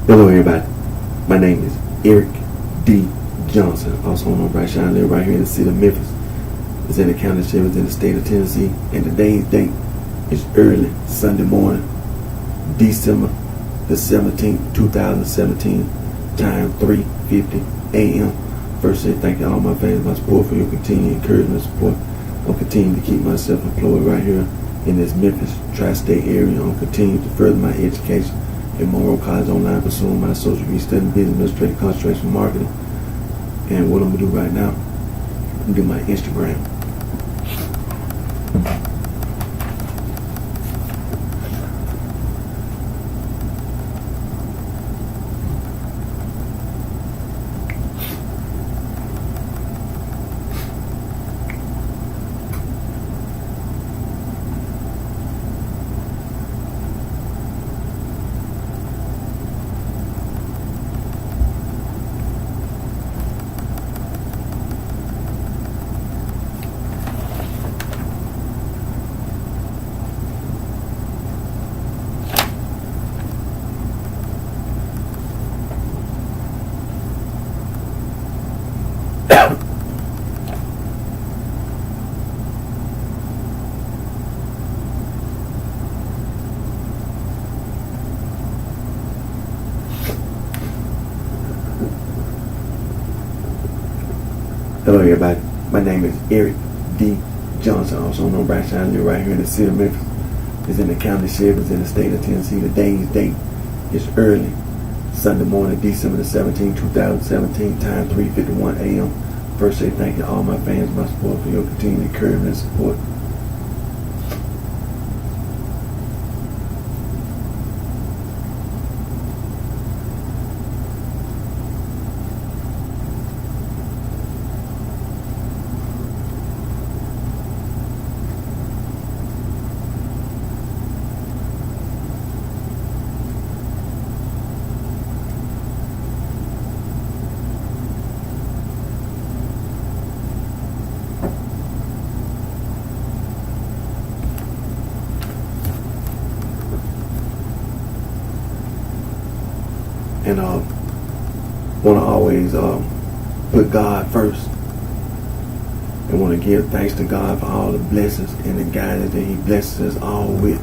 Hello everybody, my name is Eric D. Johnson, also known as BrightShine. I live right here in the city of Memphis. It's in the county of Sheriff, in the state of Tennessee, and today's date is early Sunday morning, December the 17th, 2017, time 3:50 a.m. First, say thank you to all my fans, my support, for your continued encouragement and support. I'll continue to keep myself employed right here in this Memphis tri-state area. I'll continue to further my education in Monroe College online, pursuing my social media, studying business administration, concentration marketing. And what I'm gonna do right now, I'm gonna do my Instagram. Hello everybody, my name is Eric D. Johnson, also known as BrightShine. I live right here in the city of Memphis. It's in the county of Sheriff, it's in the state of Tennessee. Today's date is early Sunday morning, December the 17th, 2017, time 3:51 a.m. First, say thank you to all my fans, my support, for your continued encouragement and support. And want to always put God first, and want to give thanks to God for all the blessings and the guidance that He blesses us all with.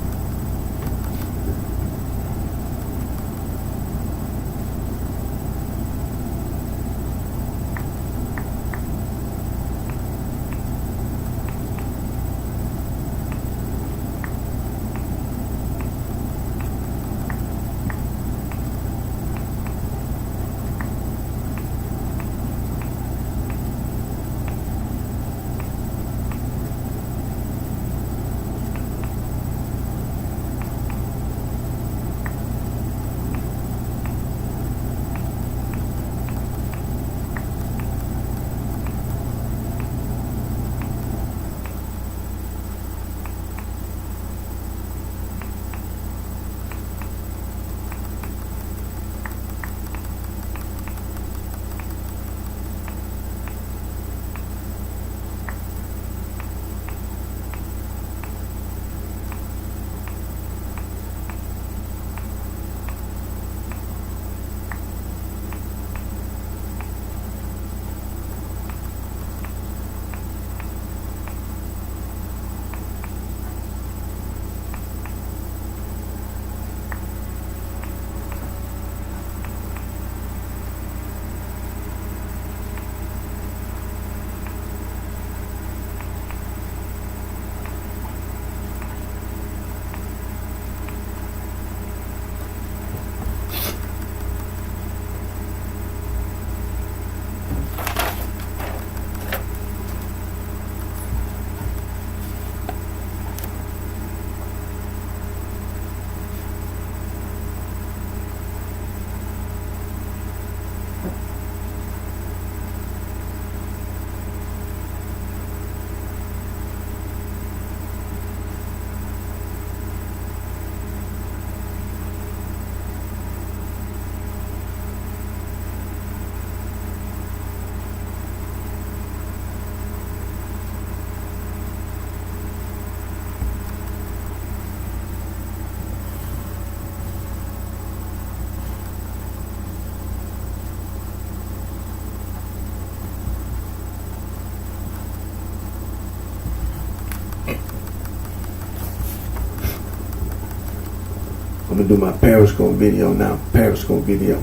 I'm gonna do my Periscope video now. Periscope video.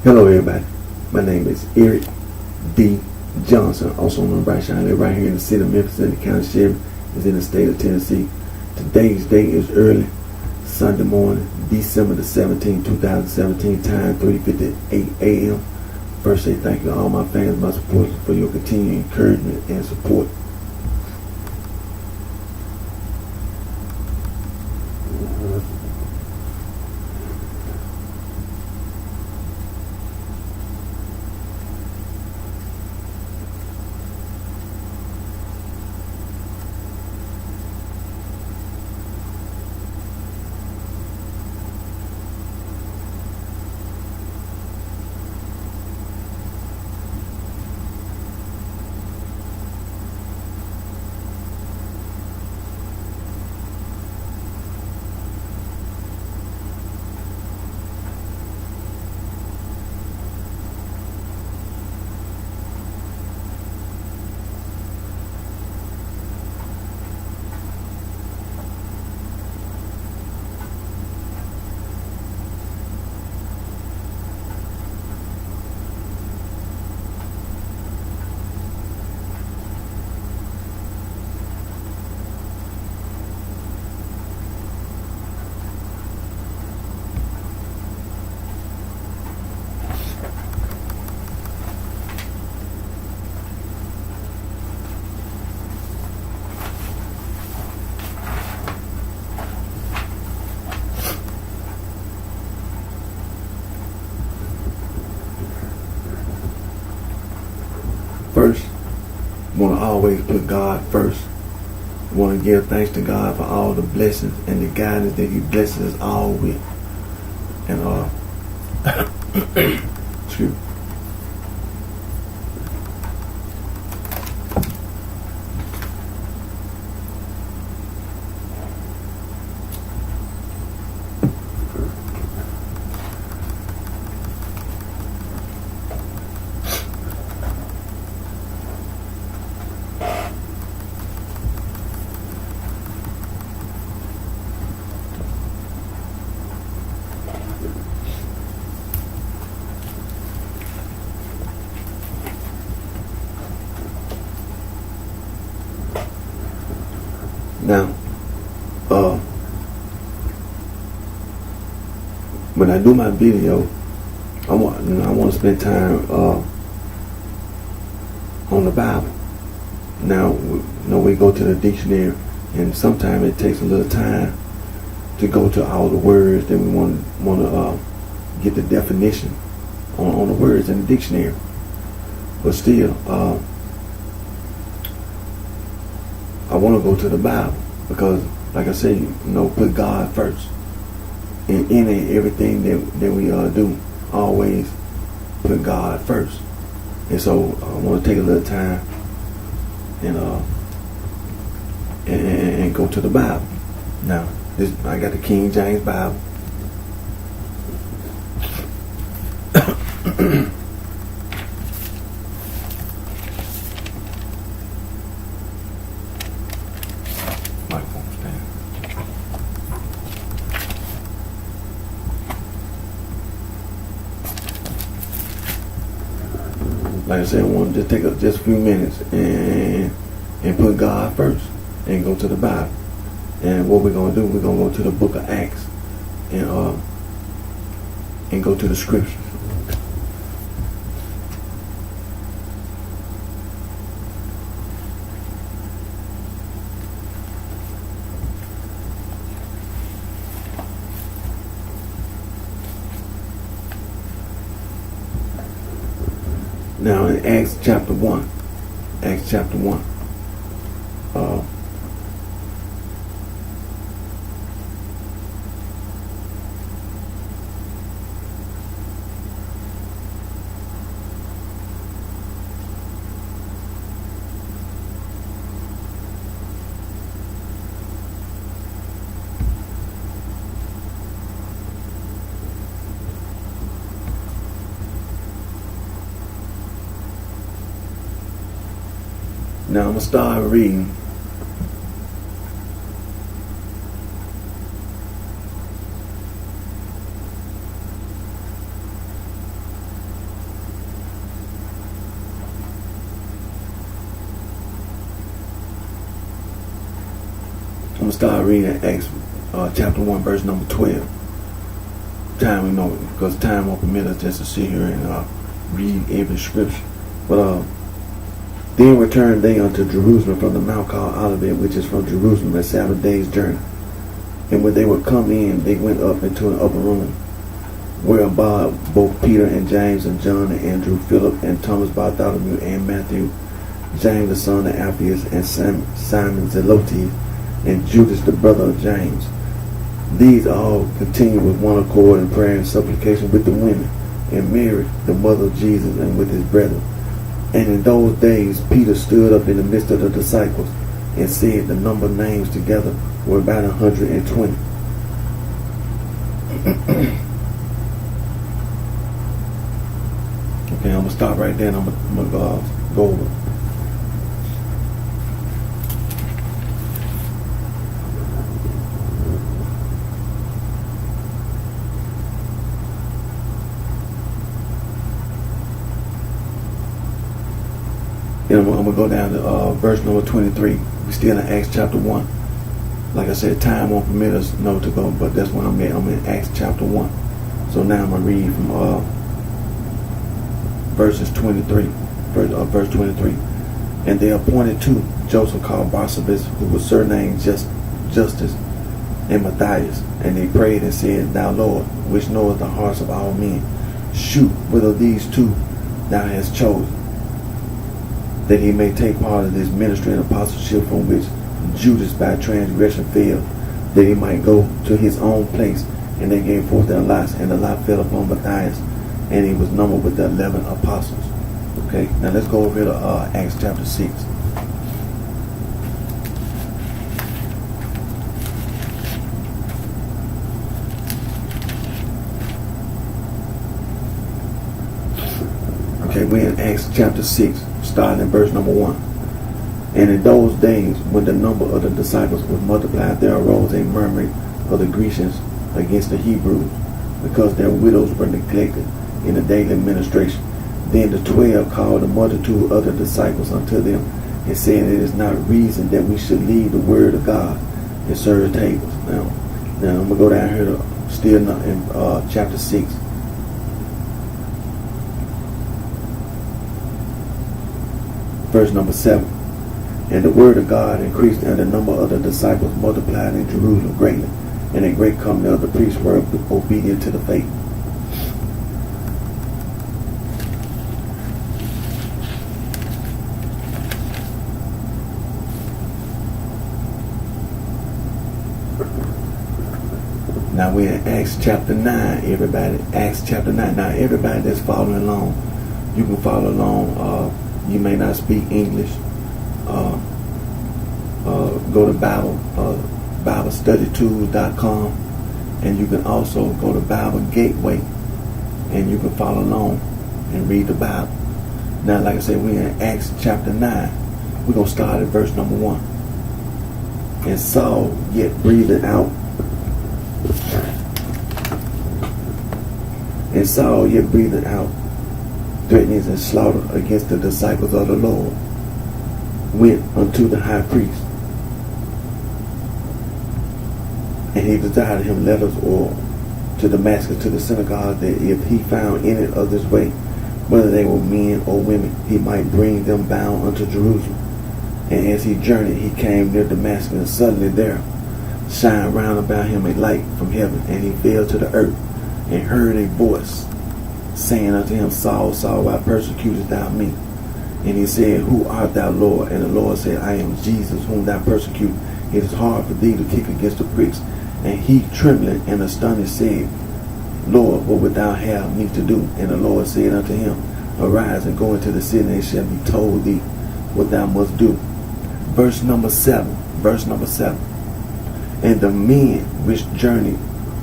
Hello everybody, my name is Eric D. Johnson, also known as BrightShine. Live right here in the city of Memphis, and the county sheriff is in the state of Tennessee. Today's date is early Sunday morning, December the 17th, 2017, time 3:58 a.m. First, say thank you to all my fans, my supporters, for your continued encouragement and support. First, want to always put God first. Want to give thanks to God for all the blessings and the guidance that He blesses us all with. And excuse me. Now, when I do my video, I want to spend time on the Bible. Now, we go to the dictionary, and sometimes it takes a little time to go to all the words that we want to get the definition on the words in the dictionary. But still, I want to go to the Bible because, like I say, put God first in everything that we do. Always put God first. And so I want to take a little time and go to the Bible. Now, I got the King James Bible. Like I said, I want to just take just a few minutes and put God first and go to the Bible. And what we're going to do, we're going to go to the book of Acts and go to the scriptures. Now in Acts chapter 1. Now I'm going to start reading. Acts chapter 1, verse number 12. Time, because time won't permit us just to sit here and read every scripture. But then returned they unto Jerusalem from the mount called Olivet, which is from Jerusalem a 7 days' journey. And when they were come in, they went up into an upper room, where abode both Peter and James and John and Andrew, Philip and Thomas, Bartholomew and Matthew, James the son of Alphaeus and Simon Zelotes, and Judas the brother of James. These all continued with one accord in prayer and supplication with the women, and Mary the mother of Jesus, and with his brethren. And in those days Peter stood up in the midst of the disciples and said the number of names together were about 120. Okay, I'm going to stop right there and I'm going to go over. And I'm going to go down to verse number 23. We're still in Acts chapter 1. Like I said, time won't permit us to go, but that's where I'm at. I'm in Acts chapter 1. So now I'm going to read from verses 23. Verse 23. And they appointed two, Joseph called Barsabas, who was surnamed Justus, and Matthias. And they prayed and said, Thou Lord, which knowest the hearts of all men, shoot whether these two thou hast chosen, that he may take part of this ministry and apostleship from which Judas by transgression fell, that he might go to his own place. And they gave forth their lots, and the lot fell upon Matthias, and he was numbered with the 11 apostles. Okay, now let's go over here to Acts chapter 6. Okay, we're in Acts chapter 6. Starting in verse number 1. And in those days, when the number of the disciples was multiplied, there arose a murmuring of the Grecians against the Hebrews, because their widows were neglected in the daily ministration. Then the 12 called a multitude of the disciples unto them, and said it is not reason that we should leave the word of God and serve tables. Now I'm gonna go down here to still in chapter 6. Verse number 7. And the word of God increased, and the number of the disciples multiplied in Jerusalem greatly, and a great company of the priests were obedient to the faith. Now we're in Acts chapter 9, everybody. Acts chapter 9. Now everybody that's following along, you can follow along. You may not speak English. Go to BibleStudyTools.com, and you can also go to Bible Gateway, and you can follow along and read the Bible. Now, like I said, we're in Acts chapter 9. We're going to start at verse number 1. And Saul, yet breathing out, threatenings and slaughter against the disciples of the Lord, went unto the high priest, and he desired him letters or to Damascus to the synagogue, that if he found any of this way, whether they were men or women, he might bring them bound unto Jerusalem. And as he journeyed, he came near Damascus, and suddenly there shined round about him a light from heaven, and he fell to the earth, and heard a voice saying unto him, Saul, Saul, why persecutest thou me? And he said, Who art thou, Lord? And the Lord said, I am Jesus, whom thou persecute. It is hard for thee to kick against the pricks. And he, trembling and astonished, said, Lord, what wilt thou have me to do? And the Lord said unto him, Arise and go into the city, and it shall be told thee what thou must do. Verse number 7. And the men which journeyed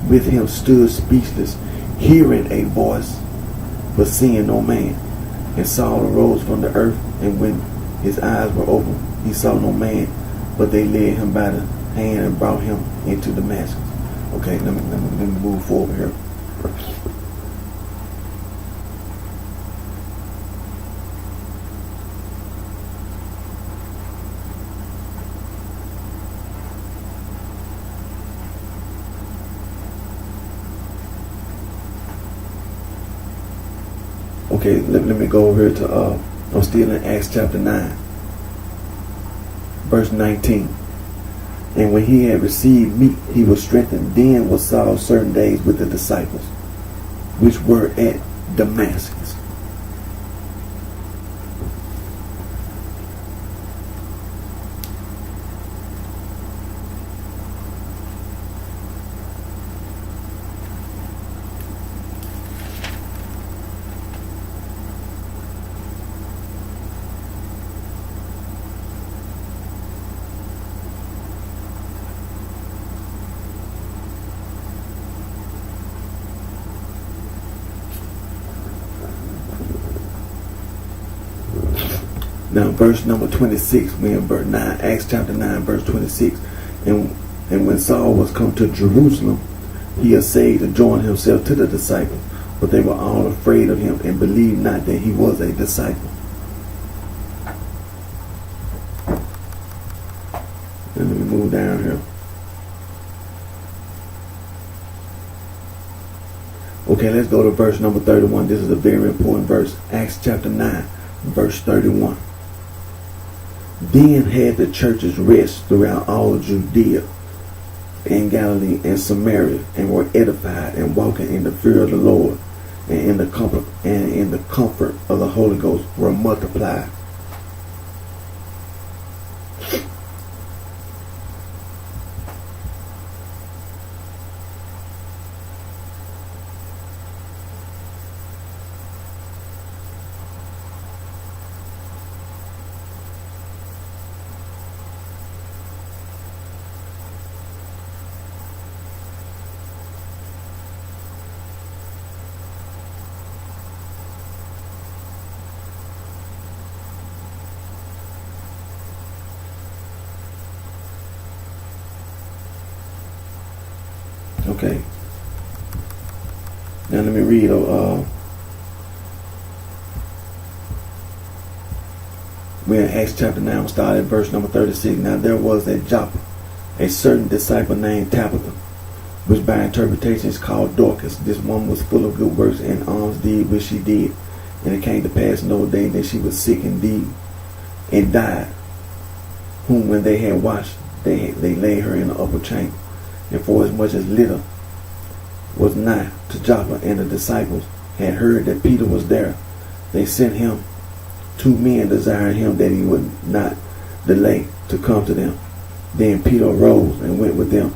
with him stood speechless, hearing a voice, but seeing no man. And Saul arose from the earth, and when his eyes were opened, he saw no man, but they led him by the hand and brought him into Damascus. Okay, let me move forward here. Okay, let me go over here to, I'm still in Acts chapter 9, verse 19. And when he had received meat, he was strengthened. Then was Saul certain days with the disciples, which were at Damascus. Now, verse number 26, we in verse 9, Acts chapter 9, verse 26. And when Saul was come to Jerusalem, he essayed to join himself to the disciples, but they were all afraid of him and believed not that he was a disciple. Let me move down here. Okay, let's go to verse number 31. This is a very important verse. Acts chapter 9, verse 31. Then had the churches rest throughout all Judea and Galilee and Samaria, and were edified and walking in the fear of the Lord, and in the comfort of the Holy Ghost were multiplied. Okay. Now let me read We're in Acts chapter 9, we'll start at verse number 36. Now there was at Joppa a certain disciple named Tabitha, which by interpretation is called Dorcas. This woman was full of good works and alms deed which she did. And it came to pass in those days that she was sick indeed, and died, whom when they had washed, they laid her in the upper chamber. And forasmuch as Lydda was nigh to Joppa, and the disciples had heard that Peter was there, they sent him 2 men, desiring him that he would not delay to come to them. Then Peter arose and went with them.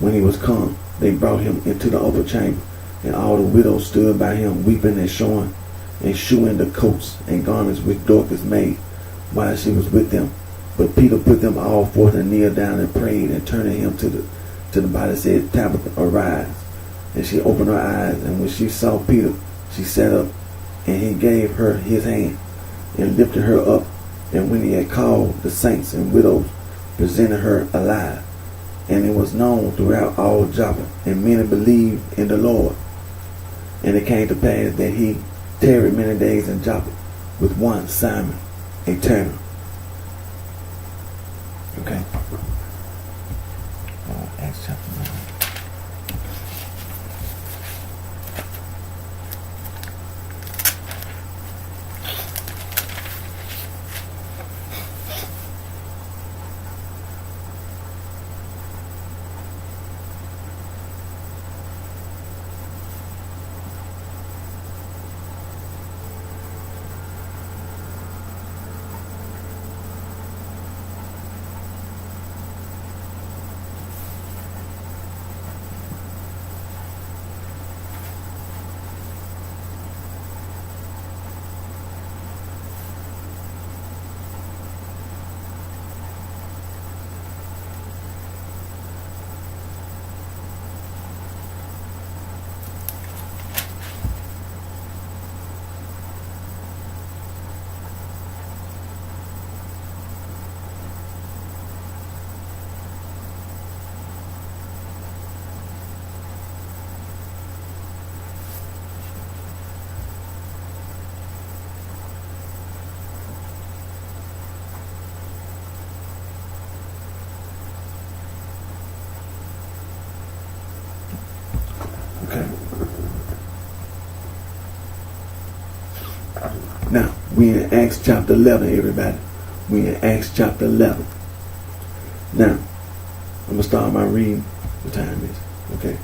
When he was come, they brought him into the upper chamber, and all the widows stood by him, weeping and shewing the coats and garments which Dorcas made while she was with them. But Peter put them all forth and kneeled down and prayed, and turning him to the body said, Tabitha, arise. And she opened her eyes, and when she saw Peter, she sat up, and he gave her his hand and lifted her up. And when he had called the saints and widows, presented her alive. And it was known throughout all Joppa, and many believed in the Lord. And it came to pass that he tarried many days in Joppa with one Simon, a tanner. Okay. Acts chapter 9. Okay. Now, we in Acts chapter 11, everybody. We in Acts chapter 11. Now, I'm going to start my reading. What time is it? Okay.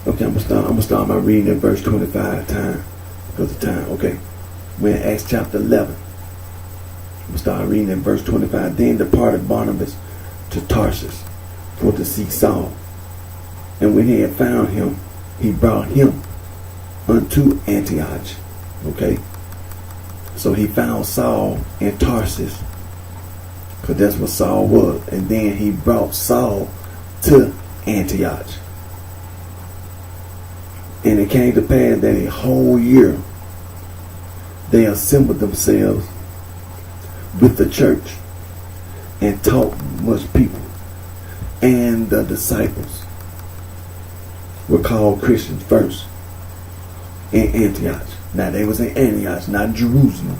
Okay, I'm gonna start my reading at verse 25 time. Because of time. Okay. We're in Acts chapter 11. I'm gonna start reading in verse 25. Then departed Barnabas to Tarsus for to seek Saul. And when he had found him, he brought him unto Antioch. Okay. So he found Saul in Tarsus, because that's what Saul was. And then he brought Saul to Antioch. And it came to pass that a whole year they assembled themselves with the church and taught much people. And the disciples were called Christians first in Antioch. Now they was in Antioch, not Jerusalem.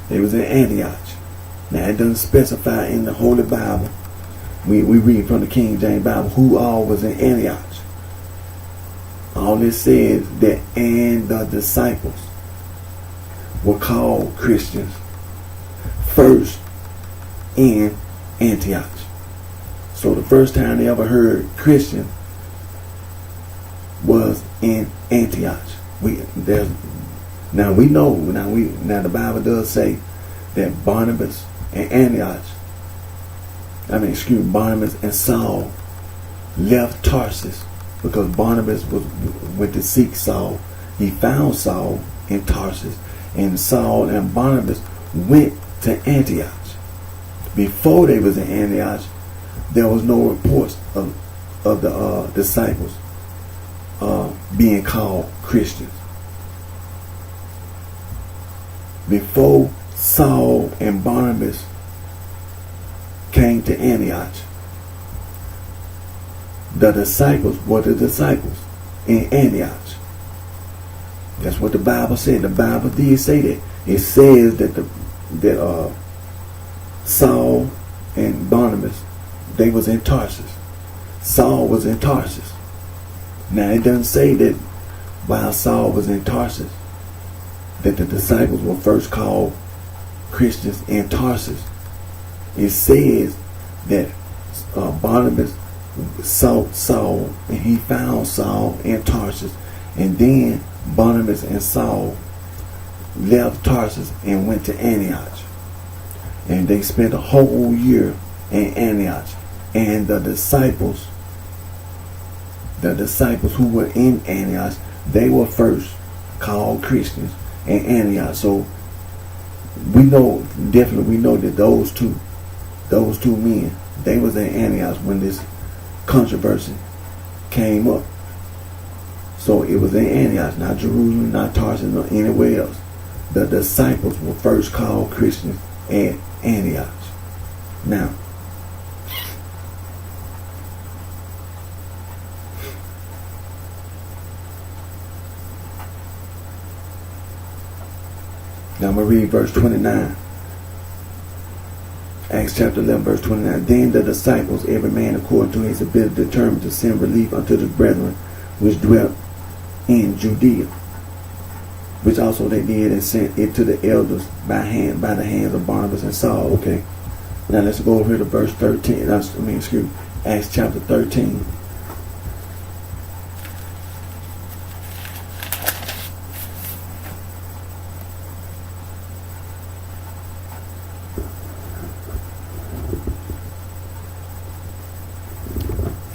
They was in Antioch. Now it doesn't specify in the Holy Bible. We read from the King James Bible who all was in Antioch. All it says that and the disciples were called Christians first in Antioch. So the first time they ever heard Christian was in Antioch. Now the Bible does say that Barnabas and Saul left Tarsus, because Barnabas went to seek Saul. He found Saul in Tarsus, and Saul and Barnabas went to Antioch. Before they was in Antioch, there was no reports of the disciples being called Christians. Before Saul and Barnabas came to Antioch, the disciples were the disciples in Antioch. That's what the Bible said. The Bible did say that. It says that Saul and Barnabas, they was in Tarsus. Saul was in Tarsus. Now it doesn't say that while Saul was in Tarsus that the disciples were first called Christians in Tarsus. It says that Barnabas sought Saul, and he found Saul in Tarsus, and then Barnabas and Saul left Tarsus and went to Antioch, and they spent a whole year in Antioch. And the disciples who were in Antioch, they were first called Christians in Antioch. So we know that those two men, they was in Antioch when this controversy came up. So it was in Antioch, not Jerusalem, not Tarsus, or anywhere else. The disciples were first called Christians at Antioch. Now I'm going to read verse 29. Acts chapter 11, verse 29. Then the disciples, every man according to his ability, determined to send relief unto the brethren which dwelt in Judea, which also they did, and sent it to the elders by the hands of Barnabas and Saul. Okay. Now let's go over here to verse 13. Acts chapter 13.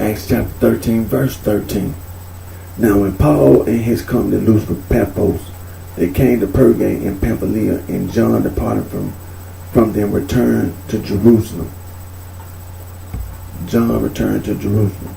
Acts chapter 13, verse 13. Now when Paul and his company loosed from Paphos, they came to Perga in Pamphylia, and John departed from them, returned to Jerusalem. John returned to Jerusalem.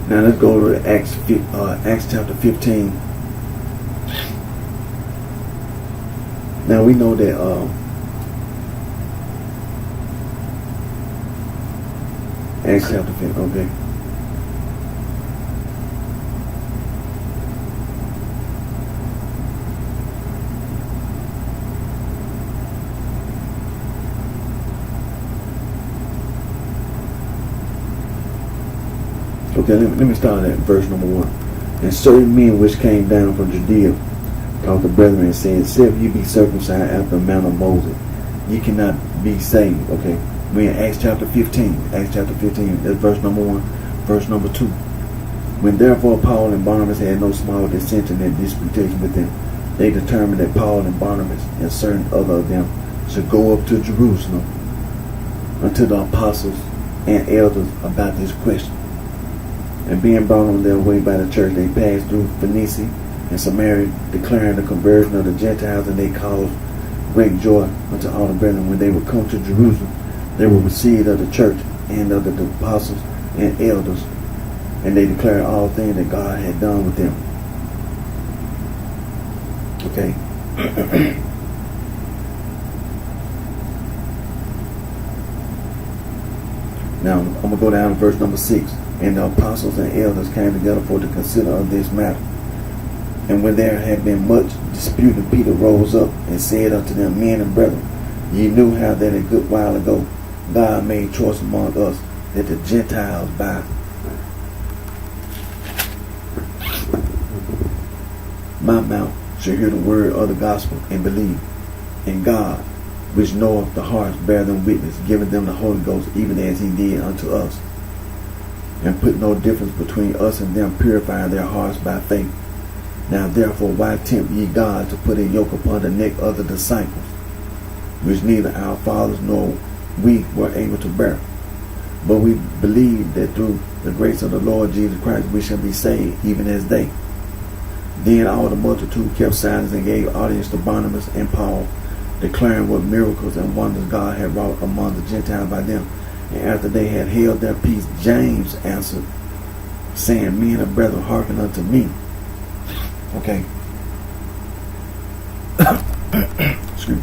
Now let's go to Acts chapter 15. Now we know that Acts chapter 15. Okay. Okay, let me start at verse number 1. And certain men which came down from Judea taught the brethren and said, except ye be circumcised after the manner of Moses, ye cannot be saved. Okay, we're in Acts chapter 15. Acts chapter 15, that's verse number 1. Verse number 2. When therefore Paul and Barnabas had no small dissension and disputation with them, they determined that Paul and Barnabas and certain other of them should go up to Jerusalem unto the apostles and elders about this question. And being brought on their way by the church, they passed through Phoenicia and Samaria, declaring the conversion of the Gentiles, and they caused great joy unto all the brethren. When they would come to Jerusalem, they were received of the church and of the apostles and elders, and they declared all things that God had done with them. Okay. Now, I'm going to go down to verse number 6. And the apostles and elders came together for to consider of this matter. And when there had been much disputing, Peter rose up and said unto them, men and brethren, ye knew how that a good while ago God made choice among us that the Gentiles by my mouth should hear the word of the gospel and believe. And God, which knoweth the hearts, bear them witness, giving them the Holy Ghost, even as he did unto us. And put no difference between us and them, purifying their hearts by faith. Now therefore, why tempt ye God to put a yoke upon the neck of the disciples, which neither our fathers nor we were able to bear? But we believe that through the grace of the Lord Jesus Christ we shall be saved, even as they. Then all the multitude kept silence and gave audience to Barnabas and Paul, declaring what miracles and wonders God had wrought among the Gentiles by them. And after they had held their peace, James answered, saying, men and brethren, hearken unto me. Okay. Excuse me.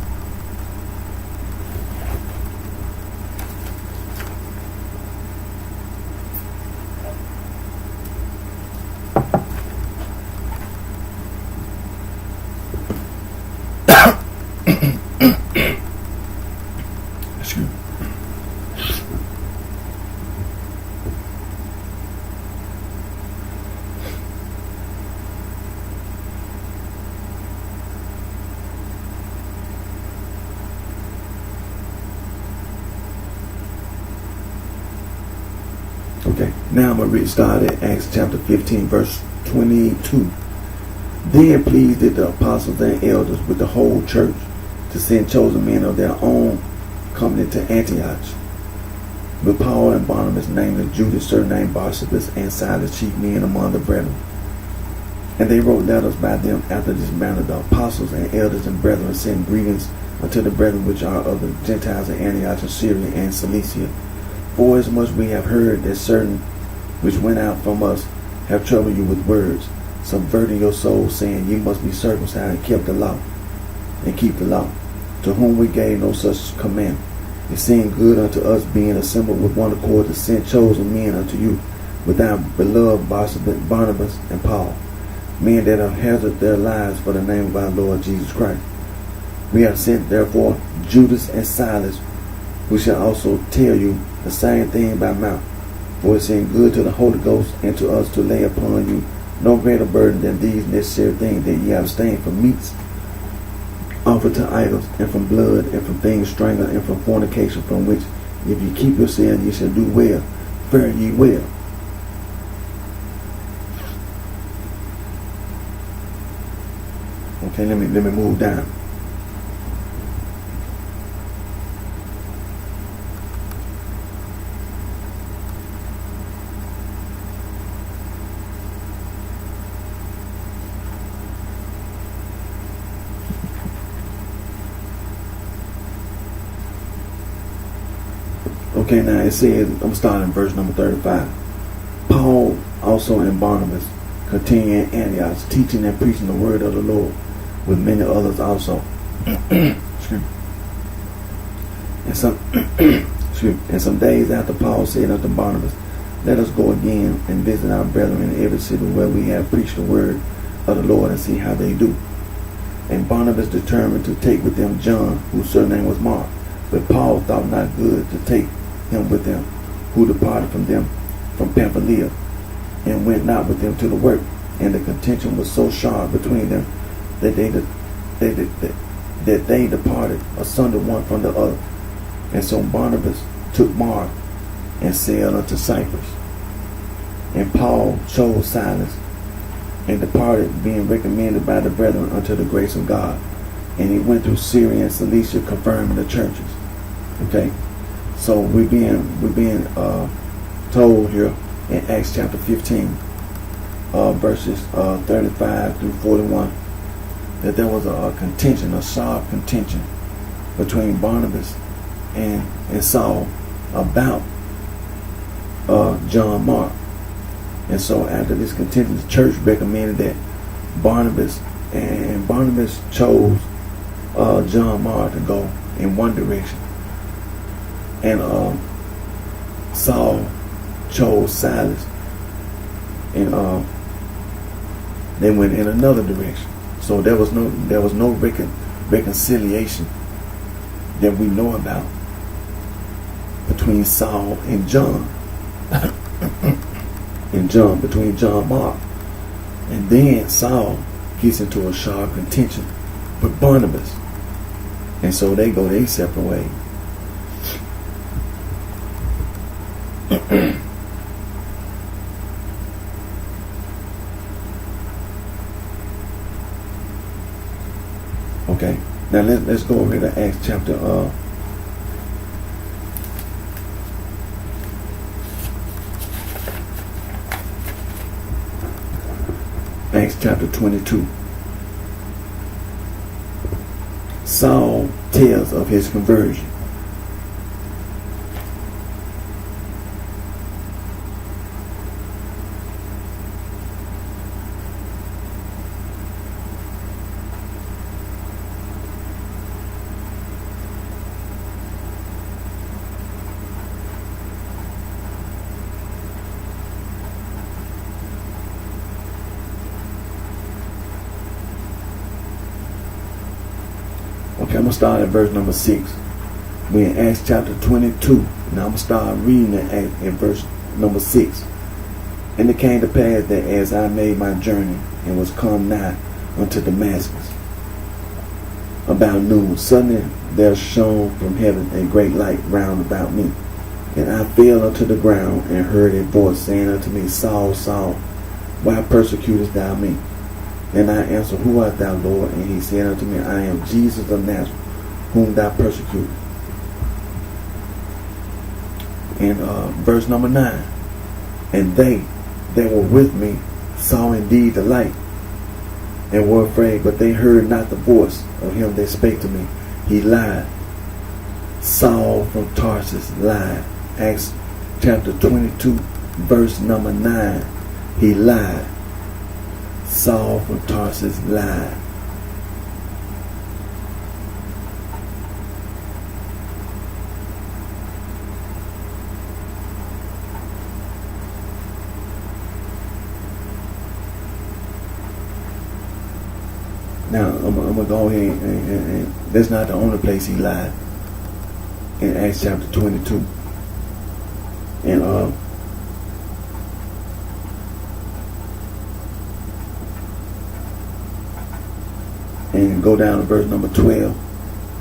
Excuse me. Okay, now I'm going to start at Acts chapter 15, verse 22. Then pleased did the apostles and elders with the whole church to send chosen men of their own coming into Antioch, with Paul and Barnabas, namely Judas, surnamed Barsabbas, and Silas, chief men among the brethren. And they wrote letters by them after this manner. The apostles and elders and brethren send greetings unto the brethren which are of the Gentiles in Antioch and Syria and Cilicia. For as much we have heard that certain which went out from us have troubled you with words, subverting your souls, saying, ye must be circumcised and keep the law, to whom we gave no such command. It seemed good unto us, being assembled with one accord, to send chosen men unto you, with our beloved Barnabas and Paul, men that have hazarded their lives for the name of our Lord Jesus Christ. We have sent therefore Judas and Silas, who shall also tell you the same thing by mouth. For it seemed good to the Holy Ghost and to us to lay upon you no greater burden than these necessary things, that ye abstain from meats offered to idols, and from blood, and from things strangled, and from fornication, from which if ye keep yourselves ye shall do well. Fare ye well. Okay, let me move down. Okay, now it says, I'm starting verse number 35. Paul also and Barnabas continued in Antioch, teaching and preaching the word of the Lord, with many others also. And some days after, Paul said unto Barnabas, let us go again and visit our brethren in every city where we have preached the word of the Lord, and see how they do. And Barnabas determined to take with them John, whose surname was Mark. But Paul thought not good to take him with them, who departed from them from Pamphylia, and went not with them to the work. And the contention was so sharp between them that they departed asunder one from the other. And so Barnabas took Mark and sailed unto Cyprus. And Paul chose Silas and departed, being recommended by the brethren unto the grace of God. And he went through Syria and Cilicia, confirming the churches. Okay, so we're being told here in Acts chapter 15, verses 35 through 41, that there was a contention, a sharp contention between Barnabas and Saul about John Mark. And so after this contention, the church recommended that Barnabas chose John Mark to go in one direction, and Saul chose Silas, and they went in another direction. So there was no reconciliation that we know about between Saul and John. Between John Mark. And then Saul gets into a sharp contention with Barnabas. And so they go their separate ways. Okay. Now let's go over to Acts chapter Acts chapter 22. Saul tells of his conversion. Okay, I'm going to start at verse number 6. We're in Acts chapter 22. Now I'm going to start reading it at verse number 6. And it came to pass that as I made my journey and was come nigh unto Damascus, about noon, suddenly there shone from heaven a great light round about me. And I fell unto the ground and heard a voice saying unto me, Saul, Saul, why persecutest thou me? And I answered, Who art thou, Lord? And he said unto me, I am Jesus of Nazareth, whom thou persecutest. And verse number 9. And they that were with me saw indeed the light, and were afraid, but they heard not the voice of him that spake to me. He lied. Saul from Tarsus lied. Acts chapter 22, verse number 9. He lied. Saul from Tarsus lied. Now, I'm going to go ahead and that's not the only place he lied. In Acts chapter 22. And go down to verse number 12.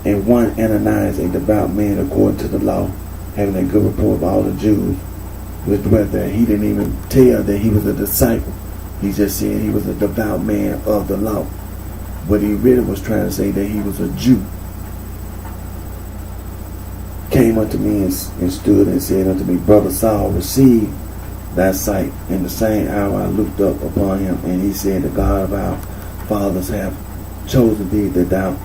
And one Ananias, a devout man according to the law, having a good report of all the Jews which dwelt there. He didn't even tell that he was a disciple. He just said he was a devout man of the law. But he really was trying to say that he was a Jew. Came unto me and stood and said unto me, Brother Saul, receive thy sight. In the same hour I looked up upon him, and he said, The God of our fathers hath chosen thee, that thou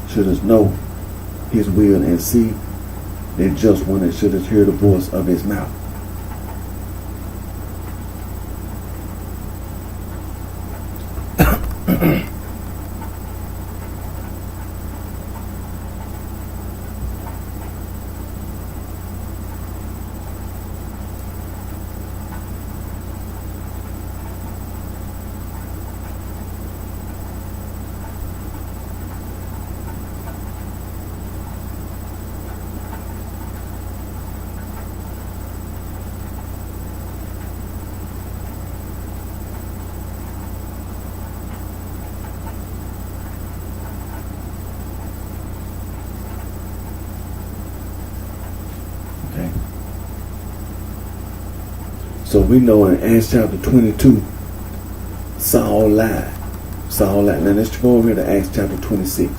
shouldest know his will, and see the just one, and shouldest hear the voice of his mouth. Okay. So we know in Acts chapter 22, Saul lied. Saul lied. Now let's go over here to Acts chapter 26.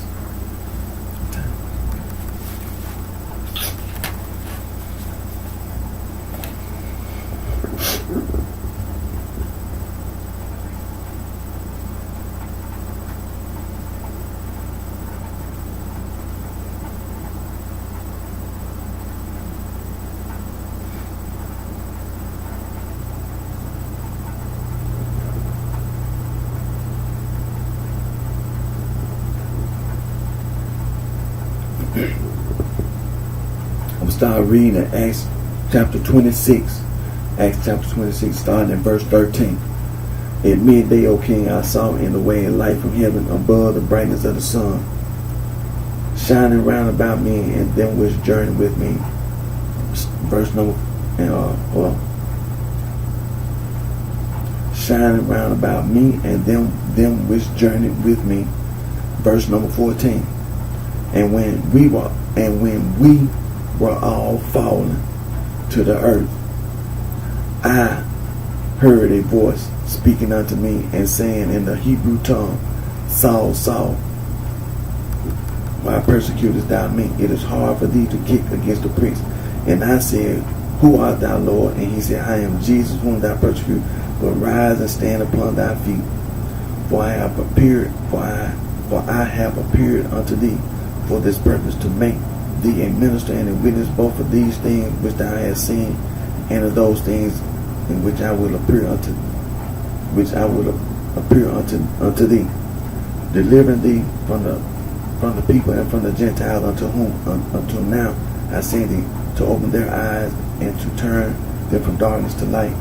I'm start reading in Acts chapter 26. Acts chapter 26, starting in verse 13. At midday, O king, I saw in the way a light from heaven above the brightness of the sun, shining round about me and them which journeyed with me. Verse number, shining round about me and them which journeyed with me. Verse number 14. And when we were all fallen to the earth, I heard a voice speaking unto me and saying in the Hebrew tongue, Saul, Saul, why persecutest thou me? It is hard for thee to kick against the pricks. And I said, Who art thou, Lord? And he said, I am Jesus whom thou persecutest. But rise and stand upon thy feet, for I have appeared unto thee for this purpose, to make thee a minister and a witness both of these things which thou hast seen, and of those things in which I will appear unto thee, delivering thee from the people and from the Gentiles, until now I send thee, to open their eyes and to turn them from darkness to light,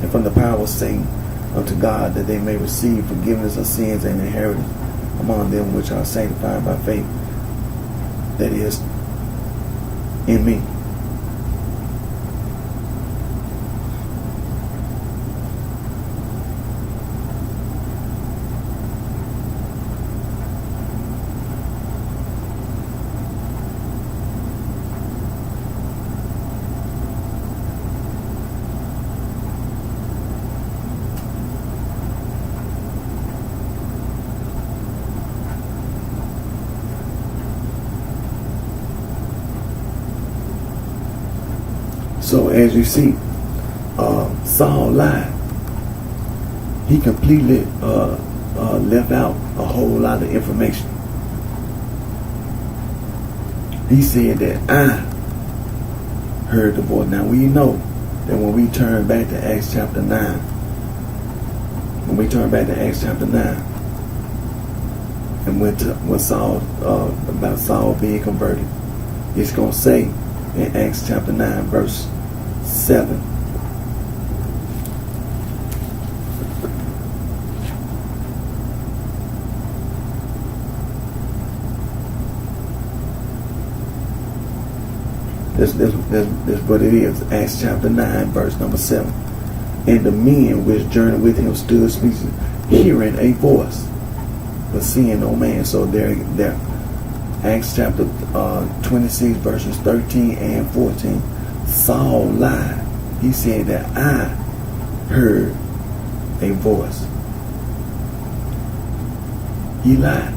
and from the power of Satan unto God, that they may receive forgiveness of sins and inheritance among them which are sanctified by faith that is in me. So as you see, Saul lied. He completely left out a whole lot of information. He said that I heard the voice. Now we know that when we turn back to Acts chapter 9, and went to what Saul, about Saul being converted, it's going to say in Acts chapter 9 verse 7. That's what it is. Acts chapter 9 verse number 7. And the men which journeyed with him stood speechless, hearing a voice, but seeing no man. So there. Acts chapter 26 verses 13 and 14. Saul lied. He said that I heard a voice. He lied.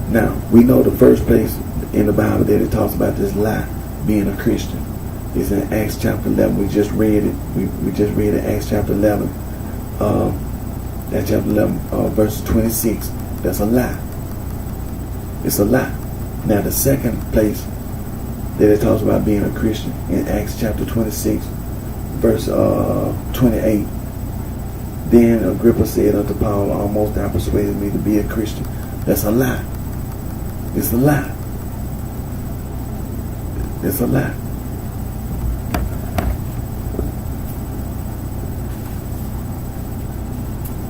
Now, we know the first place in the Bible that it talks about this lie, being a Christian, is in Acts chapter 11. We just read it. We just read it, Acts chapter 11, That chapter 11, verse 26. That's a lie. It's a lie. Now the second place that it talks about being a Christian in Acts chapter 26, verse 28. Then Agrippa said unto Paul, almost thou persuaded me to be a Christian. That's a lie. It's a lie. It's a lie.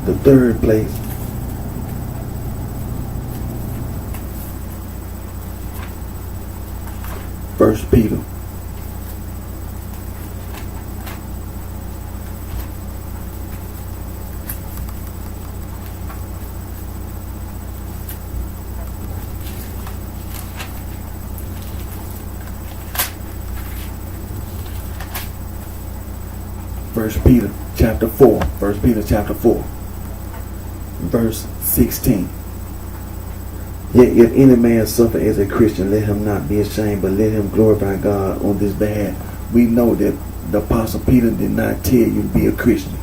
The third place, First Peter. First Peter chapter 4. First Peter chapter 4. Verse 16. Yet if any man suffer as a Christian, let him not be ashamed, but let him glorify God on this behalf. We know that the Apostle Peter did not tell you to be a Christian.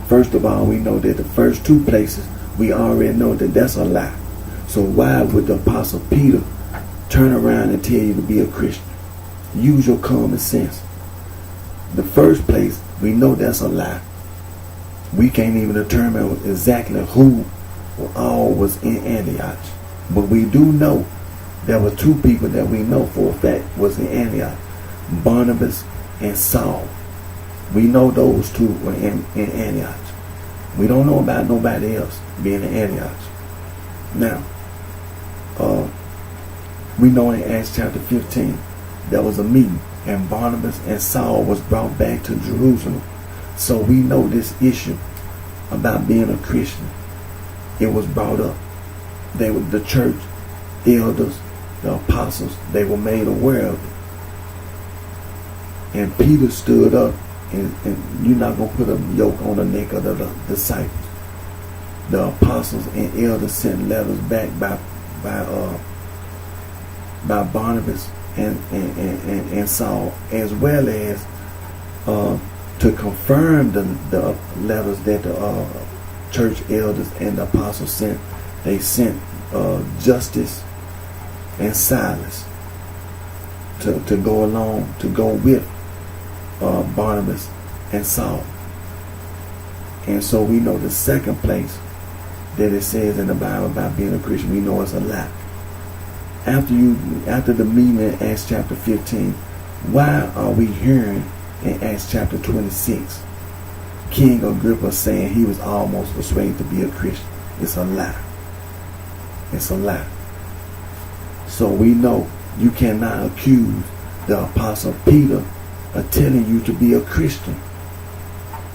First of all, we know that the first two places, we already know that that's a lie. So why would the Apostle Peter turn around and tell you to be a Christian? Use your common sense. The first place, we know that's a lie. We can't even determine exactly who all was in Antioch. But we do know there were two people that we know for a fact was in Antioch. Barnabas and Saul. We know those two were in Antioch. We don't know about nobody else being in Antioch. Now, we know in Acts chapter 15, there was a meeting and Barnabas and Saul was brought back to Jerusalem. So we know this issue about being a Christian. It was brought up. They were the church elders, the apostles, they were made aware of it. And Peter stood up, and you're not going to put a yoke on the neck of the disciples. The apostles and elders sent letters back by Barnabas and Saul, as well as to confirm the letters that the church elders and the apostles sent. They sent Justice and Silas to go along, to go with Barnabas and Saul. And so we know the second place that it says in the Bible about being a Christian, we know it's a lie. After the meeting in Acts chapter 15, why are we hearing in Acts chapter 26 King Agrippa saying he was almost persuaded to be a Christian? It's a lie. It's a lie. So we know you cannot accuse the Apostle Peter of telling you to be a Christian.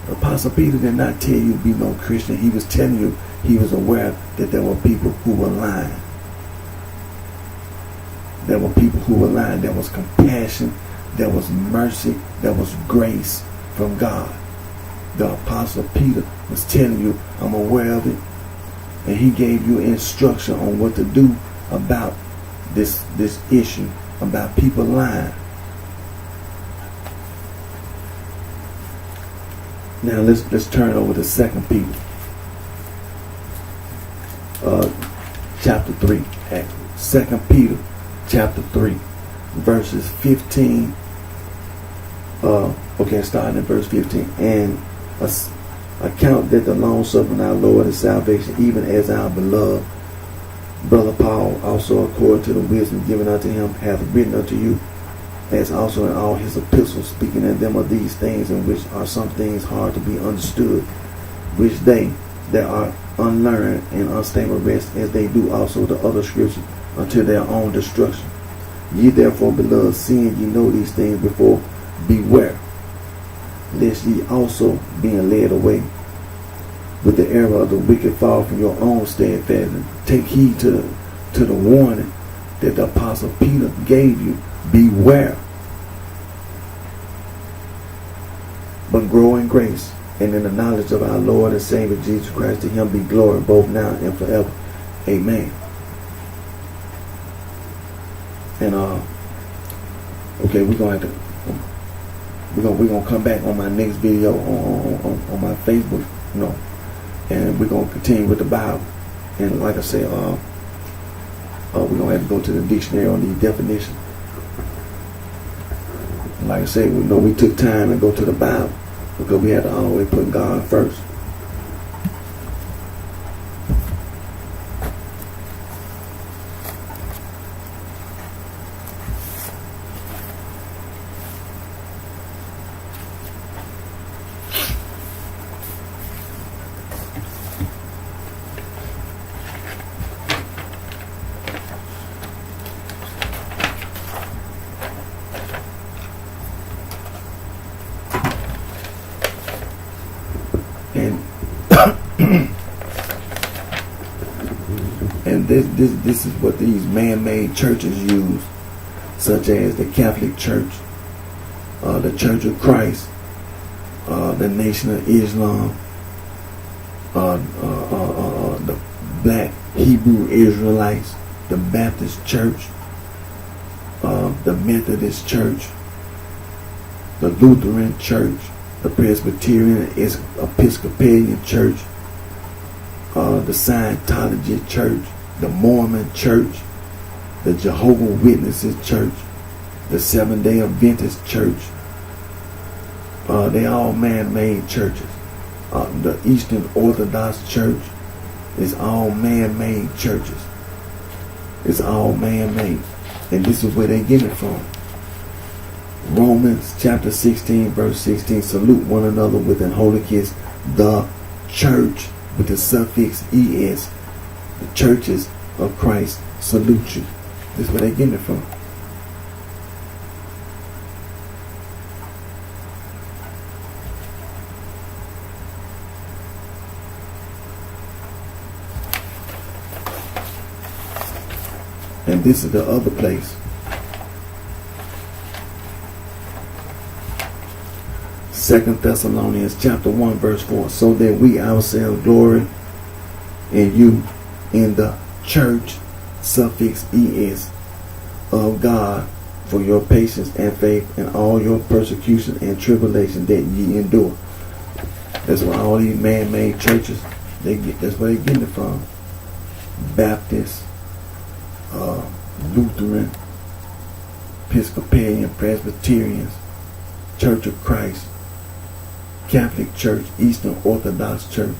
The Apostle Peter did not tell you to be no Christian. He was telling you he was aware that there were people who were lying. There were people who were lying. There was compassion. There was mercy. There was grace from God. The Apostle Peter was telling you, I'm aware of it. And he gave you instruction on what to do about this issue, about people lying. Now let's turn over to 2 Peter chapter 3. 2 Peter chapter 3, verses 15. Starting at verse 15. And account that the long suffering our Lord is salvation, even as our beloved brother Paul also according to the wisdom given unto him hath written unto you, as also in all his epistles, speaking in them of these things, in which are some things hard to be understood, which they that are unlearned and unstable rest, as they do also the other scriptures, unto their own destruction. Ye therefore, beloved, seeing ye know these things before, beware, lest ye also, being led away with the error of the wicked, fall from your own steadfastness. Take heed to the warning that the Apostle Peter gave you. Beware. But grow in grace and in the knowledge of our Lord and Savior Jesus Christ. To him be glory both now and forever. Amen. And we're gonna come back on my next video on my Facebook you know. And we're gonna continue with the Bible. And like I said, we're gonna have to go to the dictionary on these definitions. And like I said, we took time to go to the Bible because we had to always put God first. And this is what these man-made churches use, such as the Catholic Church, the Church of Christ, the Nation of Islam, the Black Hebrew Israelites, the Baptist Church, the Methodist Church, the Lutheran Church, the Presbyterian Episcopalian Church, the Scientology Church, the Mormon Church, the Jehovah's Witnesses Church, the Seventh-day Adventist Church. They all man-made churches. The Eastern Orthodox Church is all man-made churches. It's all man-made. And this is where they get it from. Romans chapter 16 verse 16, salute one another with an holy kiss. The church with the suffix es, the churches of Christ salute you. This is where they get it from. And this is the other place. 2 Thessalonians chapter 1 verse 4, so that we ourselves glory in you in the church, suffix es, of God for your patience and faith and all your persecution and tribulation that ye endure. That's why all these man-made churches, that's where they get it from. Baptist, Lutheran, Episcopalian, Presbyterians, Church of Christ, Catholic Church, Eastern Orthodox Church.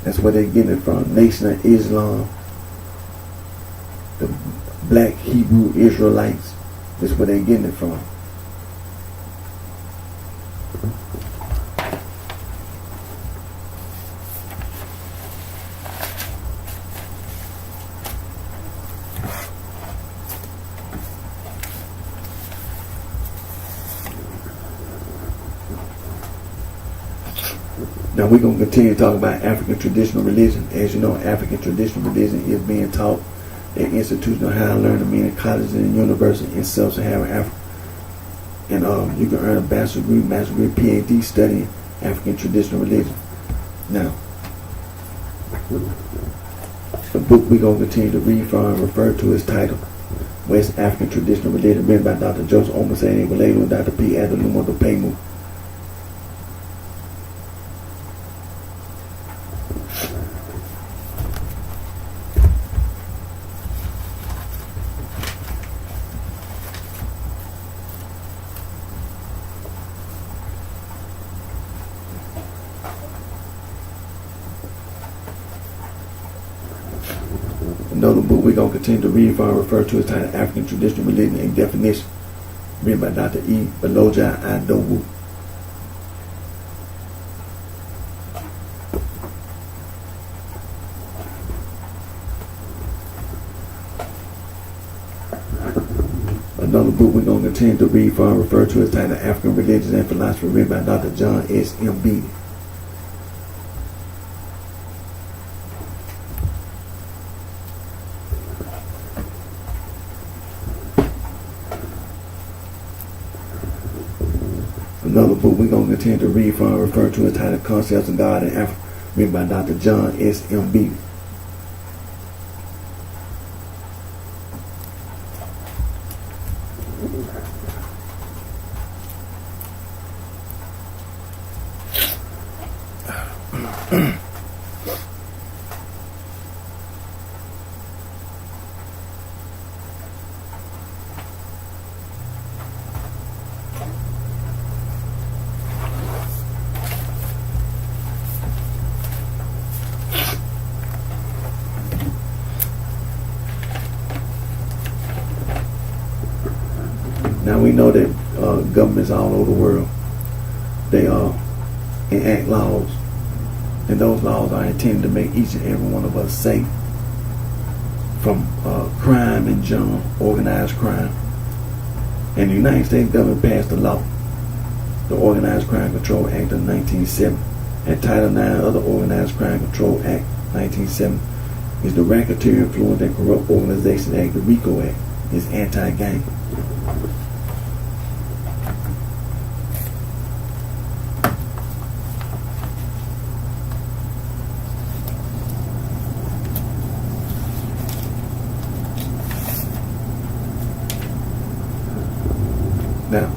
That's where they get it from. Nation of Islam, the Black Hebrew Israelites. That's where they getting it from. Now we're going to continue to talk about African traditional religion. As you know, African traditional religion is being taught at institutional higher learning, meaning colleges and universities in sub-Saharan Africa. And you can earn a bachelor's degree, master's degree, PhD studying African traditional religion. Now, the book we're going to continue to read from and refer to is titled West African Traditional Religion, written by Dr. Joseph Omasani Waledu and Dr. P. Adalumo Dopemu. Another book we're going to continue to read from and refer to is titled African Traditional Religion and Definition, written by Dr. E. Baloja Adowu. Another book we're going to continue to read from and refer to is titled African Religions and Philosophy, written by Dr. John S. M. Beatty. Another book we're going to continue to read from and refer to is titled Concepts of God in Africa, written by Dr. John S. M. Beatty. Now we know that governments all over the world, they enact laws, and those laws are intended to make each and every one of us safe from crime in general, organized crime. And the United States government passed a law, the Organized Crime Control Act of 1970, and Title IX of the Organized Crime Control Act 1970 is the Racketeer, Influence, and Corrupt Organization Act. The RICO Act is anti-gang. Now,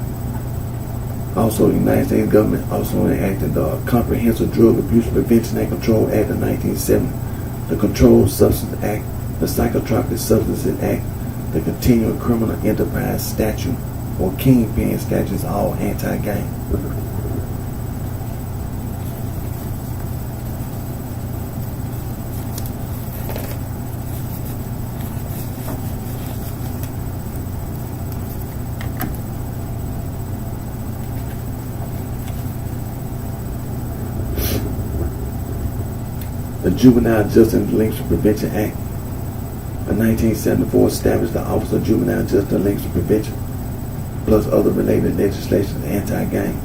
also the United States government also enacted the Comprehensive Drug Abuse Prevention and Control Act of 1970, the Controlled Substance Act, the Psychotropic Substances Act, the Continuing Criminal Enterprise Statute, or Kingpin statutes, all anti-gang. The Juvenile Justice and Delinquency Prevention Act of 1974 established the Office of Juvenile Justice and Delinquency Prevention, plus other related legislation anti-gang.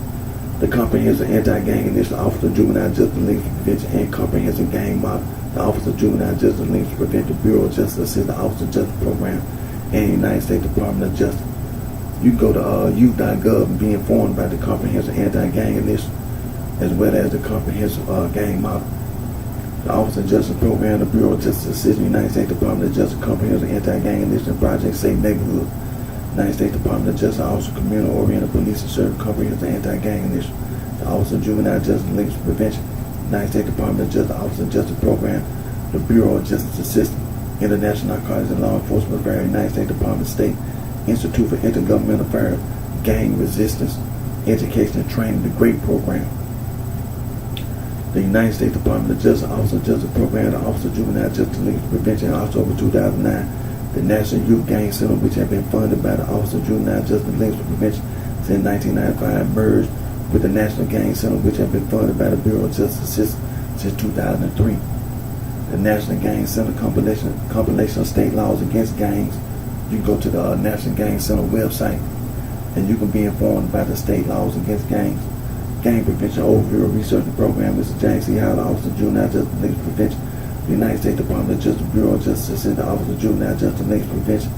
The Comprehensive Anti-Gang Initiative, Office of Juvenile Justice and Delinquency Prevention, and Comprehensive Gang Model, the Office of Juvenile Justice and Delinquency Prevention, Bureau of Justice Assist, the Office of Justice Program, and the United States Department of Justice. You can go to youth.gov and be informed about the Comprehensive Anti-Gang Initiative, as well as the Comprehensive Gang Model. The Office of Justice Program, the Bureau of Justice Assist, the United States Department of Justice, Comprehensive Anti-Gang Initiative, Project Safe Neighborhood, United States Department of Justice, Office of Community-Oriented Police and Service, Comprehensive Anti-Gang Initiative, the Office of Juvenile Justice and Delinquency Prevention, United States Department of Justice, Office of Justice Program, the Bureau of Justice Assistance, International Narcotics and Law Enforcement Affairs, United States Department of State, Institute for Intergovernmental Affairs, Gang Resistance, Education and Training, the GREAT Program. The United States Department of Justice, Office of Justice Program, the Office of Juvenile Justice and Delinquency Prevention, in October 2009, the National Youth Gang Center, which had been funded by the Office of Juvenile Justice and Delinquency Prevention since 1995, merged with the National Gang Center, which had been funded by the Bureau of Justice Assistance since 2003. The National Gang Center compilation of state laws against gangs. You can go to the National Gang Center website, and you can be informed about the state laws against gangs. Gang Prevention Overview Research and Program, Mr. James C. Howard, Office of Juvenile Justice and Delinquency Prevention, the United States Department of Justice, Bureau of Justice Assistance, the Office of Juvenile Justice and Delinquency Prevention,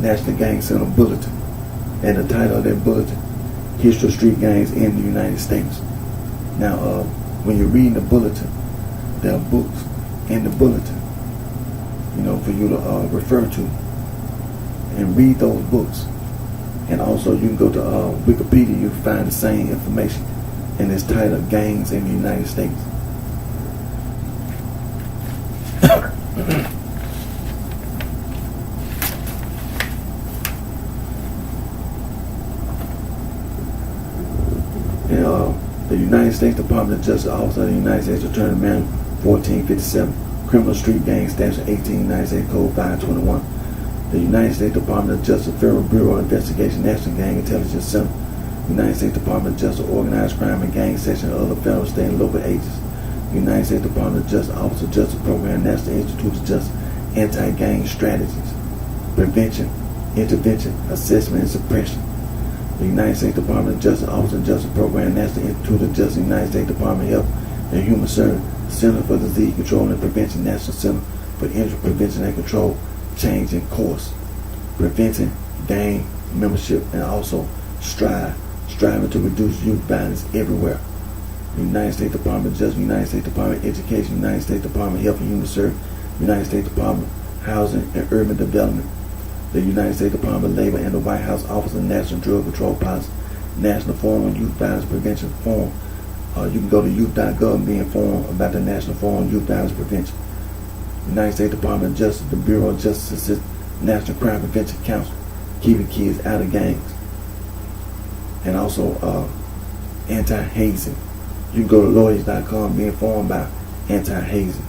National Gang Center Bulletin, and the title of that bulletin, History of Street Gangs in the United States. Now, when you're reading the bulletin, there are books in the bulletin, for you to refer to and read those books. And also, you can go to Wikipedia, you can find the same information, and it's titled Gangs in the United States. And the United States Department of Justice, Office of the United States Attorney Manual 1457, Criminal Street Gang Statute 18, United States Code 521. The United States Department of Justice Federal Bureau of Investigation, National Gang Intelligence Center, United States Department of Justice Organized Crime and Gang Section of other federal, state, and local agencies, United States Department of Justice, Office of Justice Program, National Institute of Justice, Anti-Gang Strategies, Prevention, Intervention, Assessment, and Suppression. The United States Department of Justice, Office of Justice Program, National Institute of Justice, United States Department of Health and Human Services, Center for Disease Control and Prevention, National Center for Injury Prevention and Control, Change in Course, Preventing Gang Membership, and also striving to reduce youth violence everywhere. The United States Department of Justice, United States Department of Education, United States Department of Health and Human Services, United States Department of Housing and Urban Development, the United States Department of Labor, and the White House Office of National Drug Control Policy, National Forum on Youth Violence Prevention Forum, You can go to youth.gov and be informed about the National Forum on Youth Violence Prevention. United States Department of Justice, the Bureau of Justice Assist, National Crime Prevention Council, keeping kids out of gangs. And also anti-hazing. You can go to lawyers.com and be informed about anti-hazing.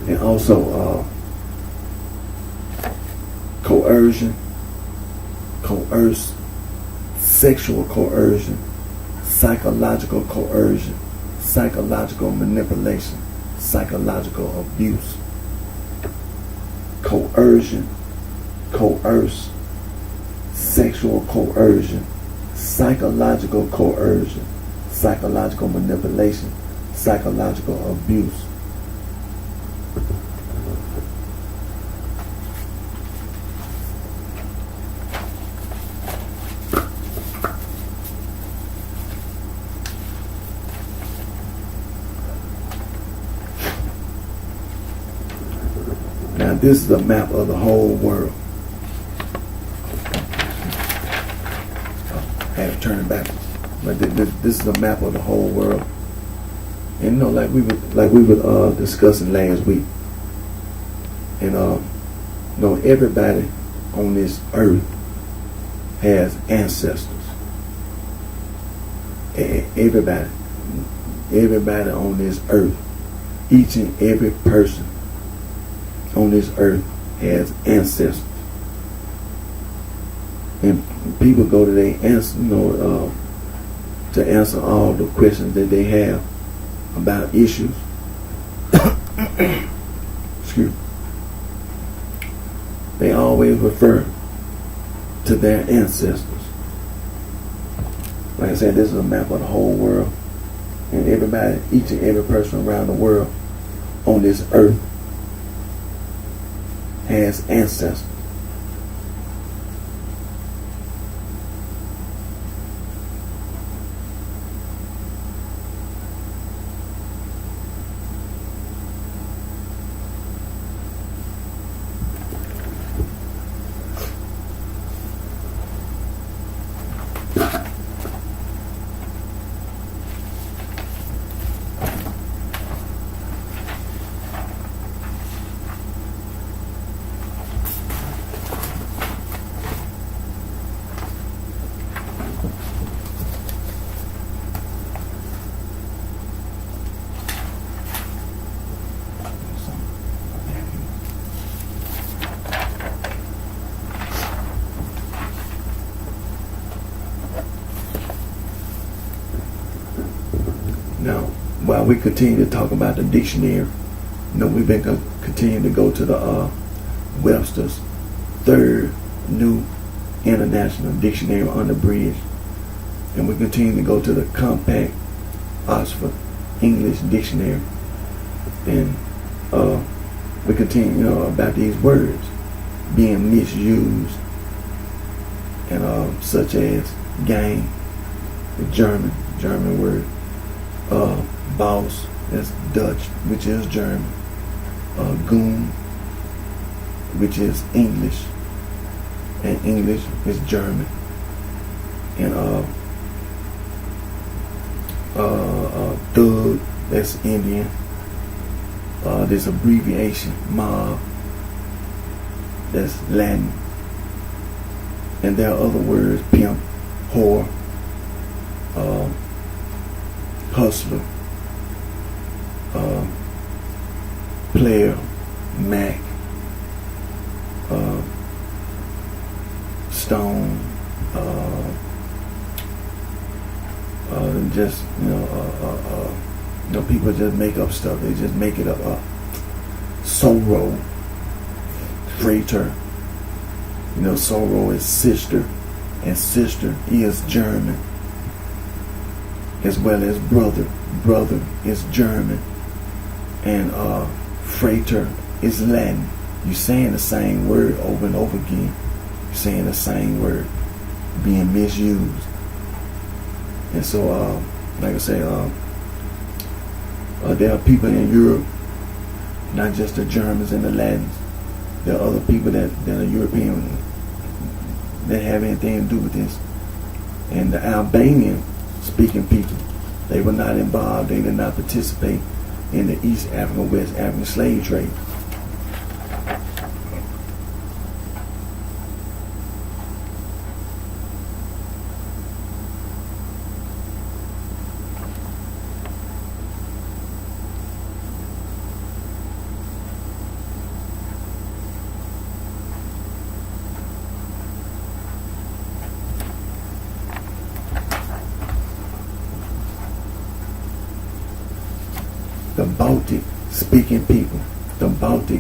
And also coercion, sexual coercion, psychological coercion, psychological manipulation, psychological abuse, coercion, coerce, sexual coercion, psychological coercion, psychological manipulation, psychological abuse. Now this is a map of the whole world. I had to turn it back, but this is a map of the whole world. And you know, like we were discussing last week, and you know, everybody on this earth has ancestors. Everybody on this earth, each and every person on this earth has ancestors, and people go to their answer, to answer all the questions that they have about issues. Excuse me. They always refer to their ancestors. Like I said, this is a map of the whole world, and everybody, each and every person around the world on this earth has ancestors. Now, while we continue to talk about the dictionary, we've been continuing to go to the Webster's third new international dictionary unabridged, and we continue to go to the compact Oxford English Dictionary, and we continue, about these words being misused, and such as gang, the German word. Boss, that's Dutch, which is German. Goon, which is English, and English is German. And thug, that's Indian. This abbreviation, mob, that's Latin. And there are other words: pimp, whore, hustler, player, Mac, stone, just people just make up stuff. They just make it up. Sorrow, freighter. Sorrow is sister. and sister is German, as well as brother. Brother is German, and freighter is Latin. You're saying the same word over and over again. You're saying the same word being misused. And so, like I say, there are people in Europe, not just the Germans and the Latins. There are other people that are European that have anything to do with this. And the Albanian speaking people, they were not involved. They did not participate in the East African, West African slave trade. The Baltic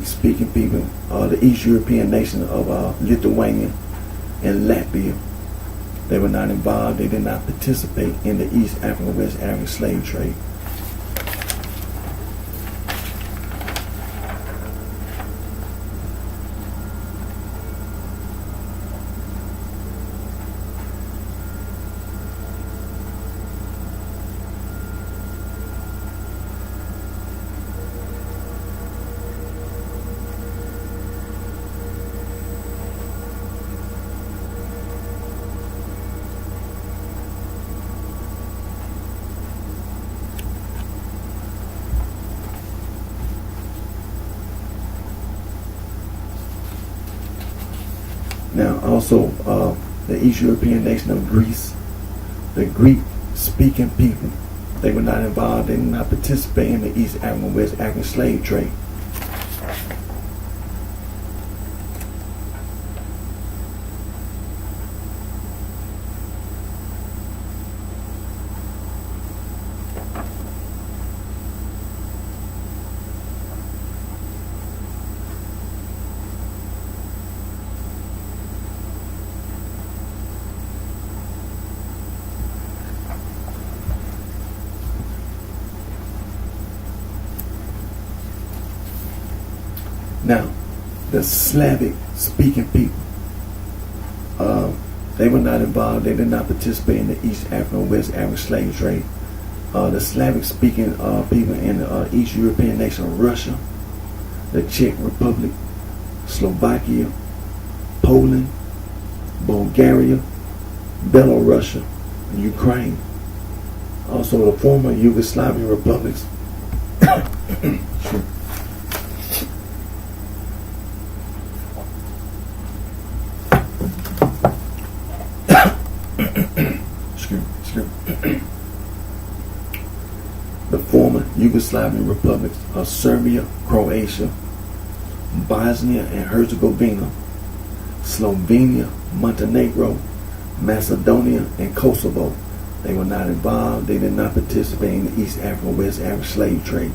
speaking people, the East European nation of Lithuania and Latvia, they were not involved. They did not participate in the East African, West African slave trade. Now, also, the East European nation of Greece, the Greek-speaking people, they were not involved. They did not participate in the East African, West African slave trade. Now, the Slavic-speaking people, they were not involved. They did not participate in the East African, West African slave trade. The Slavic-speaking people in the East European nation of Russia, the Czech Republic, Slovakia, Poland, Bulgaria, Belarus, Ukraine. Also, the former Yugoslavian republics. The former Yugoslavian republics of Serbia, Croatia, Bosnia and Herzegovina, Slovenia, Montenegro, Macedonia, and Kosovo. They were not involved. They did not participate in the East African, West African slave trade.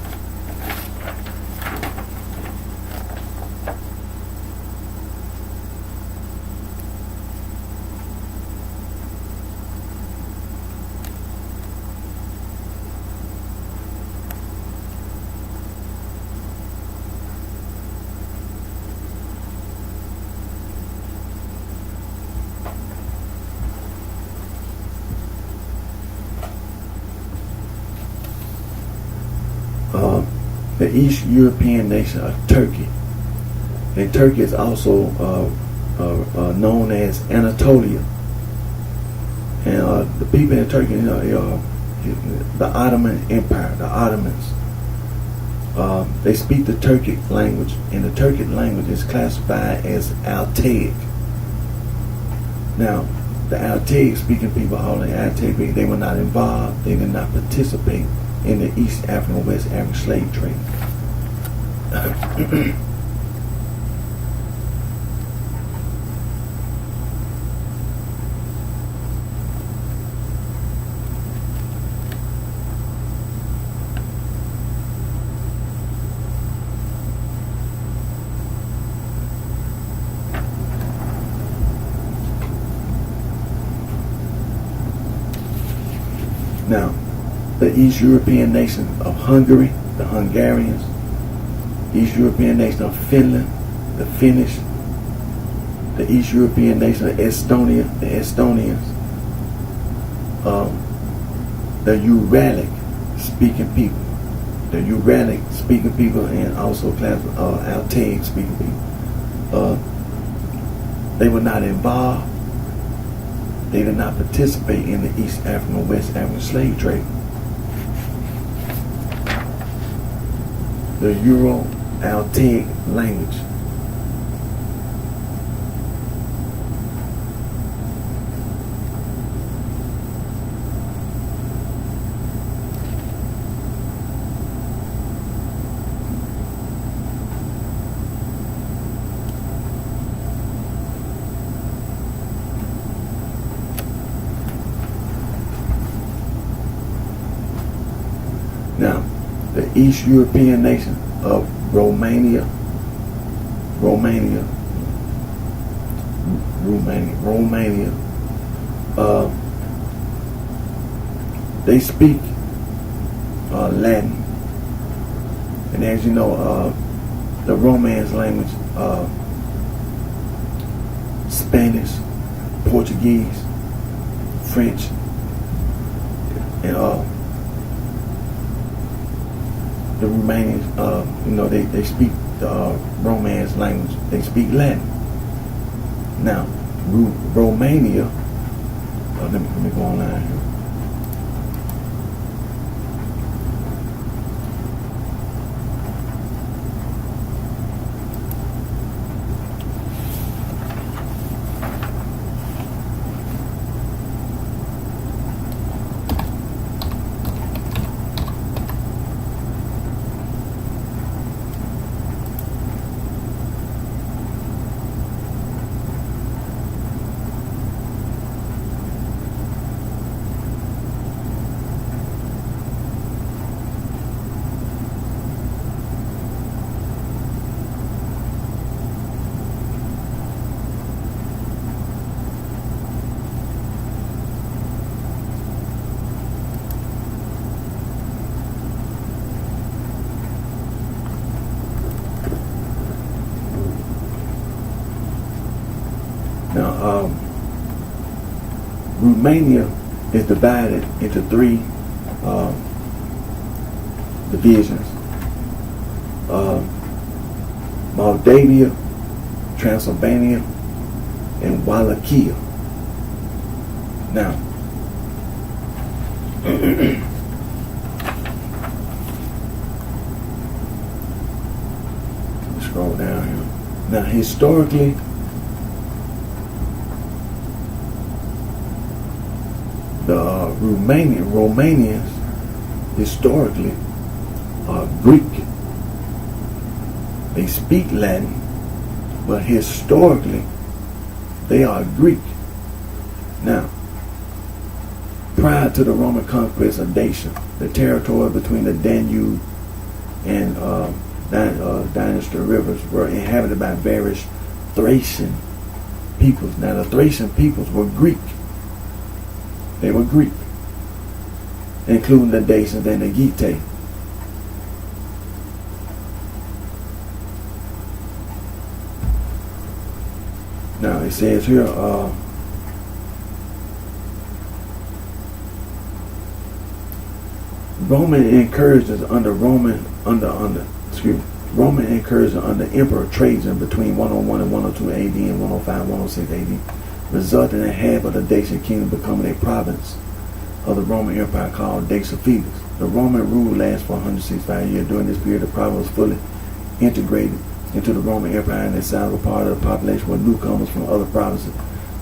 The East European nation of Turkey. And Turkey is also known as Anatolia. And the people in Turkey, the Ottoman Empire, the Ottomans, they speak the Turkic language, and the Turkic language is classified as Altaic. Now, the Altaic speaking people, all the Altaic, they were not involved. They did not participate in the East African, West African slave trade. the East European nation of Hungary, the Hungarians, East European nation of Finland, the Finnish, the East European nation of Estonia, the Estonians, the Uralic speaking people, and also Altaic speaking people. They were not involved. They did not participate in the East African or West African slave trade. The Euro-Altaic language. Now, the East European nation of Romania, they speak Latin, and as you know, the Romance language, Spanish, Portuguese, French, and the Romanians, they speak the Romance language. They speak Latin. Now, Romania. Let me go online here. Now, Romania is divided into three divisions. Moldavia, Transylvania, and Wallachia. Now, scroll down here. Now, historically, the Romanians historically are Greek. They speak Latin, but historically they are Greek. Now, prior to the Roman conquest of Dacia, the territory between the Danube and Dniester rivers were inhabited by various Thracian peoples. Now, the Thracian peoples were Greek. They were Greek, including the Dacians and the Getae. Now it says here, Roman incursions under Emperor Trajan between 101 and 102 AD and 105 106 AD. Resulting in half of the Dacian kingdom becoming a province of the Roman Empire called Dacia Felix. The Roman rule lasted for 165 years. During this period, the province was fully integrated into the Roman Empire, and a sizable part of the population were newcomers from other provinces.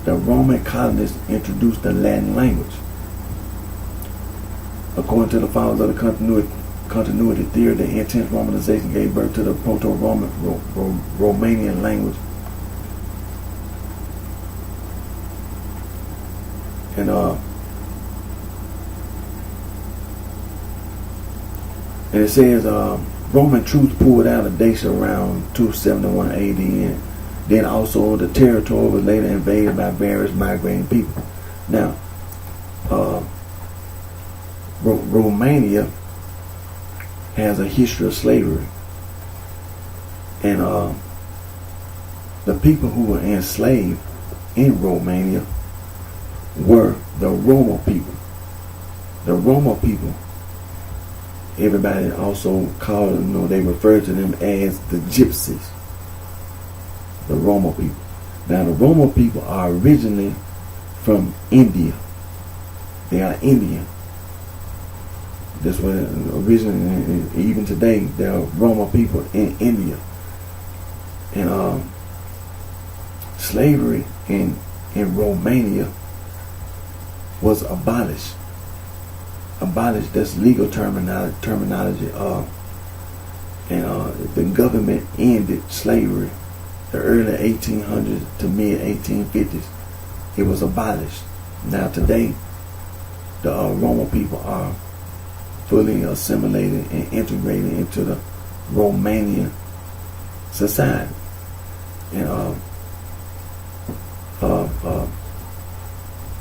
The Roman colonists introduced the Latin language. According to the followers of the continuity theory, the intense Romanization gave birth to the Proto-Romanian language. And it says Roman troops pulled out of Dacia around 271 AD, and then also the territory was later invaded by various migrating people. Now, Romania has a history of slavery, and the people who were enslaved in Romania were the Roma people. The Roma people, everybody also called them, they referred to them as the gypsies. The Roma people. Now the Roma people are originally from India. They are Indian. That's what originally, even today, there are Roma people in India. And slavery in Romania was abolished. Abolished, that's legal terminology. And the government ended slavery the early 1800s to mid 1850s. It was abolished. Now today, the Roma people are fully assimilated and integrated into the Romanian society. And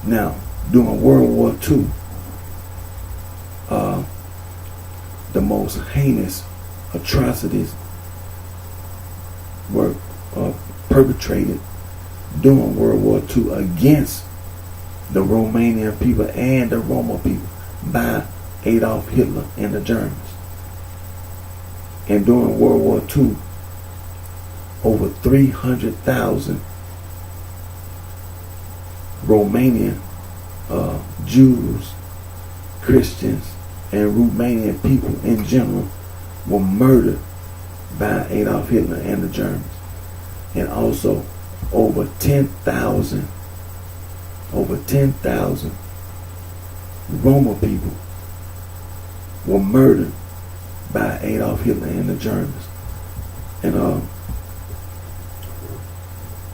now, during World War II, the most heinous atrocities were perpetrated during World War II against the Romanian people and the Roma people by Adolf Hitler and the Germans. And during World War II, over 300,000 Romanian Jews, Christians, and Romanian people in general were murdered by Adolf Hitler and the Germans. And also over 10,000 Roma people were murdered by Adolf Hitler and the Germans. And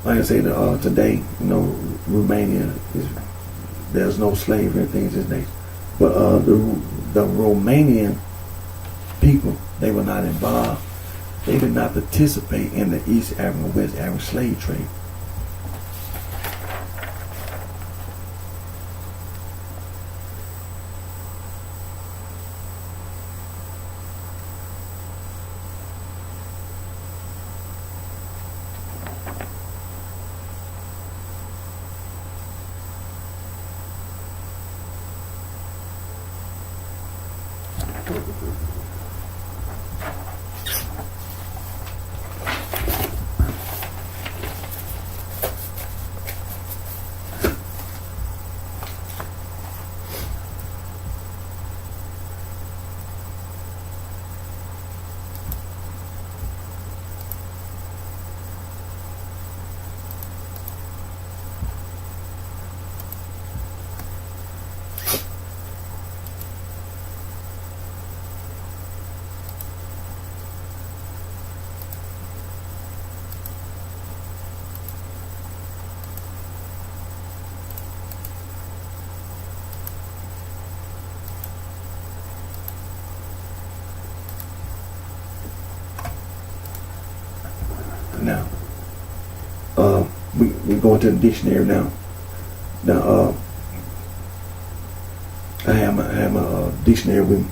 like I say, today, Romania there's no slavery and things of this nature. But the Romanian people, they were not involved. They did not participate in the East African, West African slave trade. Now, we go into the dictionary now. Now, I have my dictionary with me.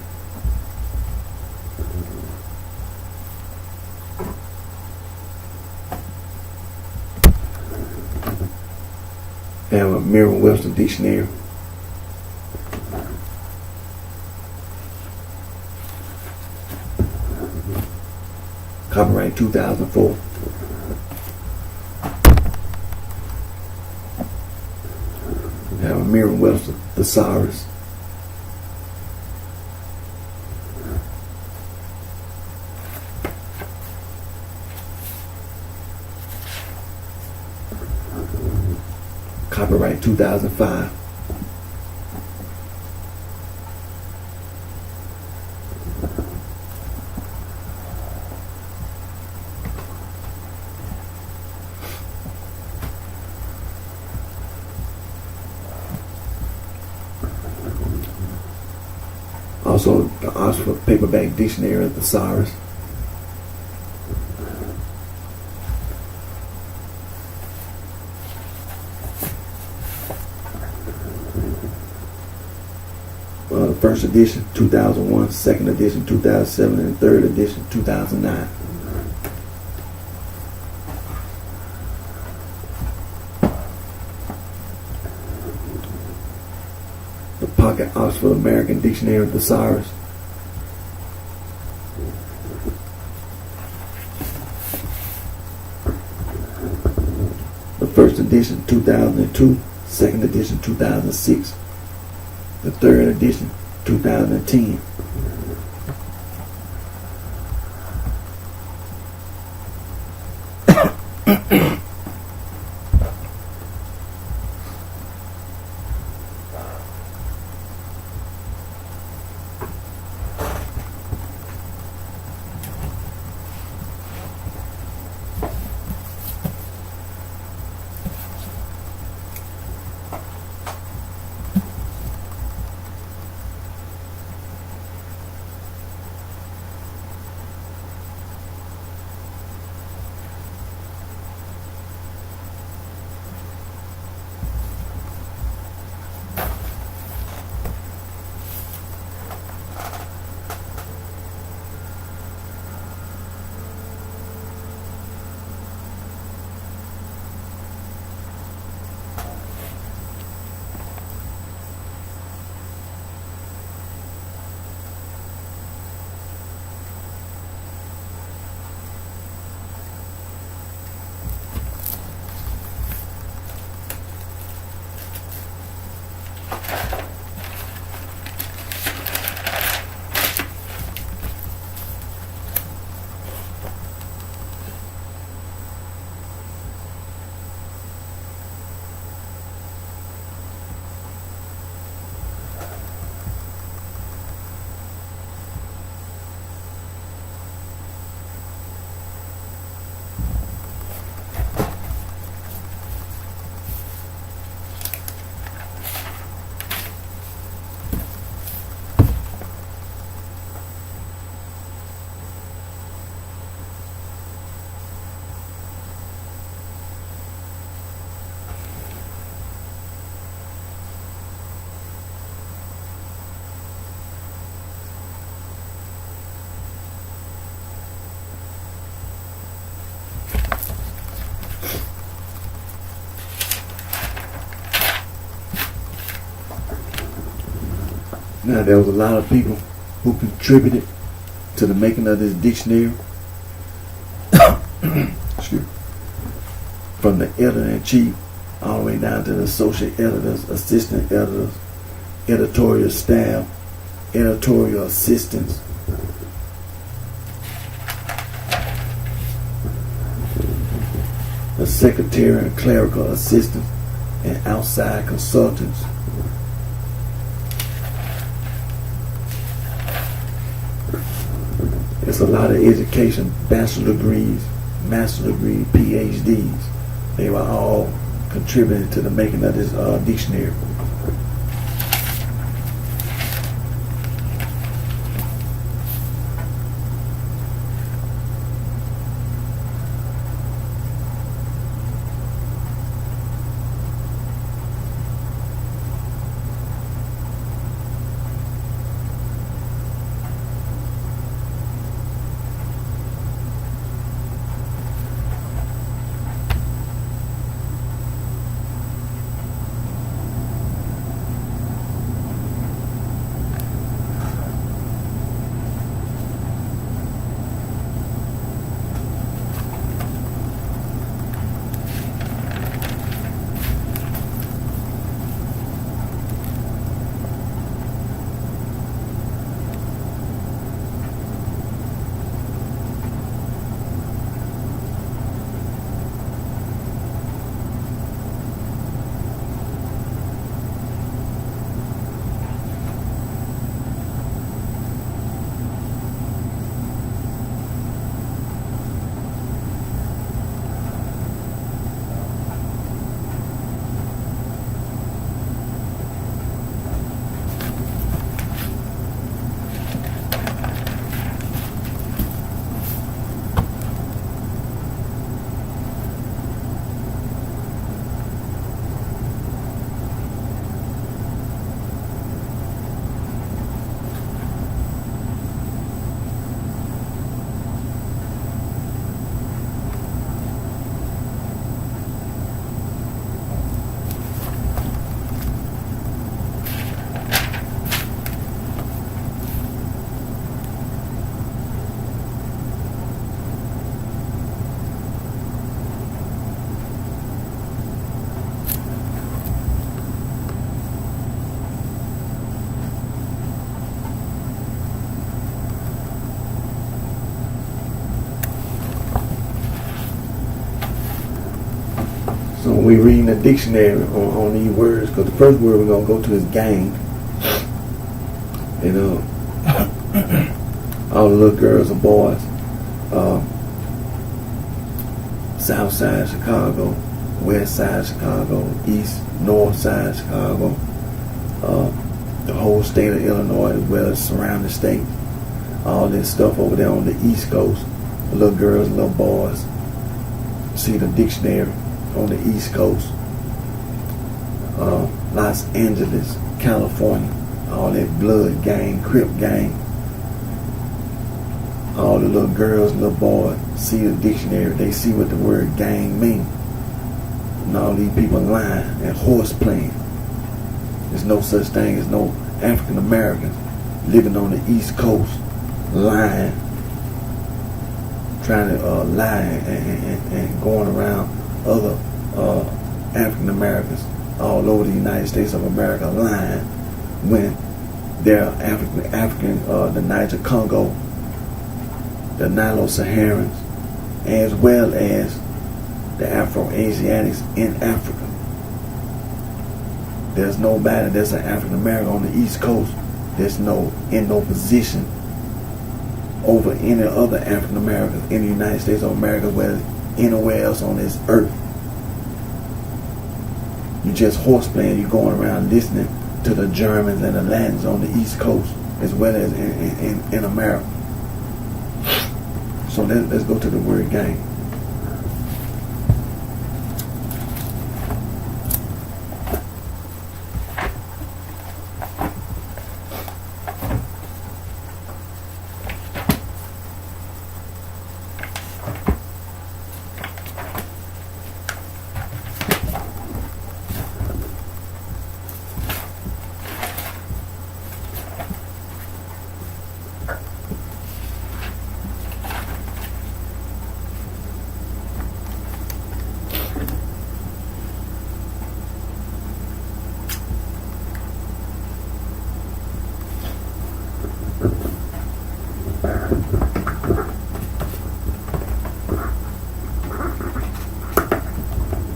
I have a Merriam-Webster dictionary. Copyright 2004. I have a Merriam-Webster thesaurus. Copyright 2005. Also, the Oxford Paperback Dictionary of Thesaurus. first edition 2001, second edition 2007, and third edition 2009. The Pocket Oxford American Dictionary Thesaurus. The first edition 2002, second edition 2006, the third edition 2010. Now, there was a lot of people who contributed to the making of this dictionary. Excuse me. From the editor-in-chief all the way down to the associate editors, assistant editors, editorial staff, editorial assistants, the secretary and clerical assistants, and outside consultants. It's a lot of education, bachelor degrees, master degrees, PhDs. They were all contributing to the making of this dictionary. when we reading the dictionary on these words, because the first word we're gonna go to is gang. And all the little girls and boys, South Side Chicago, West Side Chicago, East, North Side Chicago, the whole state of Illinois as well as surrounding states. All this stuff over there on the East Coast, the little girls, little boys. See the dictionary on the East Coast, Los Angeles, California, all that blood gang, Crip gang. All the little girls, little boys see the dictionary, they see what the word gang means. And all these people lying and horse playing. There's no such thing as no African Americans living on the East Coast lying, trying to lie and going around other African Americans all over the United States of America lying when they're African, the Niger Congo, the Nilo-Saharans, as well as the Afro-Asiatics in Africa. There's nobody that's an African American on the East Coast that's in no position over any other African Americans in the United States of America, whether anywhere else on this earth. You just horse playing, you going around listening to the Germans and the Latins on the East Coast as well as in America. So let's go to the word gang.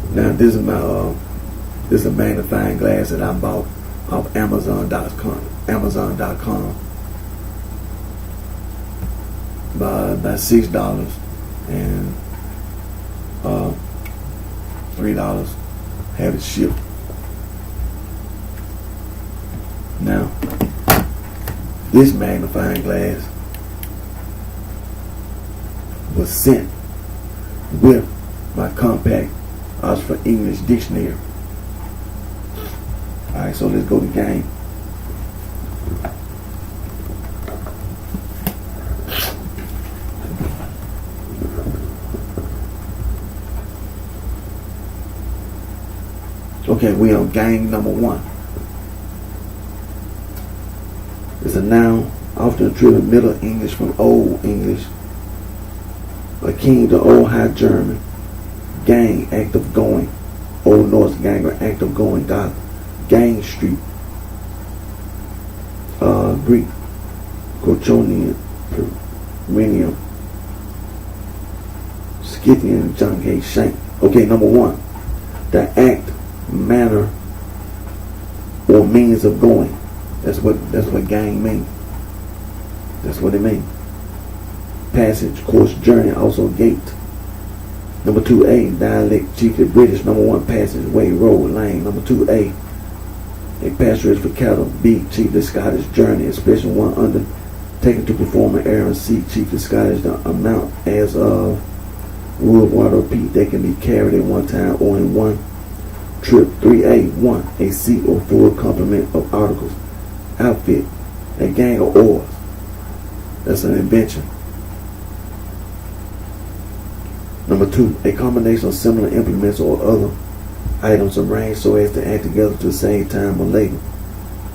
Now this is a magnifying glass that I bought off Amazon.com. By about $6 and $3 have it shipped. Now this magnifying glass was sent with my compact Oxford English Dictionary. Alright, so let's go to game. Okay, we on gang number 1. It's a noun often attributed Middle English from Old English, akin to Old High German. Gang, act of going. Old Norse gang, or act of going. Gang street. Greek, Cochonian, Perinium, Scythian, John K. Shank. Okay, number 1. The act, manner, or means of going. That's what gang means. That's what it means. Passage, course, journey, also gate. Number 2A, dialect, chiefly British. Number 1, passage, way, road, lane. Number 2A, a pasturage for cattle. B, chiefly Scottish, journey, expression 1 undertaken to perform an errand. C, chiefly Scottish, the amount as of wood, water, or peat that can be carried at one time or in one trip. 3A, 1, a seat or full complement of articles. Outfit, a gang of oars. That's an invention. Number 2, a combination of similar implements or other items arranged so as to act together to save time or labor.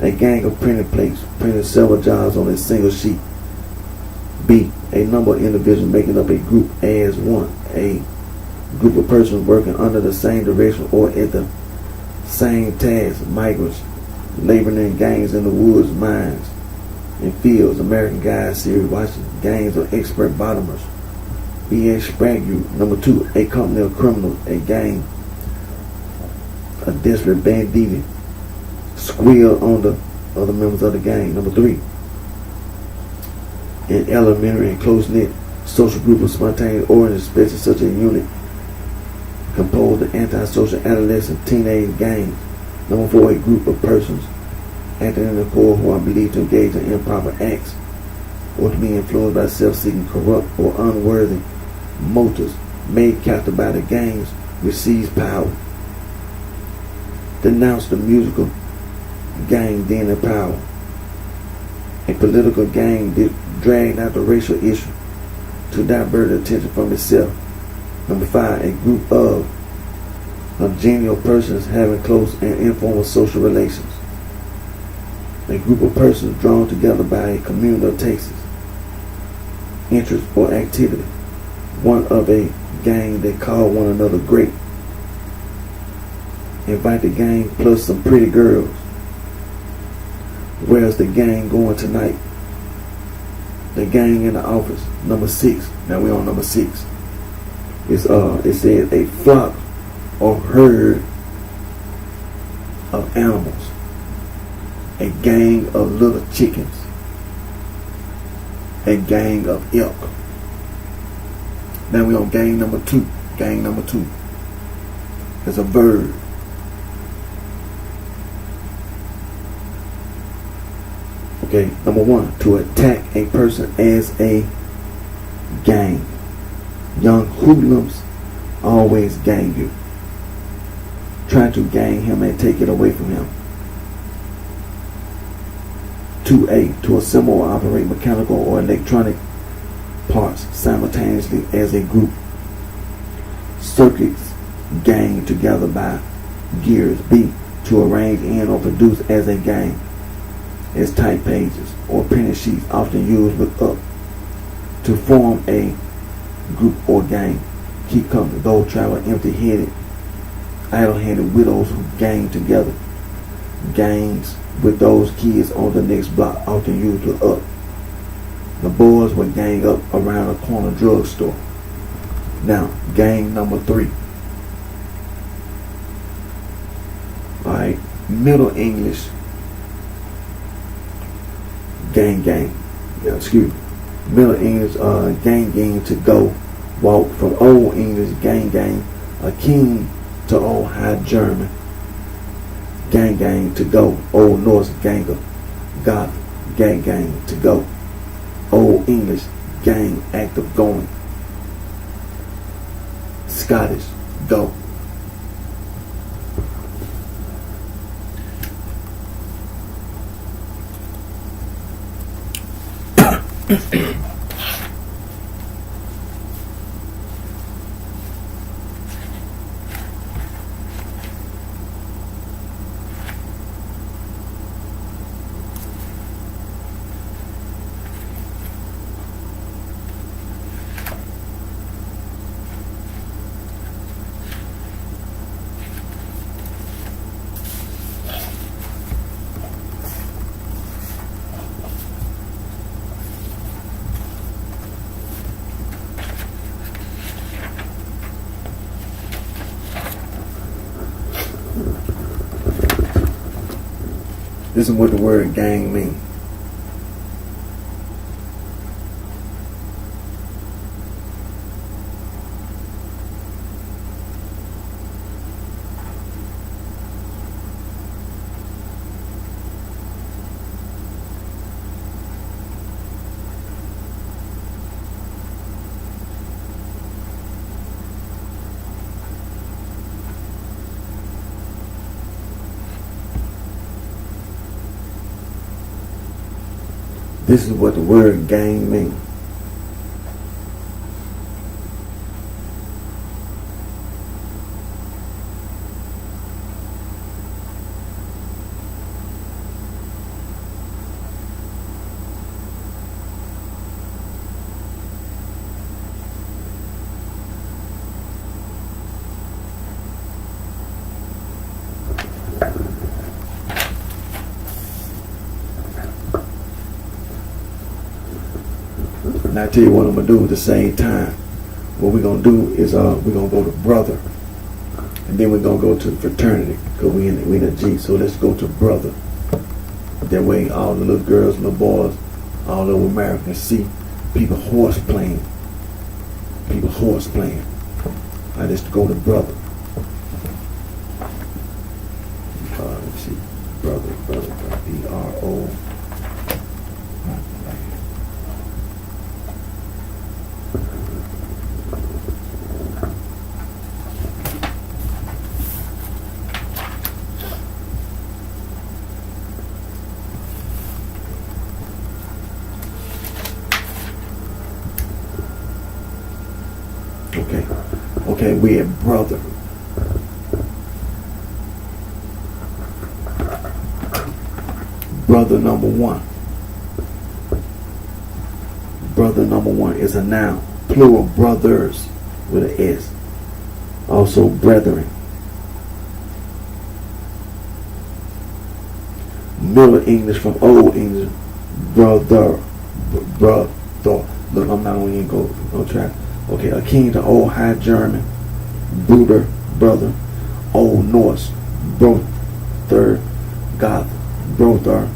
A gang of printing plates, printing several jobs on a single sheet. B, a number of individuals making up a group as one. A group of persons working under the same direction or at the same task. Migrants laboring in gangs in the woods, mines, and fields. American Guide series, watching gangs of expert bottomers. B.A. Sprague. Number 2, a company of criminals, a gang desperate banditti squeal on the other members of the gang. Number 3, an elementary and close-knit social group of spontaneous origin, especially such a unit composed of antisocial adolescent teenage gangs. Number 4, a group of persons acting in the core who are believed to engage in improper acts or to be influenced by self-seeking, corrupt, or unworthy motives made captive by the gangs receives power. Denounce the musical gang then in power. A political gang dragged out the racial issue to divert attention from itself. Number 5, a group of genial persons having close and informal social relations. A group of persons drawn together by a community of tastes, interest, or activity. One of a gang that call one another great. Invite the gang plus some pretty girls. Where's the gang going tonight? The gang in the office. Number 6. Now we on number 6. It says a flock or herd of animals. A gang of little chickens. A gang of elk. Now we on gang number 2. Gang number 2. It's a bird. Okay, number 1, to attack a person as a gang. Young hoodlums always gang you. Try to gang him and take it away from him. 2A, to assemble or operate mechanical or electronic parts simultaneously as a group. Circuits gang together by gears. B, to arrange in or produce as a gang. As type pages or printed sheets often used with up. To form a group or gang. Keep company. Those travel empty-headed, idle-handed widows who gang together. Gangs with those kids on the next block often used with up. The boys would gang up around a corner drugstore. Now, gang number 3. Alright, Middle English. Gang. Yeah, excuse me. Middle English, gang to go. Walk. From Old English, gang. Akin to Old High German. Gang to go. Old Norse, ganger. Goth, gang to go. Old English, gang, act of going. Scottish, go. This is what the word gang means. This is what the word gang means. Now I tell you what I'm gonna do at the same time. What we're gonna do is we're gonna go to brother. And then we're going to go to fraternity because we in a G. So let's go to brother. That way all the little girls and little boys all over America can see people horse playing. People horse playing. All right, let's go to brother. Let's see. Brother. B-R-O. Okay, we have brother. Brother number one. Brother number one is a noun. Plural, brothers with an S. Also, brethren. Middle English from Old English. Brother. Look, I'm not going to go try. Okay, akin to Old High German, Bruder, brother. Old Norse, Brother, Goth, Brother.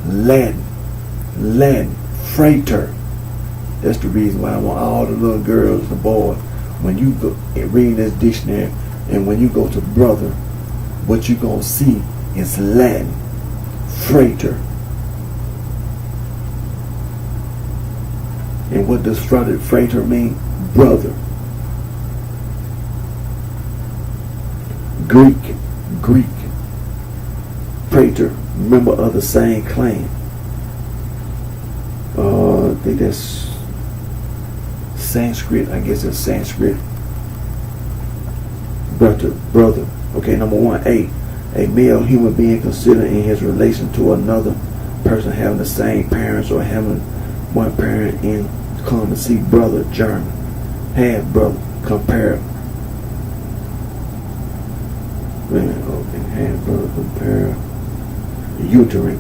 Latin, freighter. That's the reason why I want all the little girls, the boys, when you go read this dictionary, and when you go to brother, what you gonna see is Latin, freighter. And what does freighter mean? Brother. Greek, praetor, member of the same clan. I think that's Sanskrit. I guess it's Sanskrit. Brother. Okay, number one, a male human being considered in his relation to another person having the same parents or having one parent in common. See, brother, German. Half brother, compare. Okay, half brother, compare. Uterine.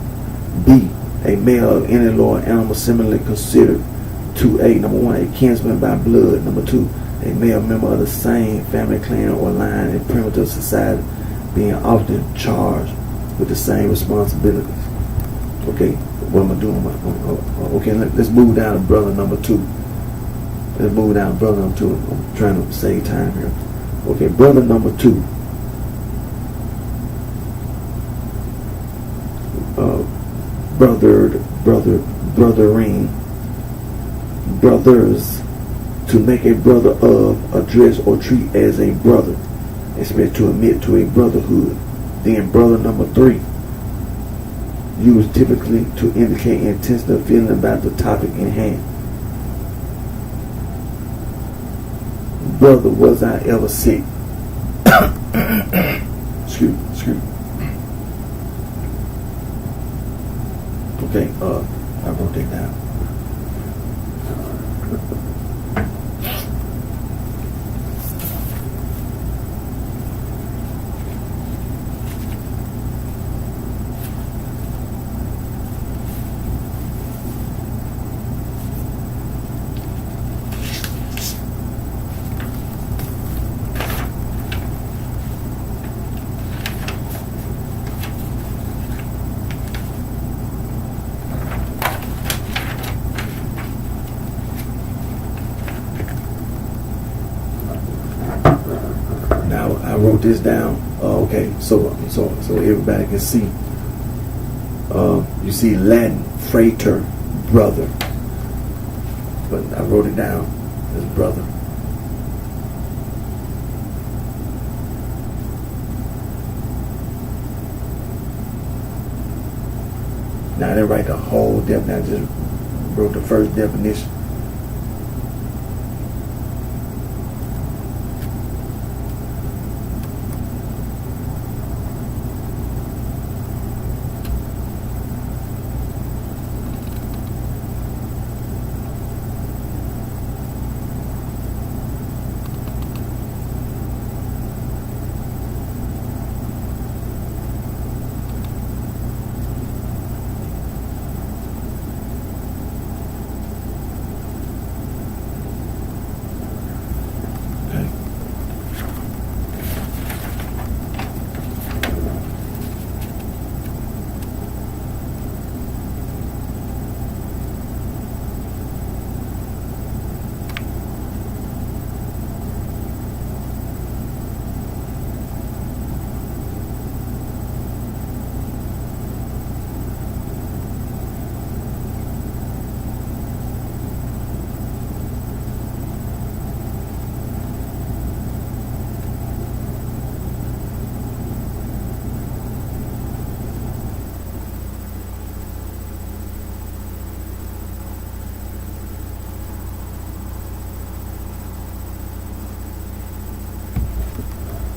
B, a male of any lower animal similarly considered to A. Number one, a kinsman by blood. Number two, a male member of the same family, clan, or line in primitive society, being often charged with the same responsibilities. Okay, what am I doing? Okay, let's move down to brother number two. Let's move down to brother number two. I'm trying to save time here. Okay, brother number two. Brothering. Brothers. To make a brother of, address or treat as a brother. Expect to admit to a brotherhood. Then brother number three. Used typically to indicate intentional feeling about the topic in hand. Brother, was I ever sick? Excuse me. Okay, I wrote that down. I wrote this down. Okay, so everybody can see. You see Latin, freighter, brother. But I wrote it down as brother. Now I didn't write the whole definition. I just wrote the first definition.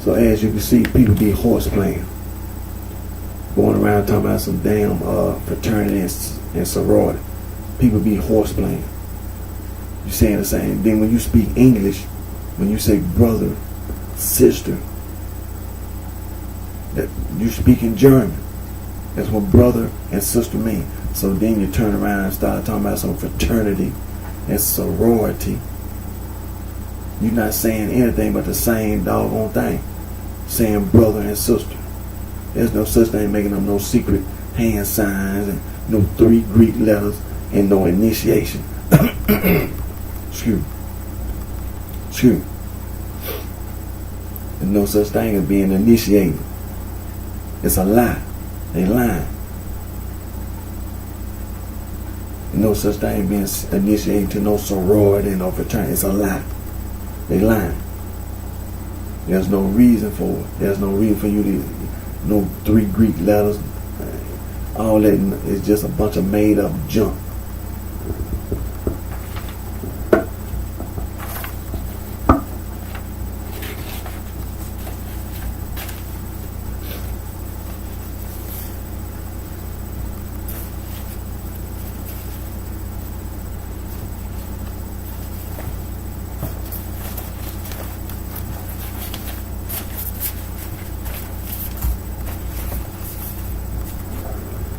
So as you can see, people be horse playing, going around talking about some damn fraternity and sorority. People be horse playing. You saying the same. Then when you speak English, when you say brother, sister, that you speak in German. That's what brother and sister mean. So then you turn around and start talking about some fraternity and sorority. You're not saying anything but the same doggone thing. Saying brother and sister. There's no such thing making up no secret hand signs and no 3 Greek letters and no initiation. Excuse me. There's no such thing as being initiated. It's a lie. They lying. No such thing as being initiated to no sorority, no fraternity. It's a lie. They lying. There's no reason for it. There's no reason for you to, no 3 Greek letters. All that is just a bunch of made up junk.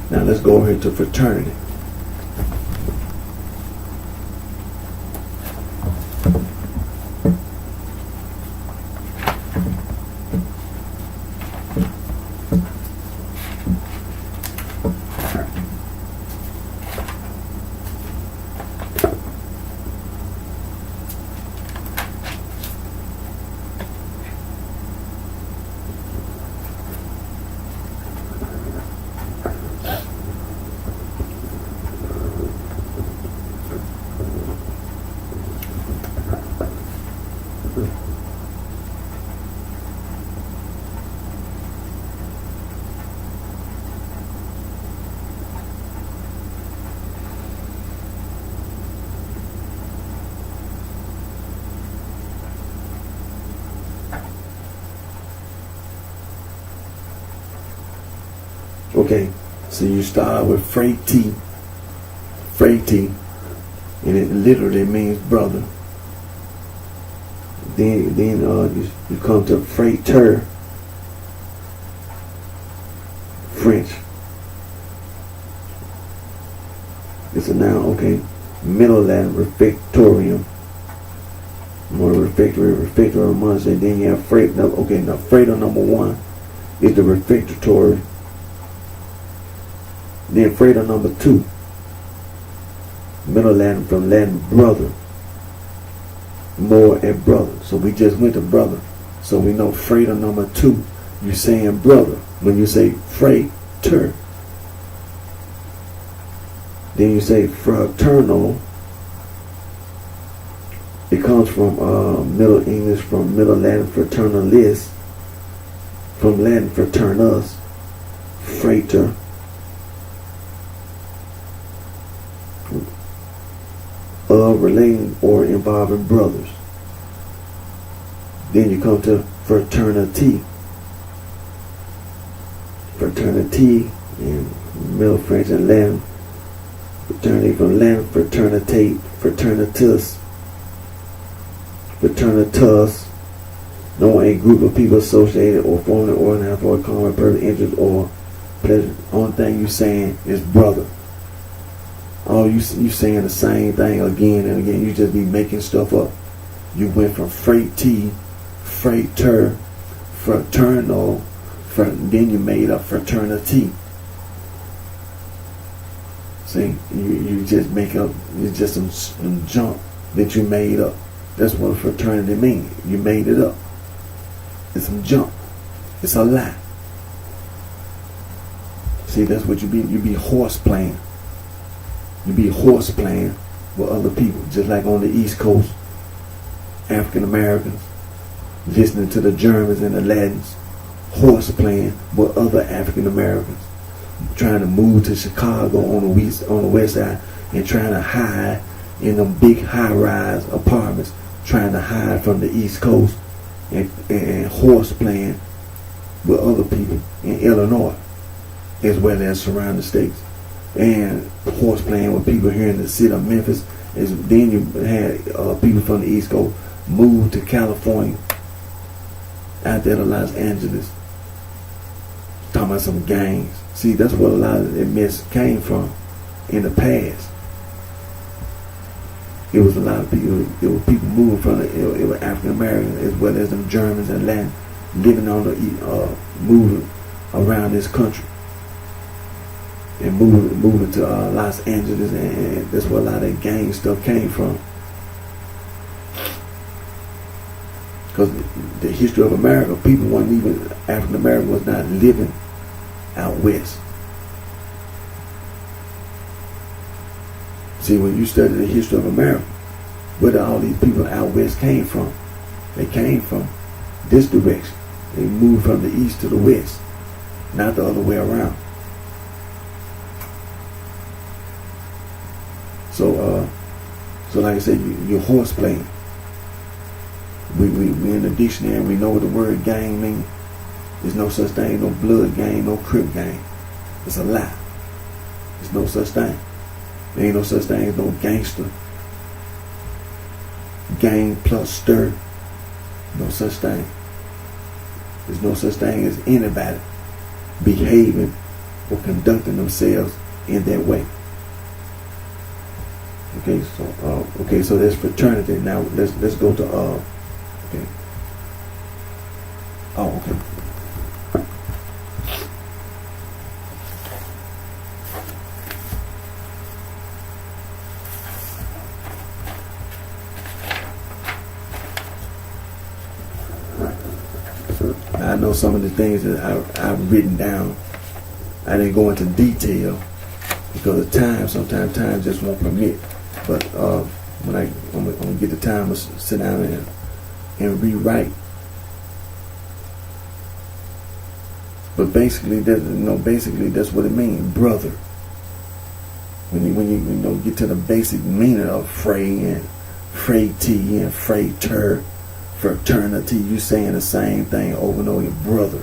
Now let's go over here to fraternity. Okay, so you start with fraternity, and it literally means brother. Then you come to frater, French. It's a noun. Okay, Middle Latin refectorium. More refectory months, and then you have freight. Okay, now freighter number 1 is the refectory. Then freighter number 2, Middle Latin from Latin brother, more and brother. So we just went to brother. So we know freighter number 2, you're saying brother. When you say freighter, then you say fraternal. It comes from Middle English, from Middle Latin fraternalis, from Latin fraternus, freighter. Relating or involving brothers. Then you come to fraternity. Fraternity in Middle French and Latin. Fraternity from Latin fraternitate, fraternitus, fraternitas. No, a group of people associated or formally organized for a common purpose, interest, or pleasure. Only thing you saying is brother. Oh, you saying the same thing again and again. You just be making stuff up. You went from freighter, fraternal, then you made up fraternity. See, you just make up. It's just some junk that you made up. That's what fraternity means. You made it up. It's some junk. It's a lie. See, that's what you be. You be horse playing. You be horse playing with other people, just like on the East Coast, African Americans listening to the Germans and the Latins, horse playing with other African Americans, trying to move to Chicago on the west side and trying to hide in them big high-rise apartments, trying to hide from the East Coast and horse playing with other people in Illinois, as well as surrounding states, and horse playing with people here in the city of Memphis. Then you had people from the East Coast move to California, out there to Los Angeles, talking about some gangs. See, that's what a lot of that mess came from in the past. It was a lot of people. It was people moving from it was African Americans as well as them Germans and Latin living on the moving around this country and moving to Los Angeles, and that's where a lot of that gang stuff came from. Because the history of America, people weren't even African American was not living out west. See, when you study the history of America, where did all these people out west came from? They came from this direction. They moved from the east to the west, not the other way around. So like I said, you're horse playing. We in the dictionary, we know what the word gang means. There's no such thing, no blood gang, no crip gang. It's a lie. There's no such thing. There ain't no such thing as no gangster. Gang plus stir. No such thing. There's no such thing as anybody behaving or conducting themselves in that way. Okay, so there's fraternity. Now let's go to okay. Oh, okay. I know some of the things that I've written down. I didn't go into detail because of time. Sometimes time just won't permit. But when I'm gonna get the time to sit down and rewrite. But basically, that's what it means, brother. When you get to the basic meaning of fray and frailty and freighter, fraternity, you saying the same thing over and over, your brother.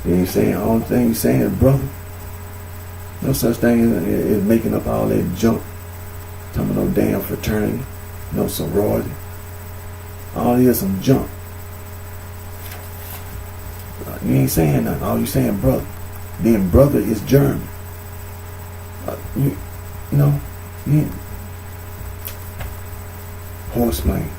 You ain't saying all the thing you saying is brother. No such thing as making up all that junk. Talking about no damn fraternity, no sorority. All this some junk. You ain't saying nothing. All you saying brother. Then brother is German. You know, you ain't horseman.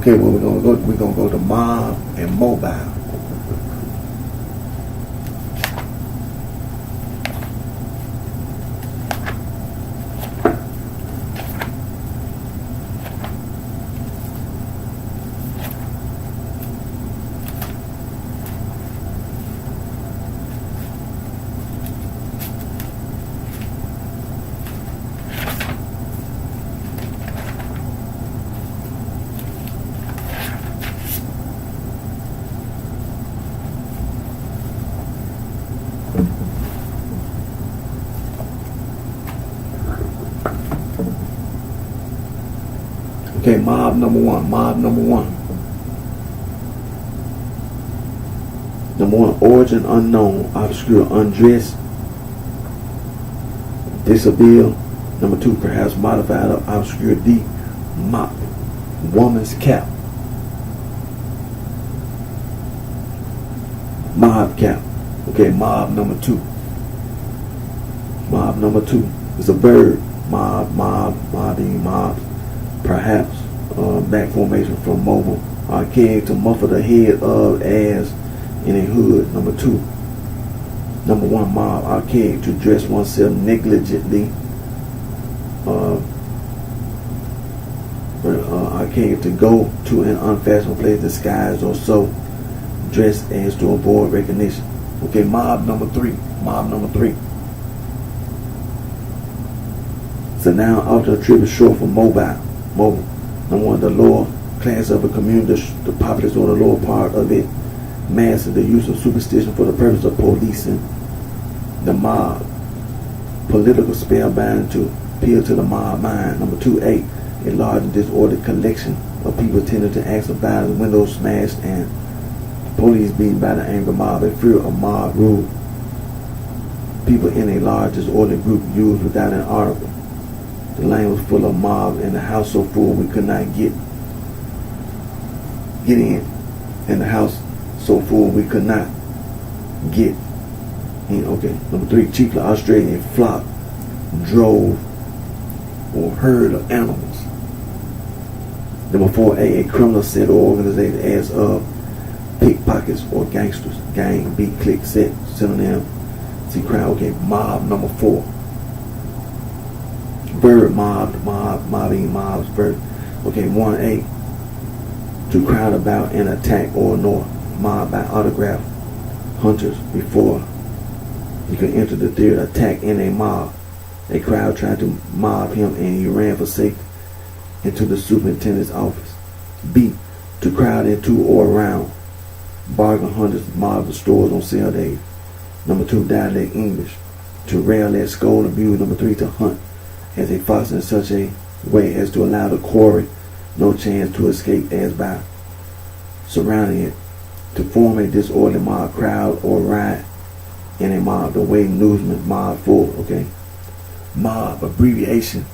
Okay, where we're gonna go? We're gonna go to mob and mobile. Okay, mob number one. Mob number one. Number one, origin unknown, obscure, undressed, dishabille. Number two, perhaps modified or obscure, deep, mop, woman's cap, mob cap. Okay, mob number two. Mob number two is a bird. Mob, mobbing, mobs. Perhaps back formation from mobile, archaic, to muffle the head of, as in a hood. Number two. Number one, mob, archaic, to dress oneself negligently. Archaic, to go to an unfashionable place disguised or so dressed as to avoid recognition. Okay, mob number three. Mob number three. So now after a trip is short for mobile. Mobile. Number one, the lower class of a community, the populace or the lower part of it, master the use of superstition for the purpose of policing the mob. Political spellbind, to appeal to the mob mind. Number two, a large and disordered collection of people tending to acts of violence, windows smashed, and police beaten by the angry mob. A fear of mob rule. People in a large disorderly group used without an article. The lane was full of mob and the house so full we could not get in. And the house so full we could not get in. Okay. Number three, chiefly Australian flock, drove or herd of animals. Number four, a criminal set or organization as of pickpockets or gangsters. Gang, beat, click, set, synonym. See crowd. Okay. Mob number four. Bird, mobbing, mobs, bird. Okay, 1A, to crowd about and attack or ignore. Mob by autograph hunters before you can enter the theater. Attack in a mob. A crowd tried to mob him and he ran for safety into the superintendent's office. B, to crowd into or around. Bargain hunters mob the stores on sale days. Number two, dialect English. To rail at, scold, abuse. Number three, to hunt as a fox in such a way as to allow the quarry no chance to escape, as by surrounding it. To form a disorderly mob, crowd, or riot in a mob. The way newsman, mob full. Okay. Mob, abbreviation.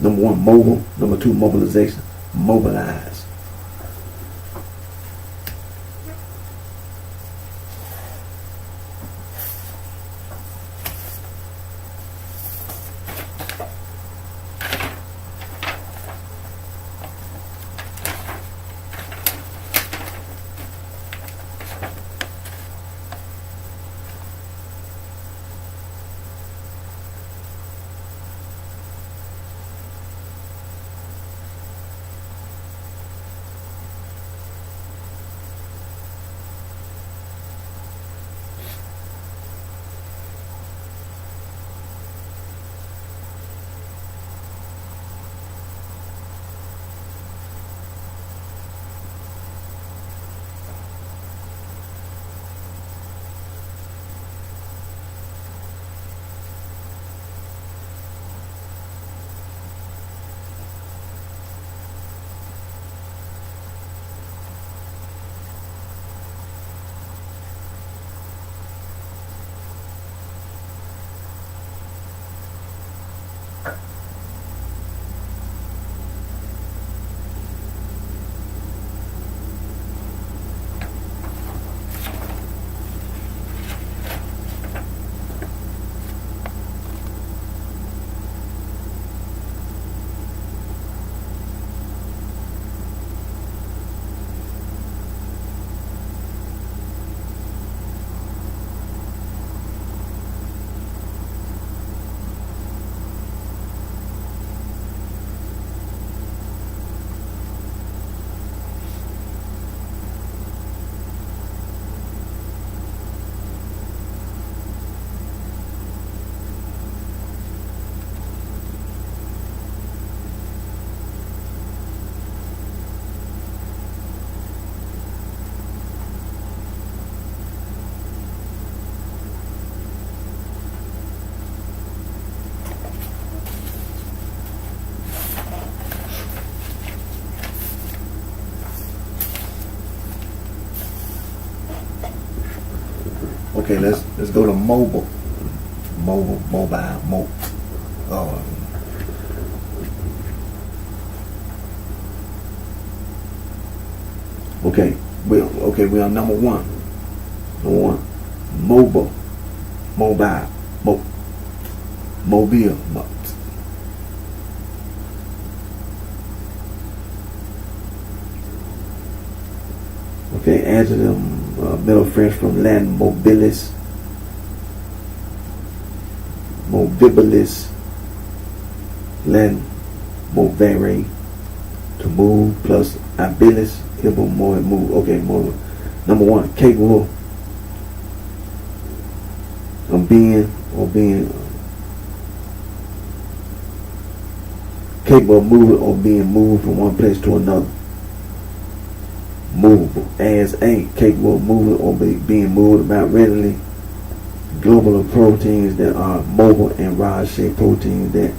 Number one, mobile. Number two, mobilization. Mobilize. Okay, let's go to mobile. Mobile. Oh. Okay, we are number one. Mobile. Okay, adjective, Middle French from Latin mobilis, Latin movere, to move, plus abilis, move. Okay, move. Number one, capable of being capable of moving or being moved from one place to another. Movable, as a, capable of moving or being moved about readily. Global of proteins that are mobile, and rod-shaped proteins that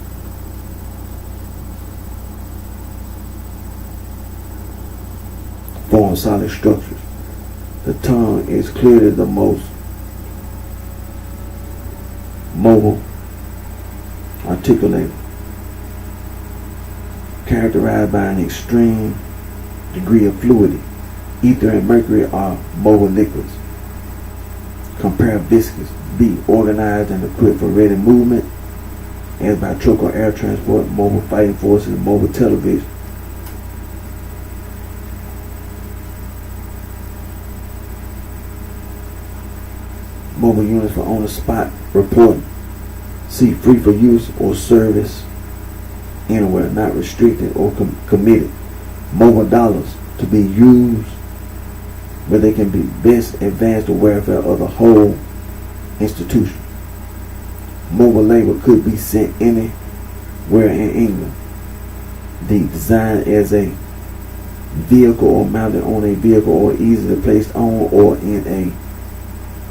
form solid structures. The tongue is clearly the most mobile, articulated, characterized by an extreme degree of fluidity. Ether and mercury are mobile liquids. Compare viscous. B, organized and equipped for ready movement, as by truck or air transport, mobile fighting forces, mobile television. Mobile units for on the spot reporting. C, free for use or service anywhere, not restricted or committed. Mobile dollars, to be used where they can be best advance the welfare of the whole institution. Mobile labor could be sent anywhere in England. D, designed as a vehicle or mounted on a vehicle or easily placed on or in a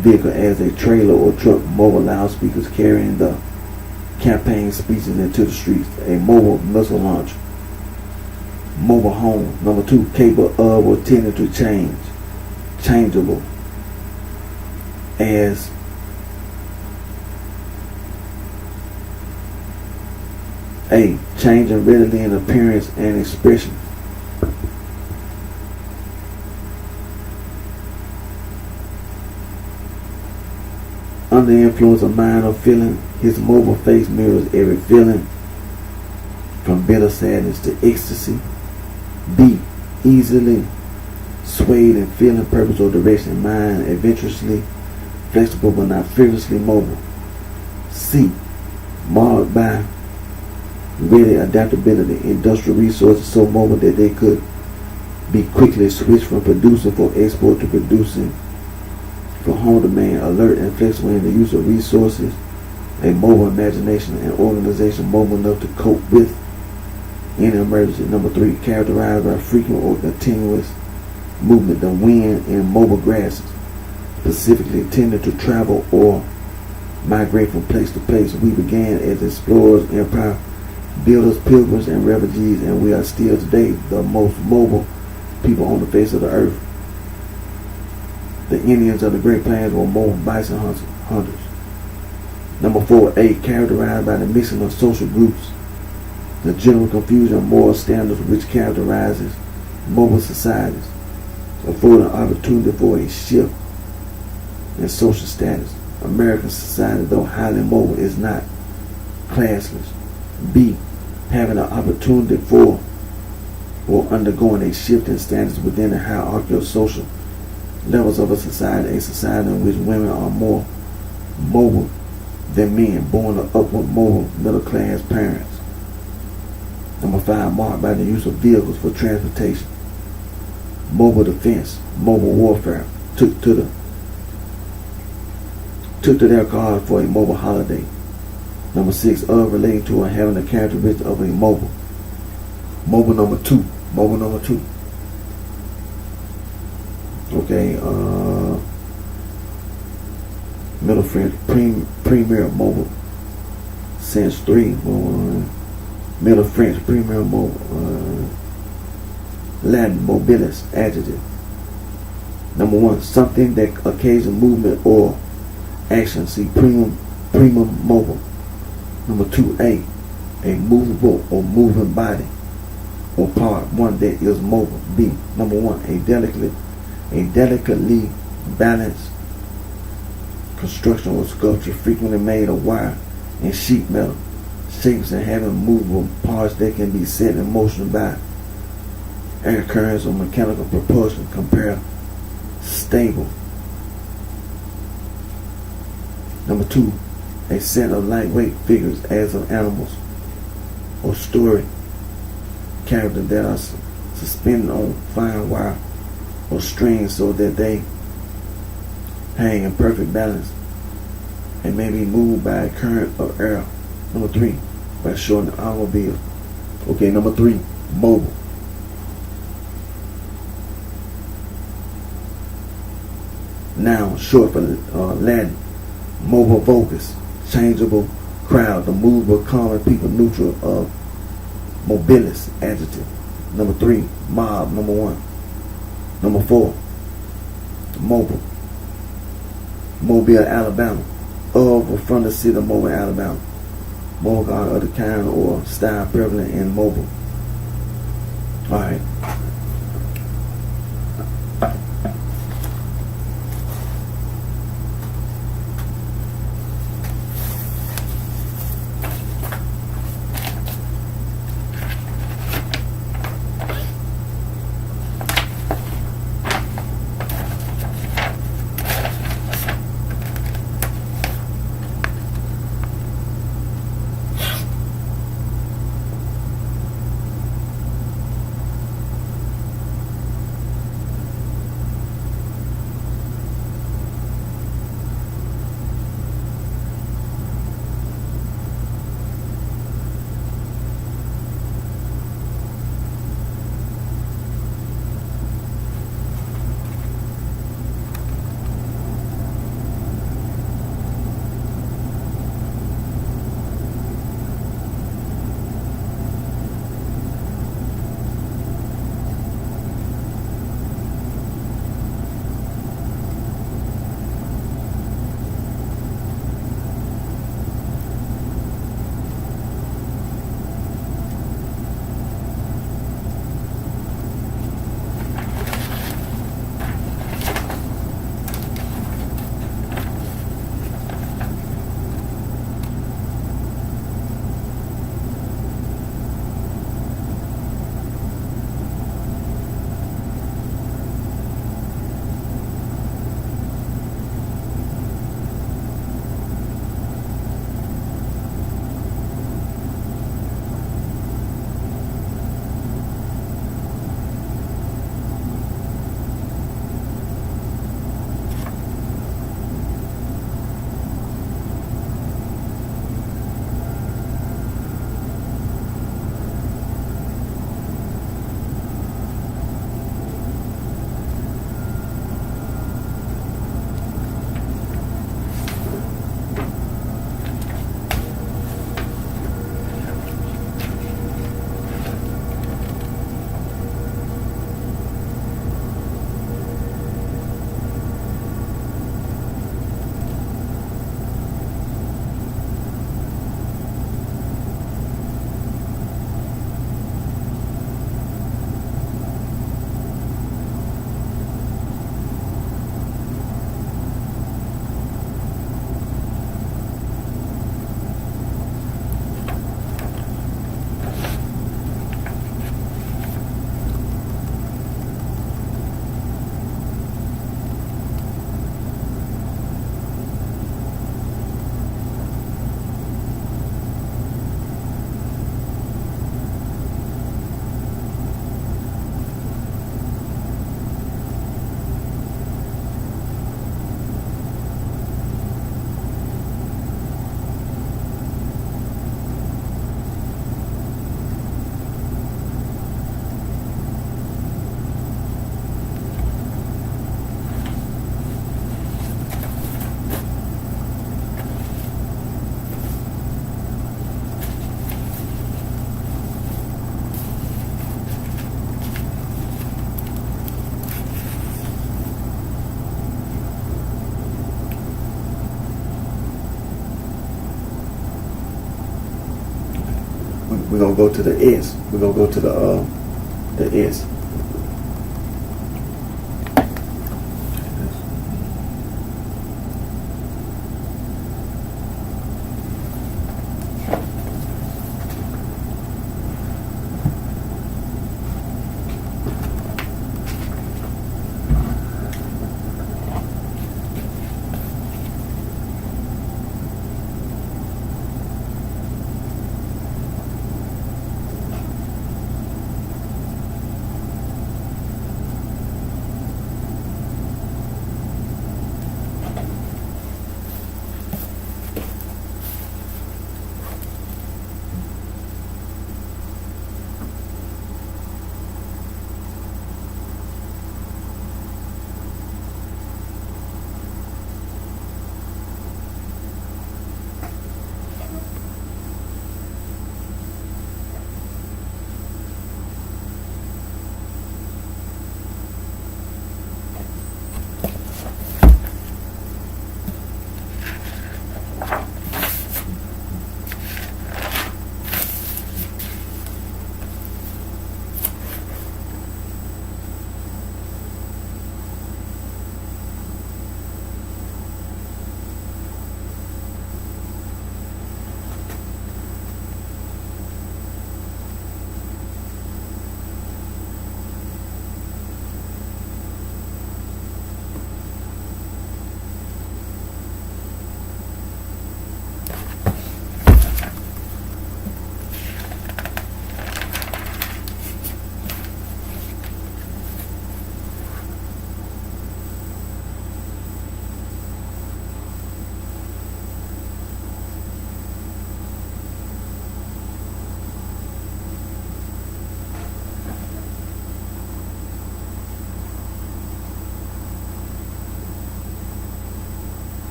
vehicle as a trailer or truck. Mobile loudspeakers carrying the campaign speeches into the streets. A mobile missile launcher. Mobile home. Number two, capable of or tending to change. Changeable, as A, changing readily in appearance and expression. Under the influence of mind or feeling, his mobile face mirrors every feeling, from bitter sadness to ecstasy. B, easily swayed in feeling, purpose, or direction. Mind adventurously flexible but not fearlessly mobile. C, marked by ready adaptability. Industrial resources so mobile that they could be quickly switched from producing for export to producing for home demand. Alert and flexible in the use of resources. A mobile imagination and organization mobile enough to cope with any emergency. Number three, characterized by frequent or continuous movement. The wind in mobile grasses, specifically tended to travel or migrate from place to place. We began as explorers, empire builders, pilgrims, and refugees, and we are still today the most mobile people on the face of the earth. The Indians of the Great Plains were mobile bison hunters. Number four, A, characterized by the mixing of social groups, the general confusion of moral standards which characterizes mobile societies, affording opportunity for a shift in social status. American society, though highly mobile, is not classless. B, having an opportunity for or undergoing a shift in status within the hierarchy of social levels of a society in which women are more mobile than men, born of upward mobile middle class parents. Number five, marked by the use of vehicles for transportation. Mobile defense, mobile warfare, took to their cars for a mobile holiday. Number six, of relating to or having the characteristic of a mobile. Mobile number two. Okay, Middle French, premier mobile. Sense three, Middle French, premier mobile. Latin mobilis, adjective. Number one, something that occasions movement or Action, see prima mobile. Number 2A, a movable or moving body or part, one that is mobile. B, number 1, a delicately balanced construction or sculpture frequently made of wire and sheet metal, shapes and having movable parts that can be set in motion by air currents or mechanical propulsion. Compare stable. Number 2, a set of lightweight figures as of animals or story characters that are suspended on fine wire or strings so that they hang in perfect balance and may be moved by a current of air. Number 3, by shorting the automobile. Okay, number 3, mobile. Noun, short for Latin. Mobile vocus, changeable crowd, the movable, common people, neutral of mobilis, adjective. Number 3, mob, number 1. Number 4, mobile. Mobile, Alabama. Of or from the city of Mobile, Alabama. Mobile car of the kind or style prevalent in mobile. Alright. we're gonna go to the S. We're gonna go to the S.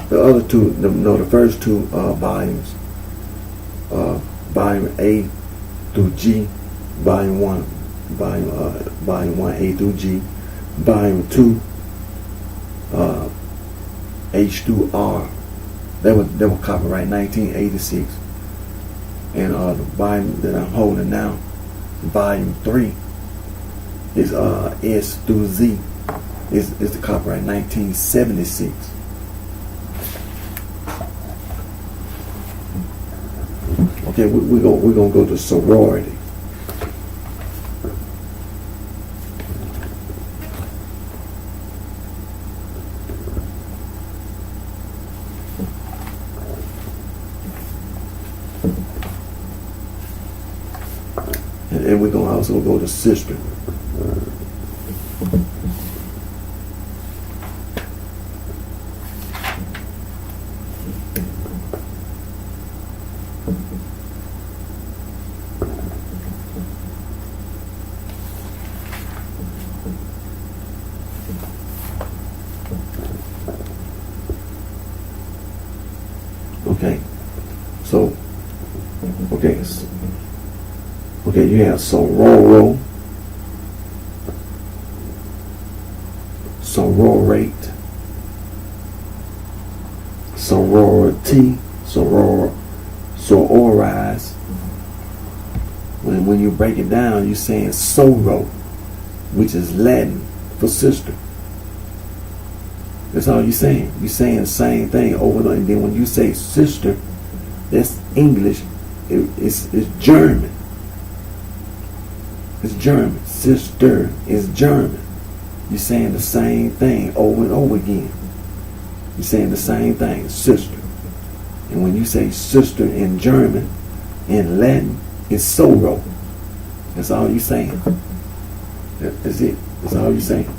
The other two, the first two volumes, volume A through G, volume one, volume one A through G, volume two, H through R. They were copyright 1986, and the volume that I'm holding now, volume 3, is S through Z. Is the copyright 1976. Okay, we're gonna go to sorority. And we're gonna also go to sister. Okay, so you have sororo, sororate, sorority, sororize. When you break it down, you're saying soro, which is Latin for sister. That's all you're saying. You're saying the same thing over and over. And then when you say sister, that's English. It's German. It's German. Sister is German. You're saying the same thing over and over again. You're saying the same thing, sister. And when you say sister in German, in Latin, it's soro. That's all you're saying. That's it. That's all you're saying.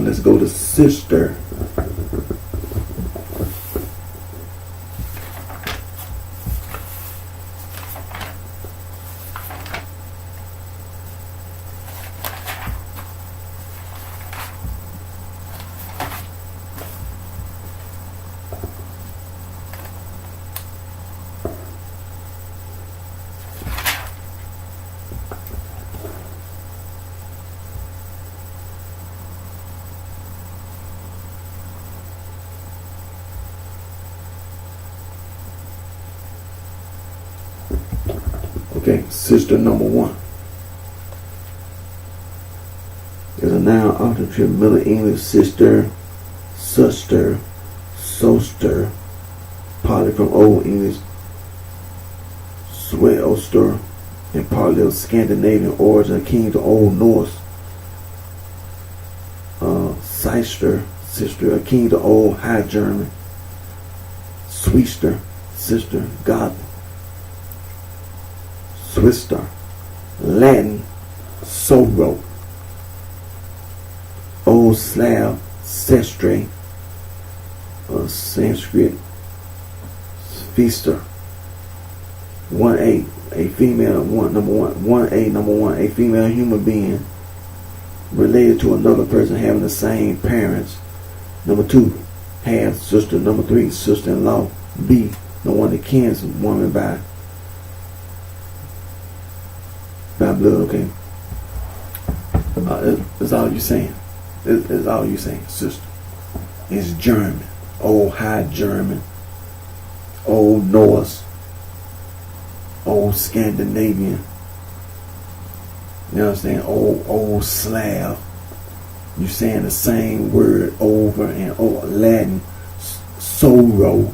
let's go to sister. Okay, sister number one. There's a noun alternative, Middle English, sister, sister, soster, partly from Old English, Sweoster, and partly of Scandinavian origin, akin to Old Norse, sister, sister, akin to Old High German, Swister, sister, God, Swister, Latin, sorrow, Old Slav, sestre, Sanskrit, feaster. 1A, a female, number one, a female human being related to another person having the same parents. Number 2, half sister. Number 3, sister-in-law. B, the one that kins woman by blood. Okay, that's all you're saying. That's all you're saying, sister. It's German, Old High German, Old Norse, Old Scandinavian. You understand? Old Slav. You're saying the same word over and over. Latin, sorrow.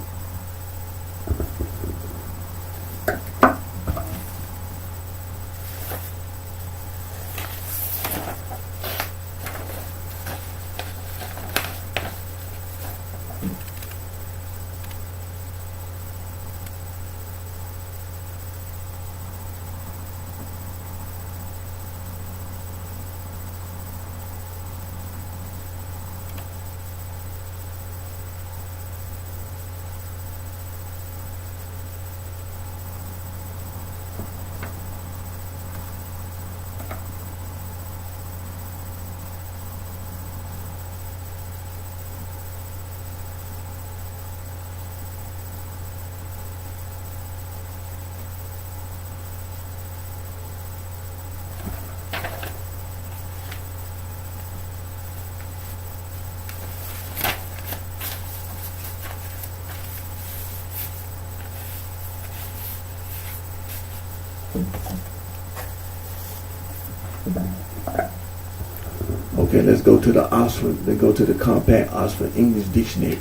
Okay, let's go to the Oxford. Let's go to the Compact Oxford English Dictionary.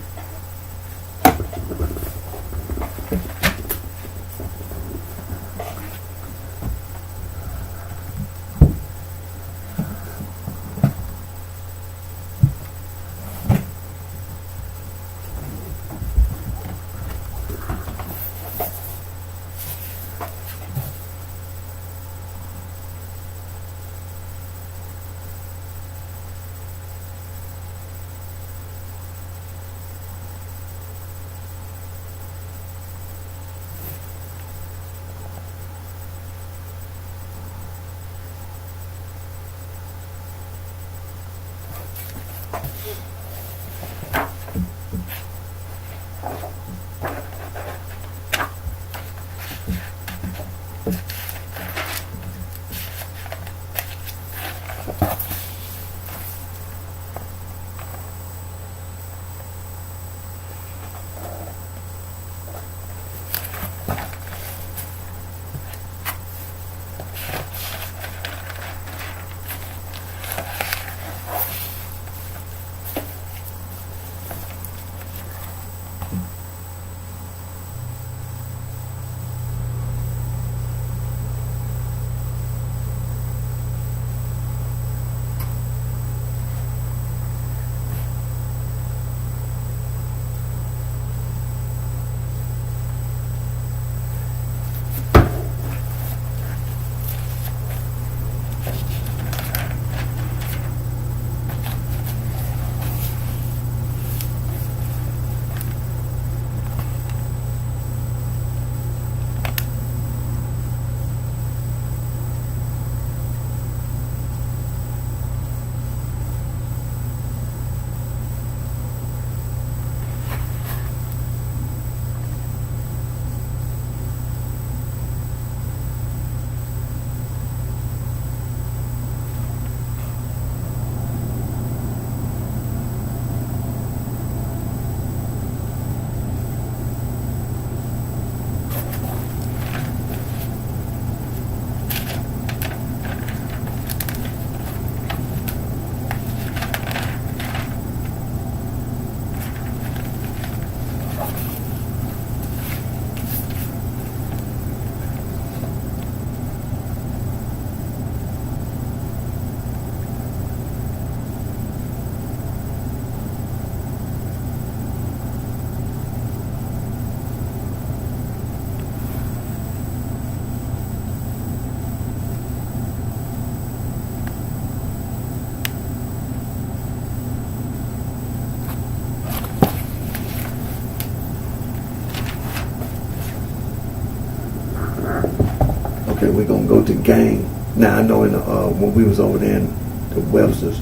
Okay, we're gonna go to gang. Now I know in the when we was over there in the Webster's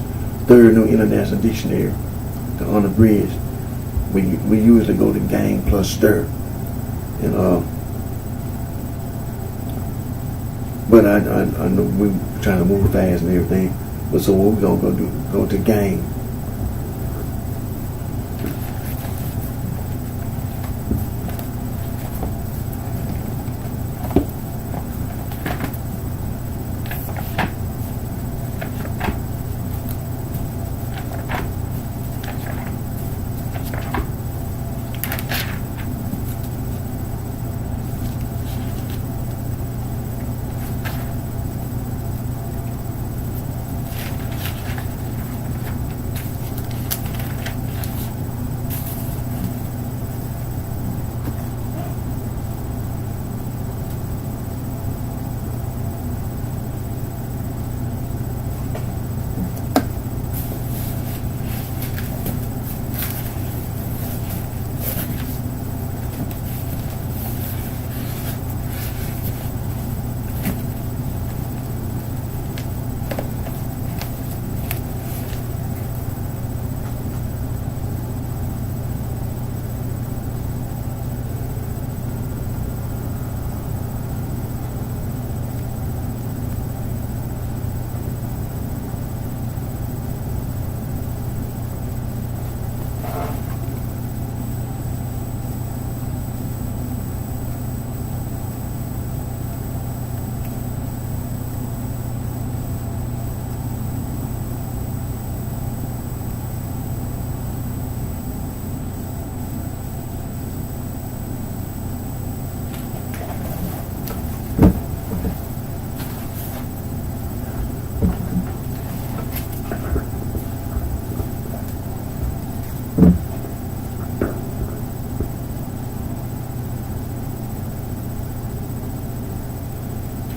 Third New International Dictionary, the unabridged, we usually go to gang plus stir, and but I know we trying to move fast and everything, but so what we gonna go to gang.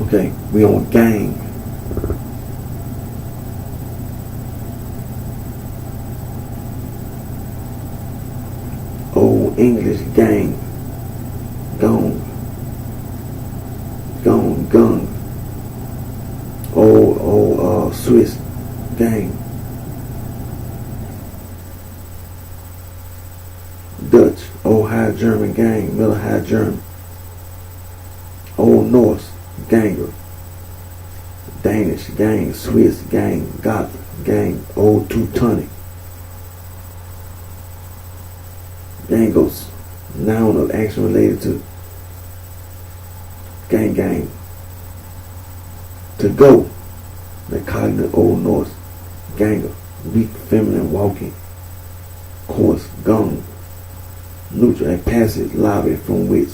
Okay, we on gang. Old English gang. Gone. Gone. Gung. Old Swiss gang. Dutch. Old High German gang. Middle High German. Old Norse. Ganger, Danish gang, Swiss gang, Goth gang, Old Teutonic, Gangos, noun of action related to gang, to go, the cognitive Old Norse, ganger, weak feminine walking, course, gong, neutral, a passage, lobby from which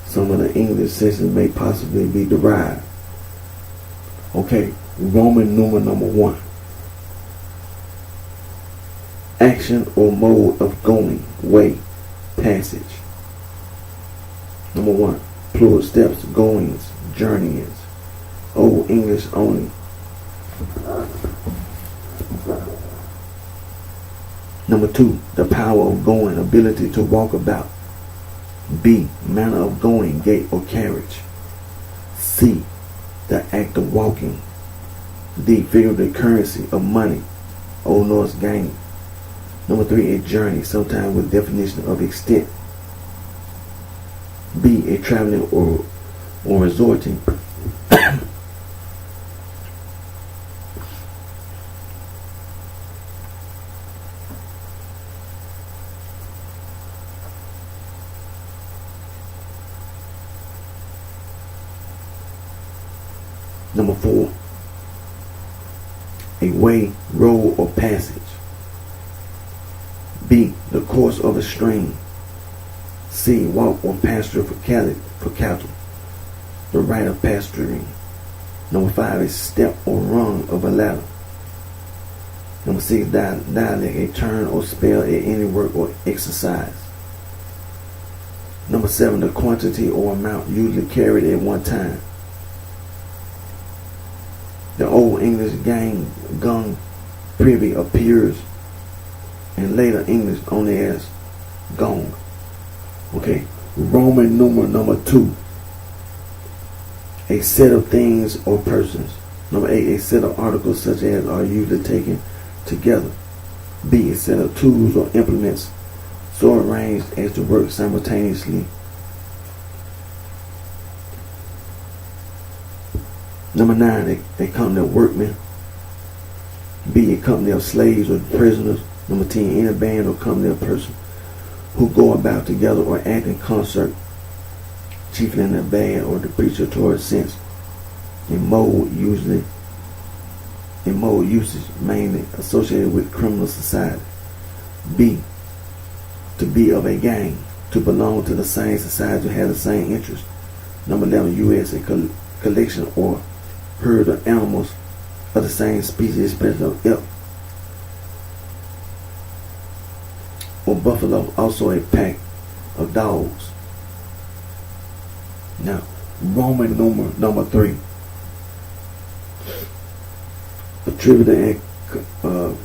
some of the English senses may possibly be derived. Okay, Roman numeral number 1. Action or mode of going, way, passage. Number 1. Plural steps, goings, journeyings. Old English only. Number 2. The power of going, ability to walk about. B. Manner of going, gait or carriage. C. The act of walking. D. Figurative currency of money. Old Norse gang. Number 3. A journey, sometimes with definition of extent. B. A traveling or resorting. Number 4, a way, road, or passage. B, the course of a stream. C, walk or pasture for cattle. The right of pasturing. Number 5, a step or rung of a ladder. Number 6, dialect, a turn or spell at any work or exercise. Number 7, the quantity or amount usually carried at one time. The Old English gang, gung, privy appears in later English only as gong. Okay, Roman numeral number 2. A set of things or persons. Number 8, a set of articles such as are usually taken together. B, a set of tools or implements so arranged as to work simultaneously. Number 9, a company of workmen. B, a company of slaves or prisoners. Number 10, any band or company of persons who go about together or act in concert, chiefly in a bad or depreciatory sense, in mode usage mainly associated with criminal society. B, to be of a gang, to belong to the same society, to have the same interests. Number 11, U.S., a collection or herd of animals of the same species, especially of elk or buffalo, also a pack of dogs. Now, Roman numeral number 3. Attributed and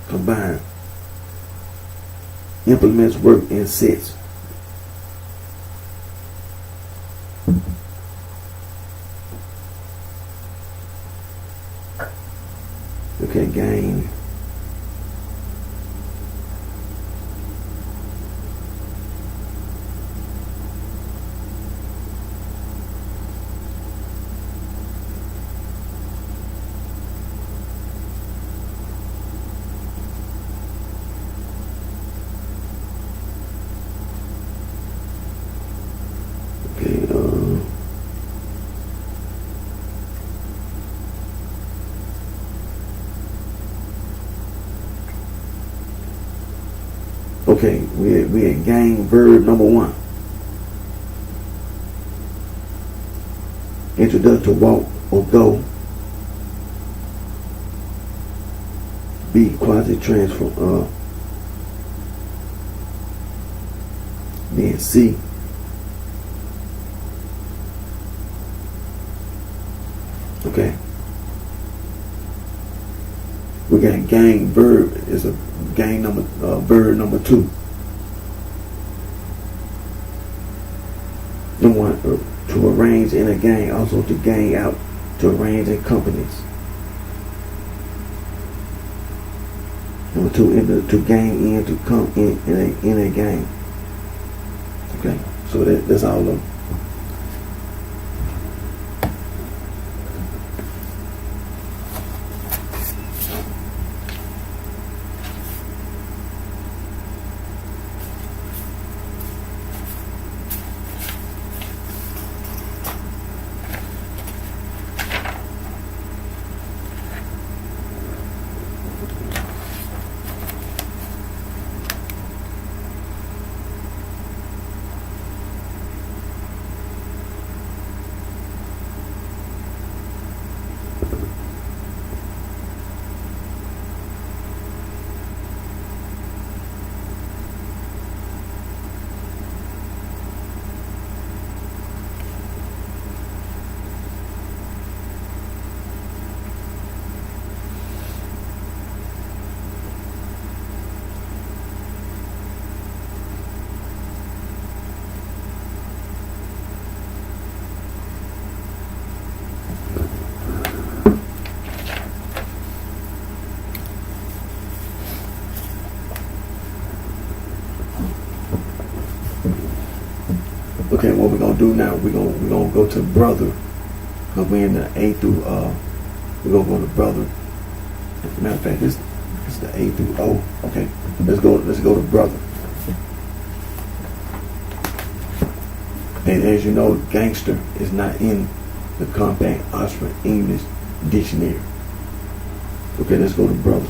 combined. Implements work in sets. Okay, gang. Okay, we at gang verb number 1. Introduced to walk or go. B, quasi transform. Then C, okay. We got gang verb is a gang number verb number 2. Number 1, to arrange in a gang, also to gang out, to arrange in companies. Number 2, to gang in, to come in a gang. Okay, so that's all of them. Okay, what we're gonna do now? We're gonna go to brother. Cause we're in the A through we're gonna go to brother. As a matter of fact, this is the A through O. Okay, let's go to brother. And as you know, gangster is not in the compact Oxford English dictionary. Okay, let's go to brother.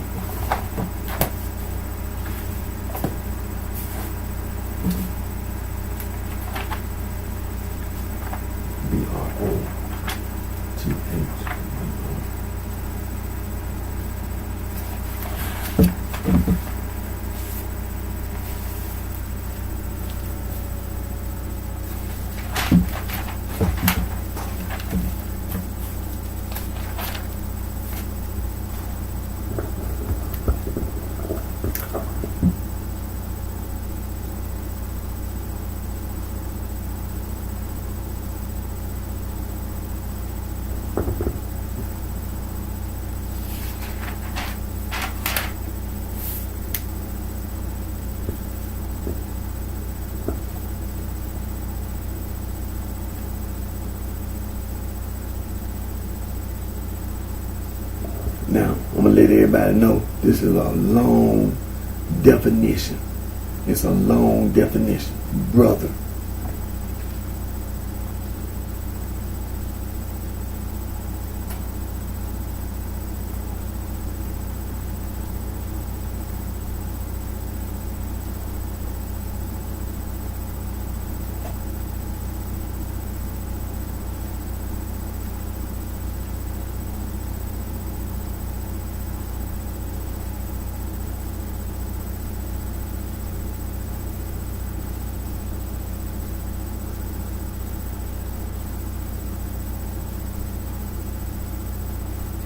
Now, I'm going to let everybody know this is a long definition. It's a long definition. Brother.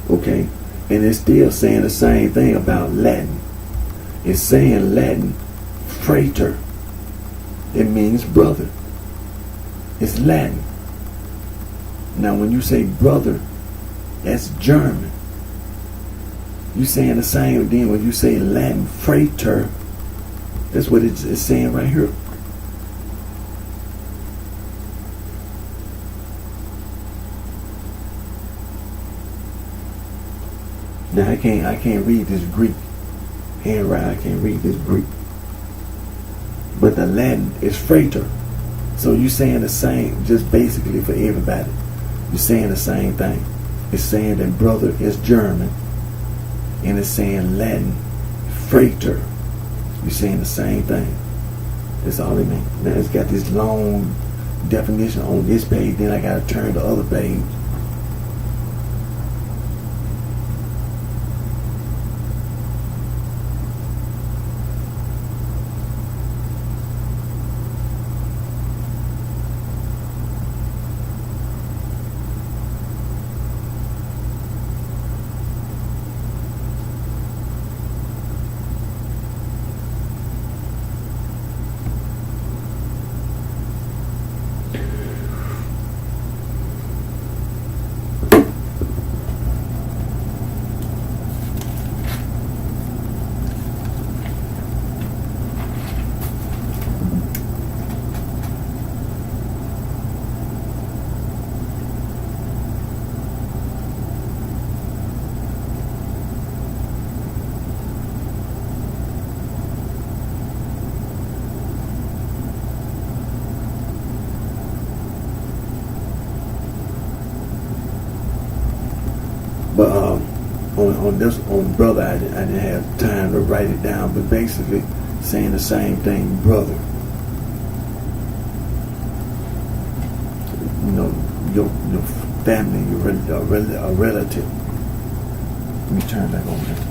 Okay, and it's still saying the same thing about Latin. It's saying Latin, frater. It means brother. It's Latin. Now when you say brother, that's German. You're saying the same thing when you say Latin, frater. That's what it's saying right here. Now I can't read this Greek handwriting. I can't read this Greek. But the Latin is frater. So you're saying the same, just basically for everybody. You're saying the same thing. It's saying that brother is German. And it's saying Latin, frater. You're saying the same thing. That's all it means. Now it's got this long definition on this page. Then I got to turn the other page. But on brother, I didn't have time to write it down. But basically, saying the same thing, brother. You know, your family, a relative. Let me turn back on there.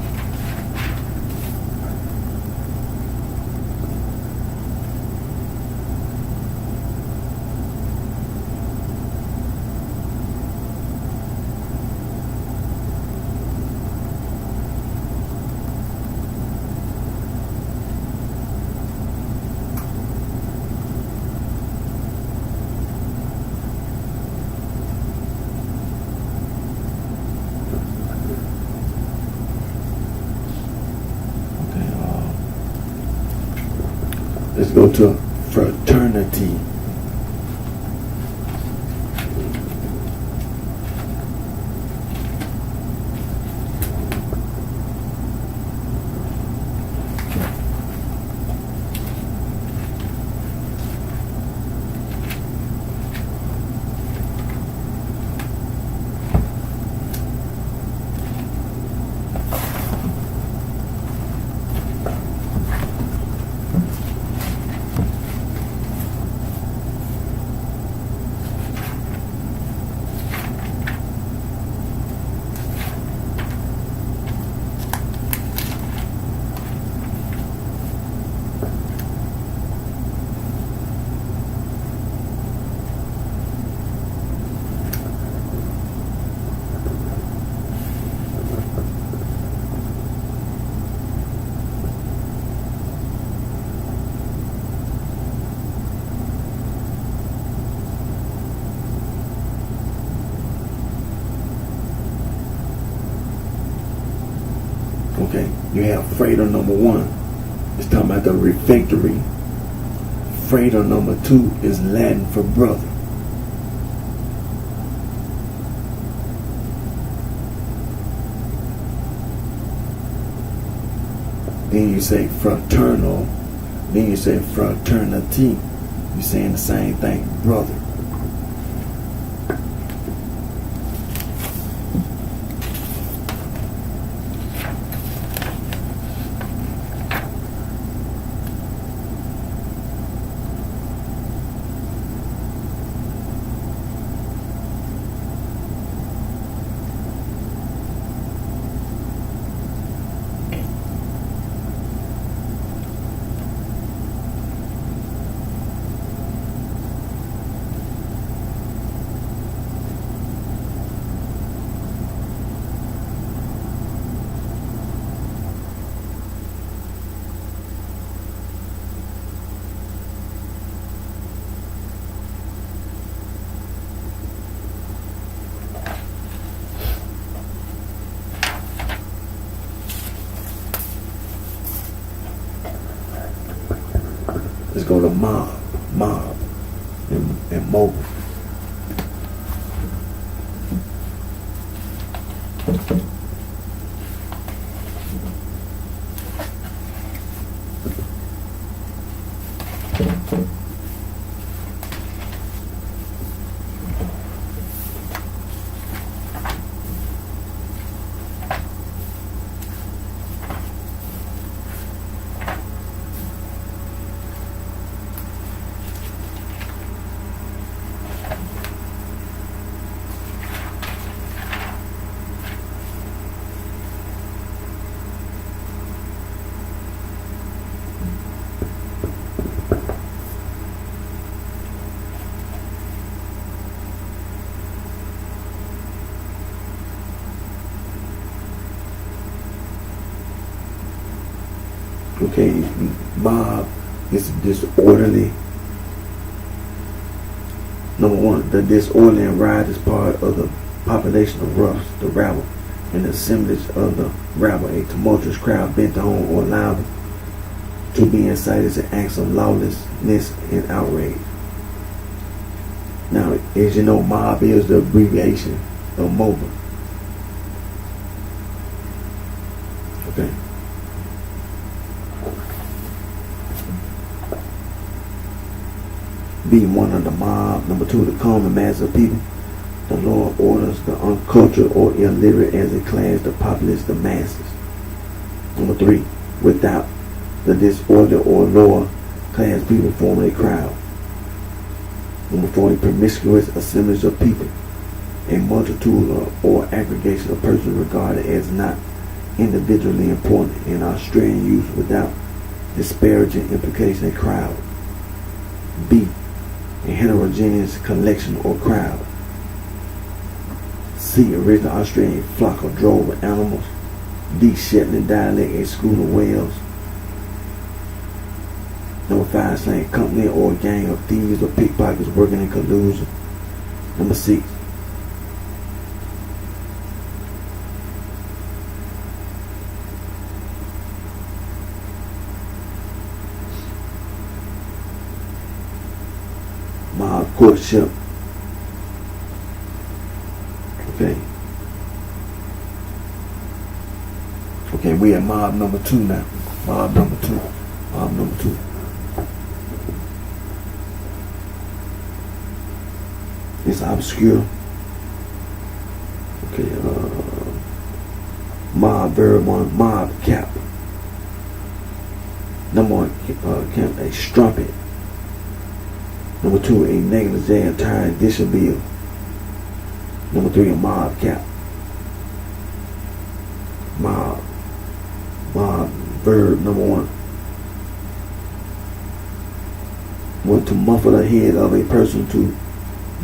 Let's go to fraternity. Okay, you have freighter number 1. It's talking about the refectory. Freighter number 2 is Latin for brother. Then you say fraternal. Then you say fraternity. You're saying the same thing, brother. Let's go to mob, and mobile. Okay, mob is disorderly. Number one, the disorderly and riot is part of the population of roughs, the rabble, and the assemblage of the rabble, a tumultuous crowd bent on or liable to be incited to acts of lawlessness and outrage. Now, as you know, mob is the abbreviation of mobile. Okay. Be one of the mob. Number two, the common mass of people. The Lord orders the uncultured or illiterate as a class, the populace, the masses. Number three, without the disorder or lower class people form a crowd. Number four, a promiscuous assemblage of people, a multitude or aggregation of persons regarded as not individually important in Australian use without disparaging implication, a crowd. B, a heterogeneous collection or crowd. C, original Australian flock or drove of animals. D, Shetland dialect, a school of Wales. Number five, slang company or gang of thieves or pickpockets working in collusion. Number six, mob courtship. Okay. Okay, we at mob number two now. Mob number two. Mob number two. It's obscure. Okay, mob, verb one, mob cap. Number one, cap, a strumpet. Number two, a negligee attire dishabille. Number three, a mob cap. Mob, verb number one. To muffle the head of a person, to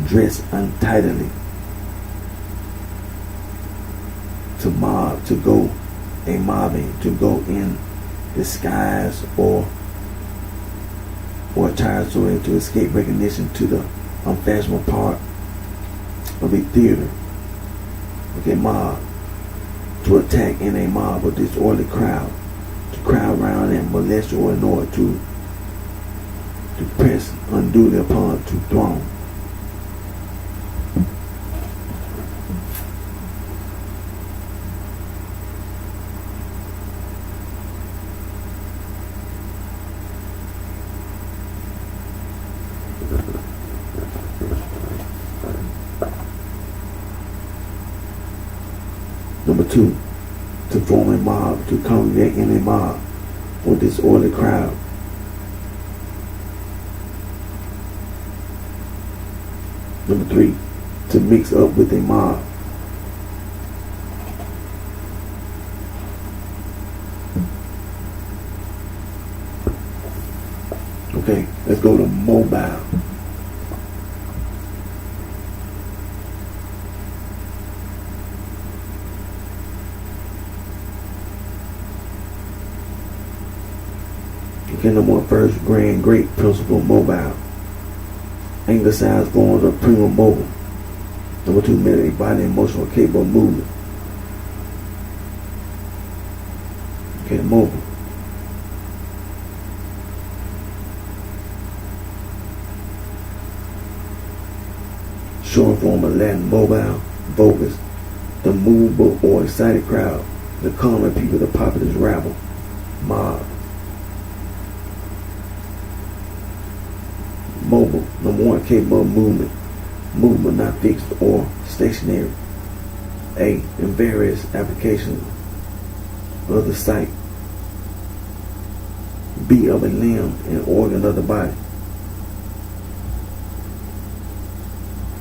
dress untidily. To mob, to go, a mobbing, to go in disguise or attire so as to escape recognition to the unfashionable part of a theater. Okay, mob, to attack in a mob or disorderly crowd, to crowd round and molest or annoy, to press unduly upon, to throng. Number 2, to form a mob, to congregate in a mob or disorderly crowd. Number 3, to mix up with a mob. Okay, let's go to mobile. Okay, number 1, first grand great principle mobile. Anglicized forms of prima mobile. Number 2, mentally, body, emotional, capable of movement. Okay, mobile. Short form of Latin mobile, vocus, the movable or excited crowd, the common people, the populace rabble, mob. Mobile, number 1, capable of movement, movement not fixed or stationary. A, in various applications of the sight. B, of a limb and organ of the body.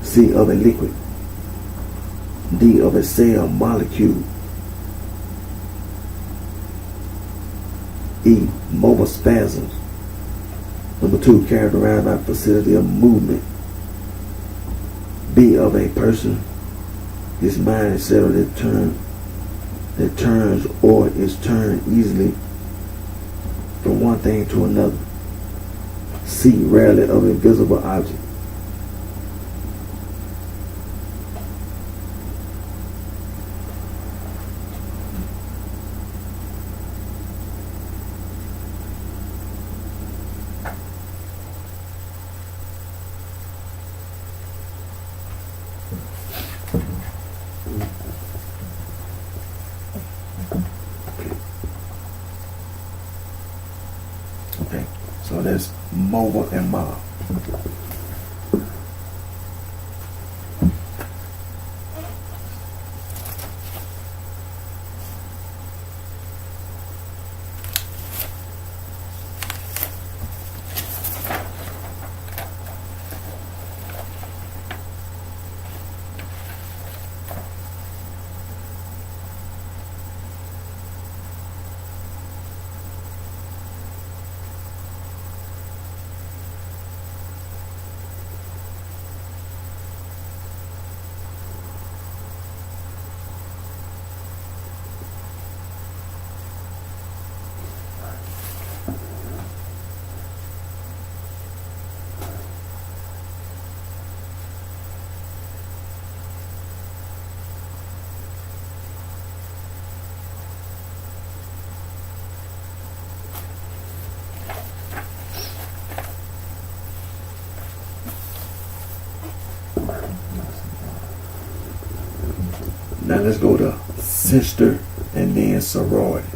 C, of a liquid. D, of a cell molecule. E, mobile spasms. Number 2, characterized by facility of movement. B, of a person. His mind is settled that turns or is turned easily from one thing to another. C, rarely of a visible object. Okay, so that's mobile and mob. Now let's go to sister and then sorority.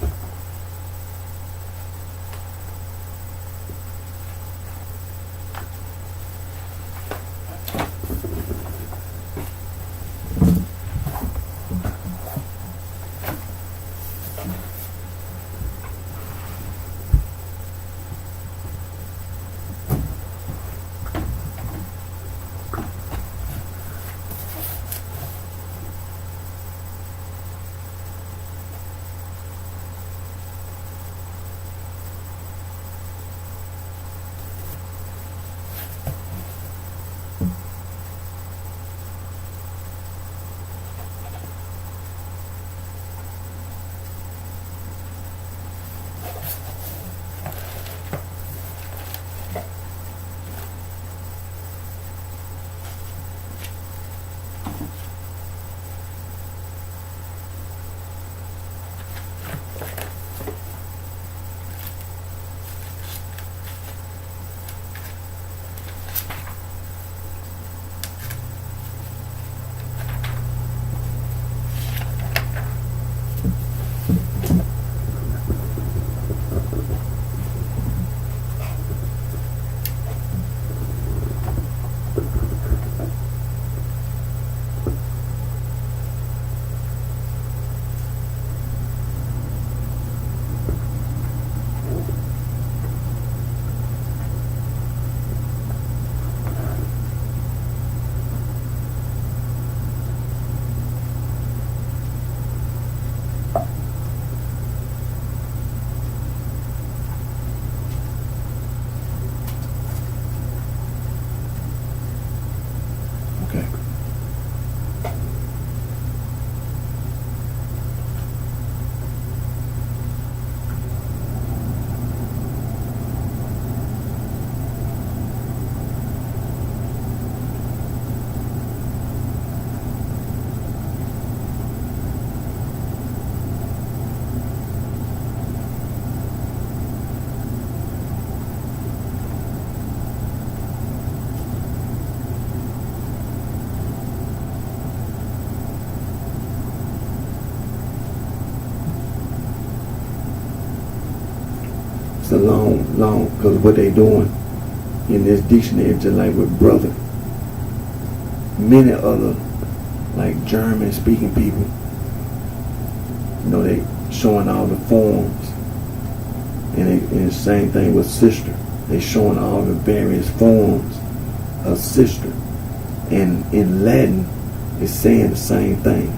It's a long, because what they doing in this dictionary, just like with brother, many other like German speaking people, they showing all the forms, and the same thing with sister. They showing all the various forms of sister, and in Latin, it's saying the same thing.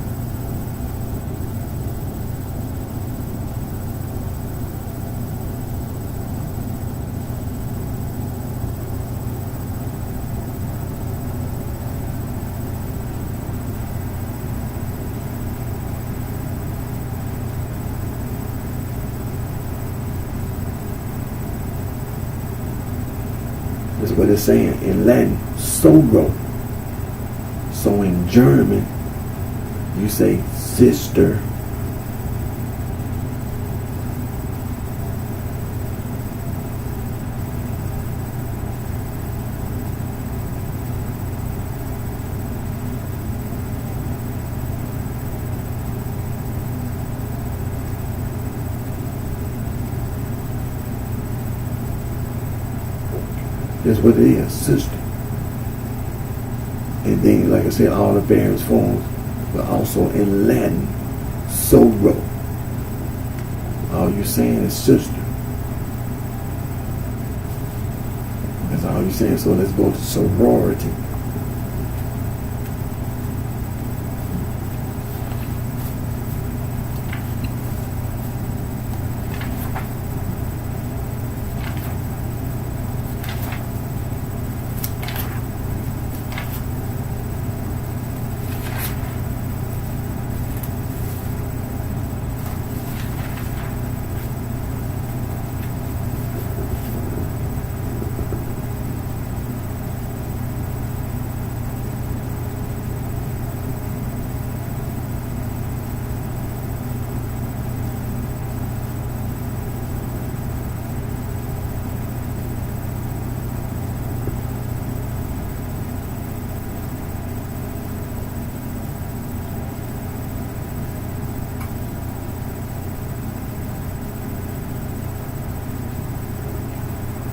That's what it's saying in Latin, sorrow. So in German, you say sister. That's what it is, sister. And then, like I said, all the various forms, but also in Latin, sorrow. All you're saying is sister. That's all you're saying. So let's go to sorority.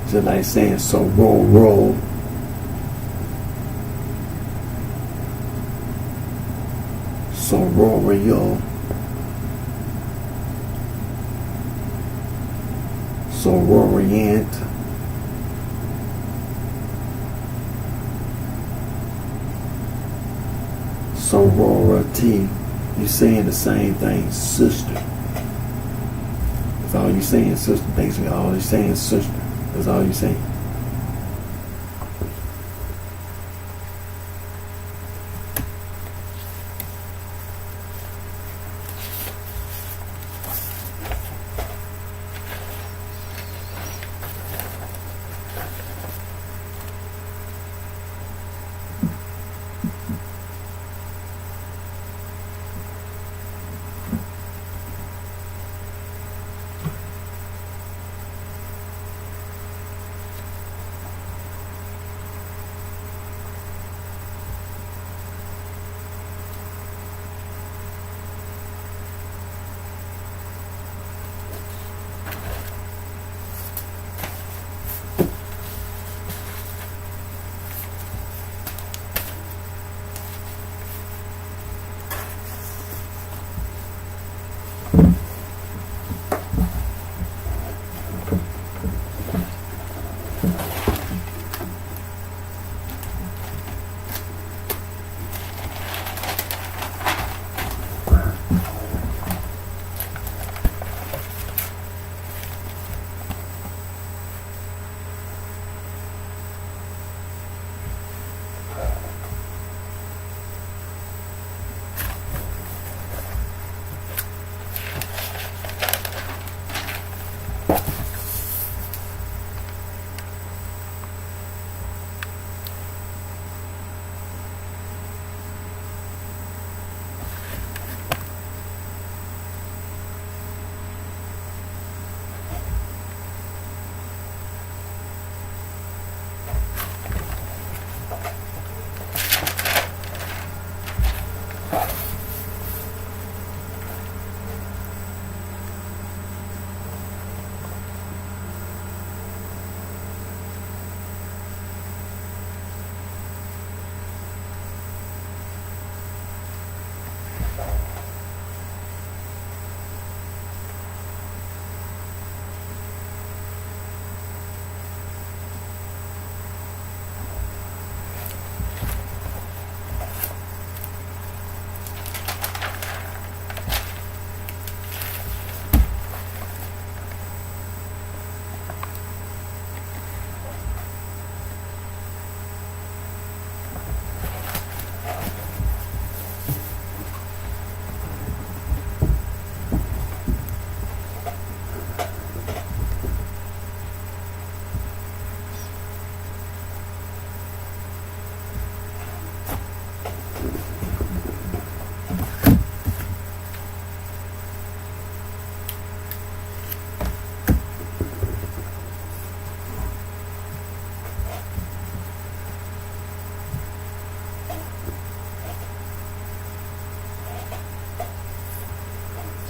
Just like saying sororo. Sororio. Sororient. Sorority. You're saying the same thing, sister. That's all you're saying, sister. Basically, all you're saying is sister. That's all you're saying.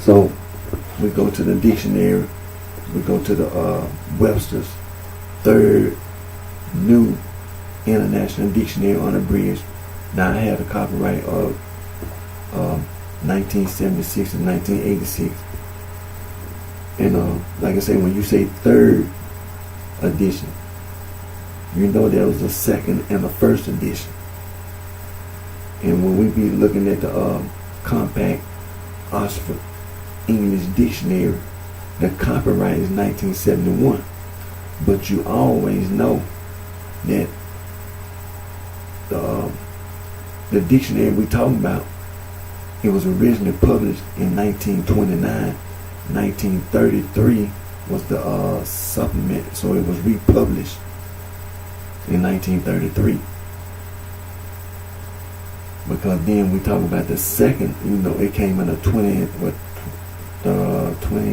So we go to the dictionary. We go to the Webster's third new international dictionary unabridged. Now I have the copyright of 1976 and 1986. And like I say, when you say third edition, you know there was a second and a first edition. And when we be looking at the compact Oxford English Dictionary, the copyright is 1971. But you always know that the dictionary we talking about, it was originally published in 1929. 1933 was the supplement, so it was republished in 1933. Because then we talk about the second, it came in the 20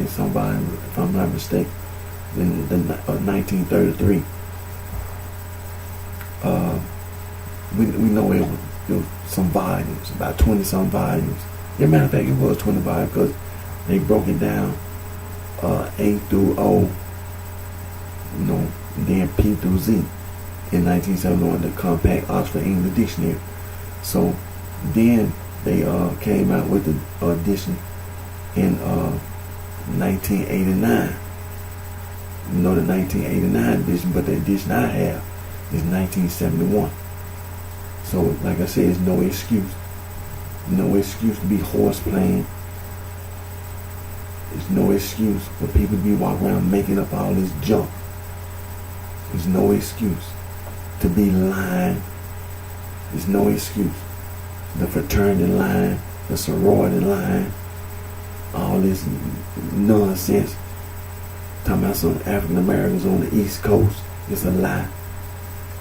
somebody, if I'm not mistaken, in the 1933. We know it was some volumes, about 20 some volumes. As a matter of fact, it was 20 volumes because they broke it down A through O, then P through Z in 1971, the compact Oxford English Dictionary. So then they came out with the edition in 1989. The 1989 edition, but the edition I have is 1971. So like I said, it's no excuse. No excuse to be horse playing. There's no excuse for people to be walking around making up all this junk. There's no excuse to be lying. There's no excuse. The fraternity line, the sorority line, all this nonsense. Talking about some African Americans on the East Coast. It's a lie.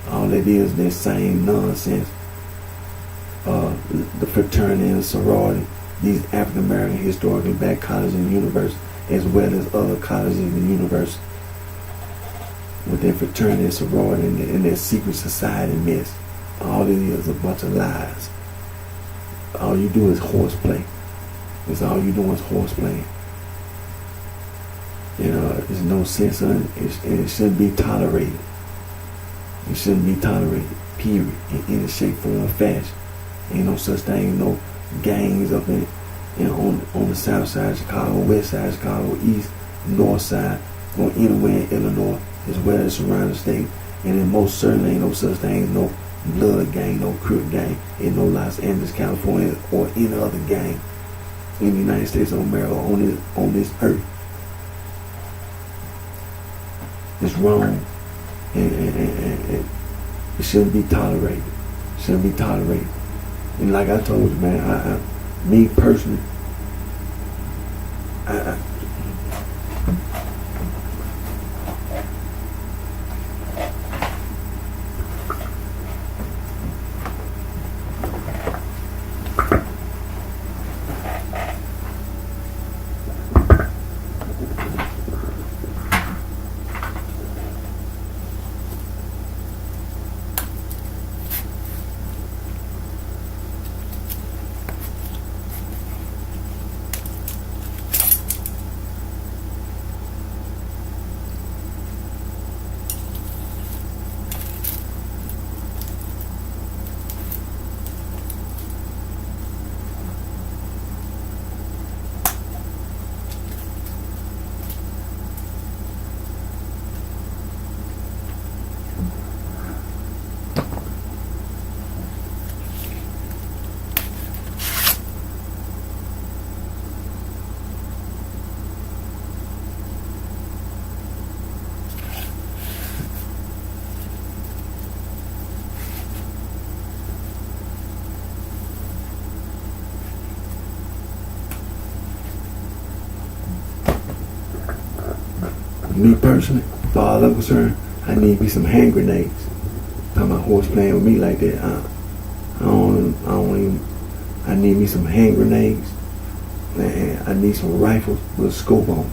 All it is, that same nonsense. The fraternity and sorority, these African American historically black colleges and universities, as well as other colleges and universities, with their fraternity and sorority and their secret society mess. All it is a bunch of lies. All you do is horseplay. That's all you do is horseplay. There's no sense in it. It shouldn't be tolerated. It shouldn't be tolerated, period, in any shape, form, or fashion. Ain't no such thing, no gangs up on the south side of Chicago, west side of Chicago, east, north side, or anywhere in Illinois, as well as surrounding state. And then most certainly ain't no such thing as no blood gang, no crook gang, in no Los Angeles, California, or any other gang in the United States of America, on this earth. It's wrong, and it shouldn't be tolerated. Shouldn't be tolerated. And like I told you, man, me personally, me personally, as far as I'm concerned, I need me some hand grenades. Talking about horse playing with me like that. I don't even. I need me some hand grenades, and I need some rifles with a scope on.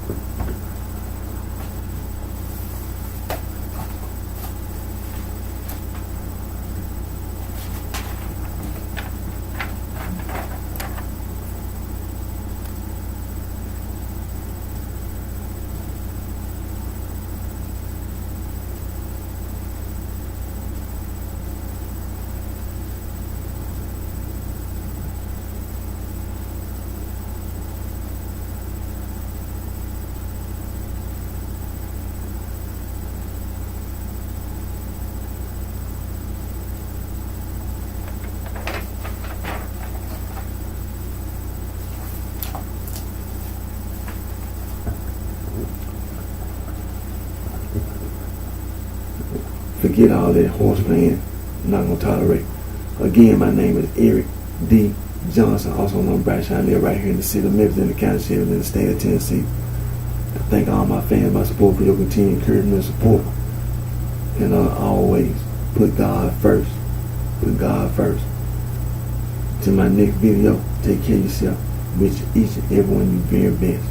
Forget all that horse playing. I'm not gonna tolerate. Again, my name is Eric D. Johnson, also known as BrightShine. I live right here in the city of Memphis, in the county of Shelby, in the state of Tennessee. I thank all my fans, my support, for your continued encouragement and support. And always put God first. Put God first. To my next video, take care of yourself. Wish each and every one of you very best.